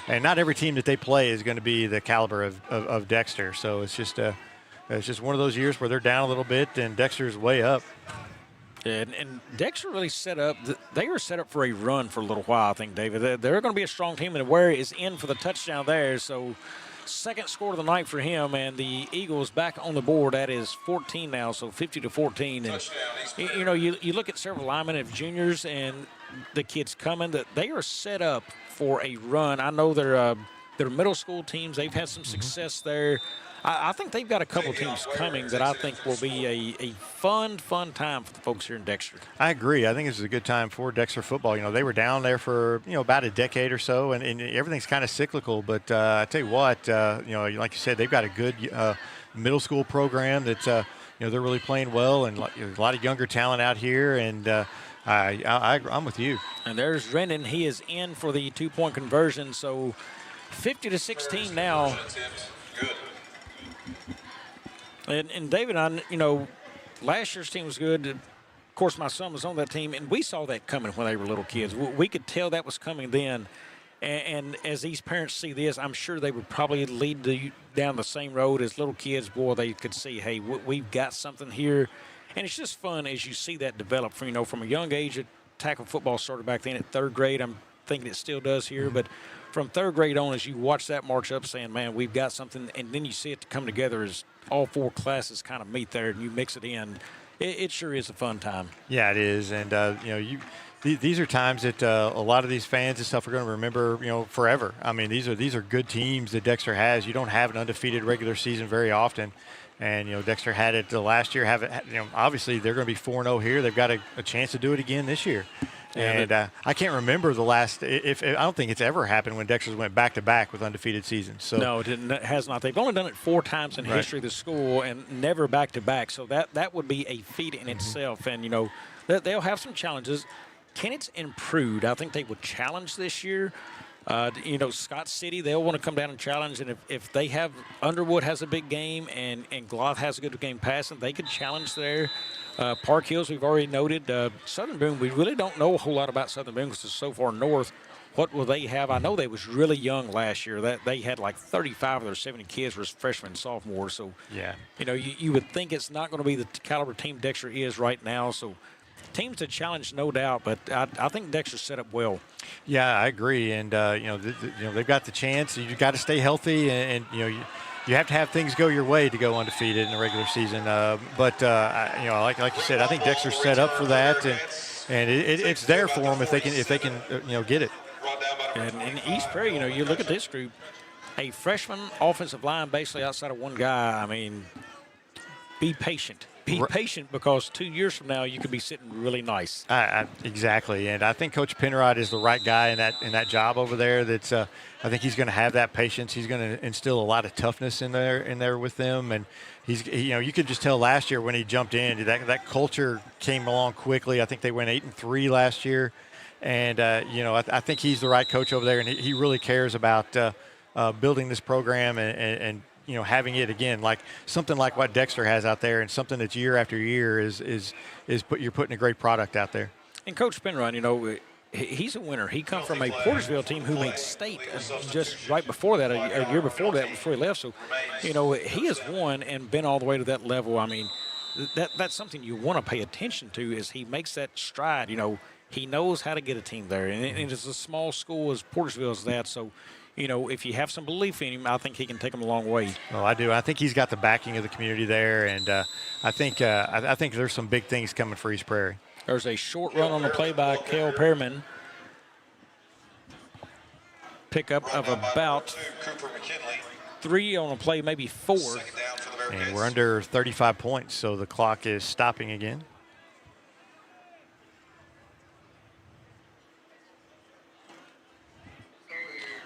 And not every team that they play is going to be the caliber of Dexter. So it's just one of those years where they're down a little bit and Dexter's way up. Yeah, and Dexter really they were set up for a run for a little while, I think, David. They're going to be a strong team, and Ware is in for the touchdown there. So second score of the night for him, and the Eagles back on the board. That is 14 now, so 50-14. And you look at several linemen of juniors and the kids coming, that they are set up for a run. I know they're middle school teams. They've had some success there. I think they've got a couple teams coming that I think will be a fun time for the folks here in Dexter. I agree. I think this is a good time for Dexter football. They were down there for, about a decade or so, and everything's kind of cyclical. But I tell you what, like you said, they've got a good middle school program that, they're really playing well, and a lot of younger talent out here, and I'm with you. And there's Rendon. He is in for the 2-point conversion, so 50-16 now. And David, last year's team was good. Of course, my son was on that team, and we saw that coming when they were little kids. We could tell that was coming then. And as these parents see this, I'm sure they would probably lead down the same road as little kids. Boy, they could see, hey, we've got something here. And it's just fun as you see that develop from a young age. Tackle football started back then at third grade. I'm thinking it still does here, but from third grade on, as you watch that march up, saying, man, we've got something, and then you see it come together as all four classes kind of meet there and you mix it in, it sure is a fun time. Yeah, it is. And, these are times that a lot of these fans and stuff are going to remember, forever. I mean, these are good teams that Dexter has. You don't have an undefeated regular season very often. And, Dexter had it last year. Obviously, they're going to be 4-0 here. They've got a chance to do it again this year. And I can't remember the last. I don't think it's ever happened when Dexter's went back-to-back with undefeated seasons. So no, it has not. They've only done it 4 times in history of the school, and never back-to-back. So that would be a feat in itself. And they'll have some challenges. Kennett's improved. I think they would challenge this year. Scott City, they'll want to come down and challenge. And if they have Underwood has a big game and Gloth has a good game passing, they could challenge there. Park Hills, we've already noted. Southern Boone, we really don't know a whole lot about Southern Boone because it's so far north. What will they have? I know they was really young last year. That they had like 35 of their 70 kids were freshmen and sophomores. So, you would think it's not going to be the caliber team Dexter is right now. So, teams to challenge, no doubt, but I think Dexter's set up well. Yeah, I agree. And, they've got the chance. You've got to stay healthy, and you have to have things go your way to go undefeated in the regular season. Like you said, I think Dexter's set up for that, and it's there for them if they can get it. And in East Prairie, you look at this group, a freshman offensive line basically outside of one guy. I mean, be patient. Be patient because 2 years from now you could be sitting really nice. Exactly, and I think Coach Penrod is the right guy in that job over there. That's I think he's going to have that patience. He's going to instill a lot of toughness in there with them, and you could just tell last year when he jumped in that culture came along quickly. I think they went 8-3 last year, and I think he's the right coach over there, and he really cares about building this program and having it again, like something like what Dexter has out there, and something that's year after year you're putting a great product out there. And Coach Penrod, he's a winner. He come from a Portersville team who made state just right before that, a year before that, before he left. So, he has won and been all the way to that level. I mean, that's something you want to pay attention to is he makes that stride. He knows how to get a team there, and it's a small school as Portersville is that. So, if you have some belief in him, I think he can take them a long way. Oh, I do. I think he's got the backing of the community there, and I think there's some big things coming for East Prairie. There's a short run on the play by Cale Pearman. Pickup of about 3 on the play, maybe 4. And we're under 35 points, so the clock is stopping again.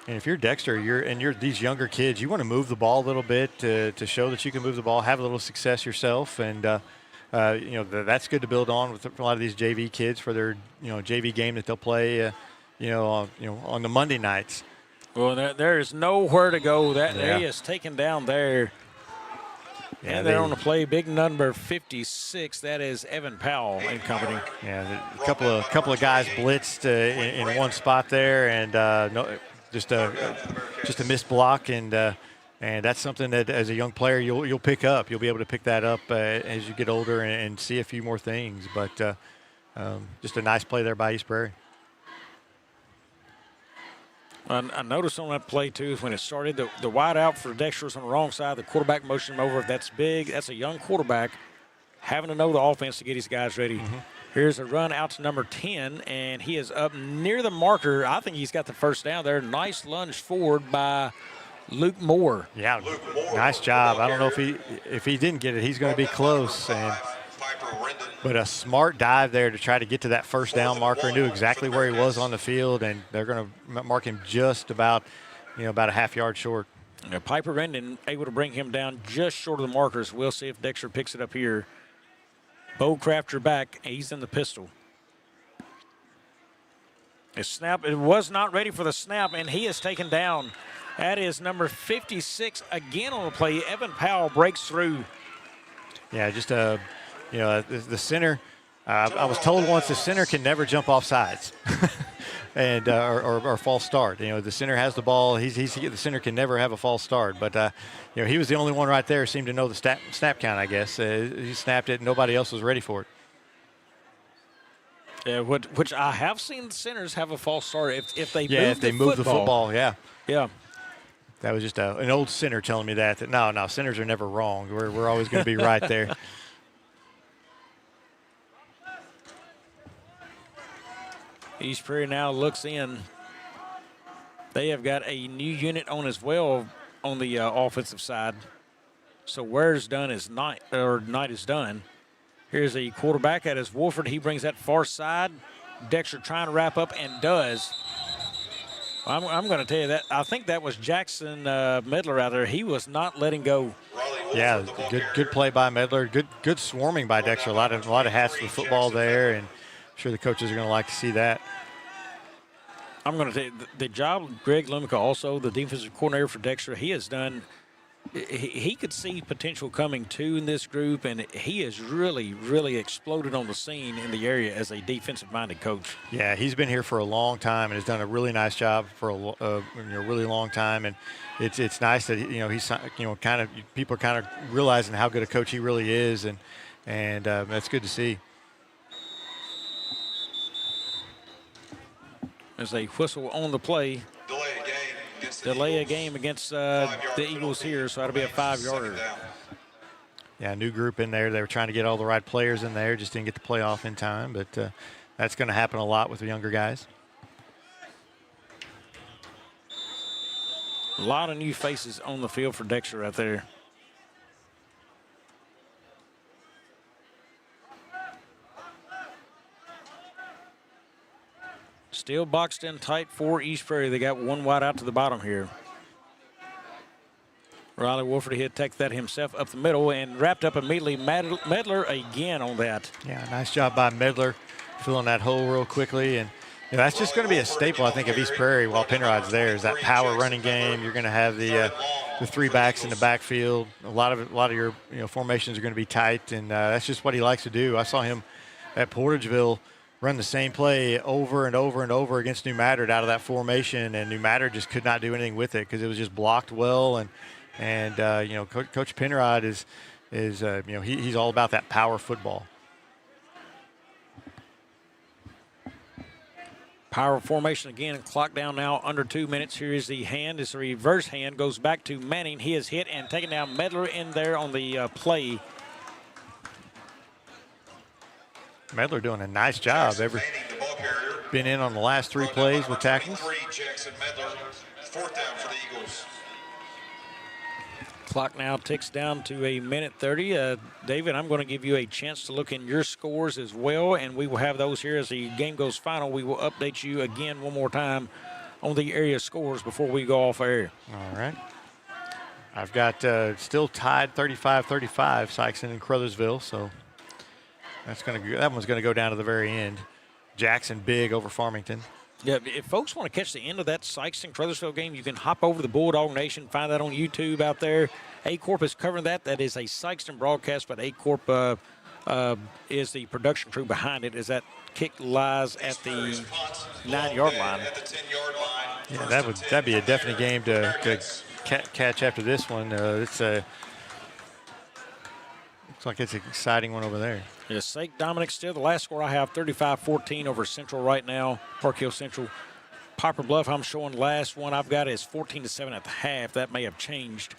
And if you're Dexter, you're these younger kids, you want to move the ball a little bit to show that you can move the ball, have a little success yourself, and that's good to build on with a lot of these JV kids for their JV game that they'll play on the Monday nights. Well, there is nowhere to go. He is taken down there. Yeah, and they're on the play, big number 56. That is Evan Powell and company. Yeah, a couple of guys blitzed in one spot there, and just a missed block, and that's something that as a young player you'll pick up. You'll be able to pick that up as you get older and see a few more things. But just a nice play there by East Prairie. I noticed on that play, too, is when it started, the wide out for Dexter was on the wrong side. The quarterback motioned him over. That's big. That's a young quarterback having to know the offense to get his guys ready. Mm-hmm. Here's a run out to number 10, and he is up near the marker. I think he's got the first down there. Nice lunge forward by Luke Moore. Yeah, nice job. I don't know if he didn't get it, he's going to be close. But a smart dive there to try to get to that first down marker. Knew exactly where he was on the field, and they're going to mark him just about a half yard short. Piper Rendon able to bring him down just short of the markers. We'll see if Dexter picks it up here. Bo Crafter back. He's in the pistol. His snap, it was not ready for the snap, and he is taken down. That is number 56 again on the play. Evan Powell breaks through. Yeah, just the center. I was told once the center can never jump off sides and or false start. The center has the ball. The center can never have a false start. But he was the only one right there. Seemed to know the snap count. I guess he snapped it. And nobody else was ready for it. Yeah, which I have seen the centers have a false start if they move the football. Yeah. Yeah. That was just an old center telling me that no, centers are never wrong. We're always going to be right there. East Prairie now looks in. They have got a new unit on as well on the offensive side. So where's done is night is done. Here's a quarterback at his Wolford. He brings that far side. Dexter trying to wrap up and does. I'm going to tell you that. I think that was Jackson Medler out there. He was not letting go. Yeah, good play by Medler. Good swarming by Dexter. A lot of hats for football there, and I'm sure the coaches are going to like to see that. I'm going to tell you, the job Greg Lumica, also the defensive coordinator for Dexter, he has done. He could see potential coming too in this group, and he has really, really exploded on the scene in the area as a defensive-minded coach. Yeah, he's been here for a long time and has done a really nice job for a really long time. And it's nice that he's kind of people are kind of realizing how good a coach he really is, and that's good to see. There's a whistle on the play. Delay a game against the Eagles here, so that'll be a 5-yarder. Yeah, new group in there. They were trying to get all the right players in there, just didn't get the playoff in time, but that's going to happen a lot with the younger guys. A lot of new faces on the field for Dexter right there. Still boxed in tight for East Prairie. They got one wide out to the bottom here. Riley Wolford, he'll take that himself up the middle and wrapped up immediately. Medler again on that. Yeah, nice job by Medler filling that hole real quickly. And that's just going to be a staple, I think, of East Prairie while Penrod's there, is that power running game. You're going to have the three backs in the backfield. A lot of your formations are going to be tight, and that's just what he likes to do. I saw him at Portageville run the same play over and over and over against New Madrid out of that formation, and New Madrid just could not do anything with it because it was just blocked well. And Coach Penrod is he's all about that power football. Power formation again, and clock down now under 2 minutes. Here is the hand. It's a reverse hand. Goes back to Manning. He is hit and taken down. Medler in there on the play. Medler doing a nice job. Been in on the last 3 plays with tackles. Fourth down for the Eagles. Clock now ticks down to 1:30. David, I'm going to give you a chance to look in your scores as well, and we will have those here as the game goes final. We will update you again one more time on the area scores before we go off air. All right. I've got still tied 35-35, Sykeston and Crothersville, so that one's going to go down to the very end. Jackson big over Farmington. Yeah, if folks want to catch the end of that Sykeston-Crothersville game, you can hop over to the Bulldog Nation, find that on YouTube out there. Aycorp is covering that. That is a Sykeston broadcast, but Aycorp is the production crew behind it as that kick lies at the 9-yard line. Yeah, that'd be a definite game to catch after this one. Looks like it's an exciting one over there. Yes, St. Dominic still the last score I have, 35-14 over Central right now, Park Hill Central. Poplar Bluff, I'm showing last one I've got is 14-7 at the half. That may have changed.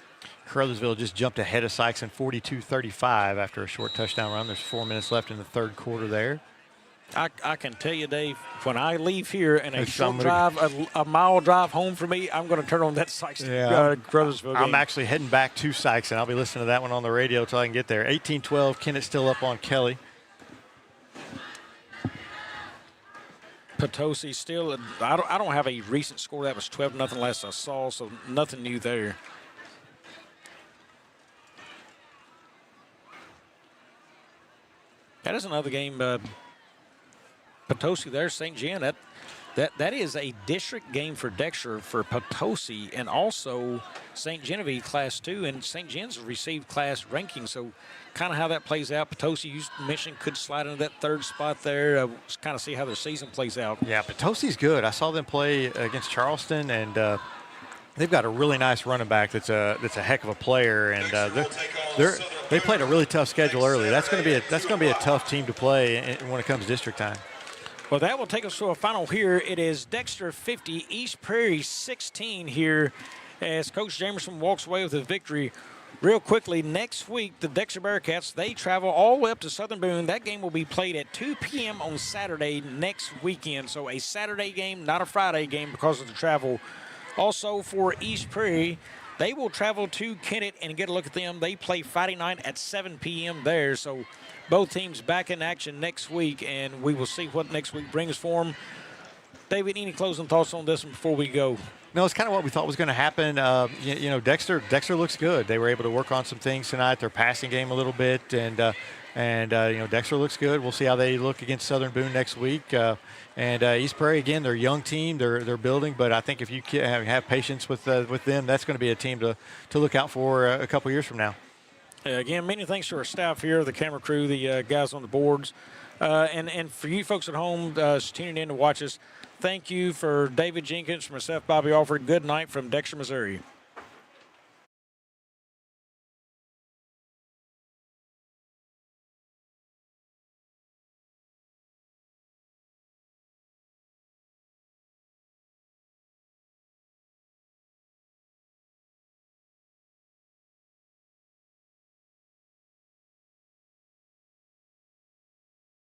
Crothersville just jumped ahead of Sykeston 42-35 after a short touchdown run. There's 4 minutes left in the third quarter there. I can tell you, Dave, when I leave here and a short drive, a mile drive home for me, I'm going to turn on that Sykeston Crothersville game. I'm actually heading back to Sykeston. I'll be listening to that one on the radio until I can get there. 18-12, Kennett still up on Kelly. Potosi still, I don't have a recent score. That was 12-0 last I saw, so nothing new there. That is another game. Potosi there, St. John. That is a district game for Dexter for Potosi, and also St. Genevieve Class 2, and St. John's received class ranking. So kind of how that plays out. Potosi, you mentioned, could slide into that third spot there. Kind of see how their season plays out. Yeah, Potosi's good. I saw them play against Charleston, and they've got a really nice running back that's a heck of a player, and they played a really tough schedule early. That's going to be a tough team to play when it comes district time. Well, that will take us to a final here. It is Dexter 50, East Prairie 16 here as Coach Jamerson walks away with a victory. Real quickly, next week, the Dexter Bearcats, they travel all the way up to Southern Boone. That game will be played at 2 p.m. on Saturday next weekend. So a Saturday game, not a Friday game because of the travel. Also for East Prairie, they will travel to Kennett and get a look at them. They play Friday night at 7 p.m. there. So both teams back in action next week, and we will see what next week brings for them. David, any closing thoughts on this one before we go? No, it's kind of what we thought was going to happen. Dexter looks good. They were able to work on some things tonight, their passing game a little bit, and Dexter looks good. We'll see how they look against Southern Boone next week. East Prairie, again, they're a young team. They're building, but I think if you have patience with them, that's going to be a team to look out for a couple years from now. Again, many thanks to our staff here, the camera crew, the guys on the boards, and for you folks at home tuning in to watch us, thank you for David Jenkins, for myself, Bobby Alford. Good night from Dexter, Missouri.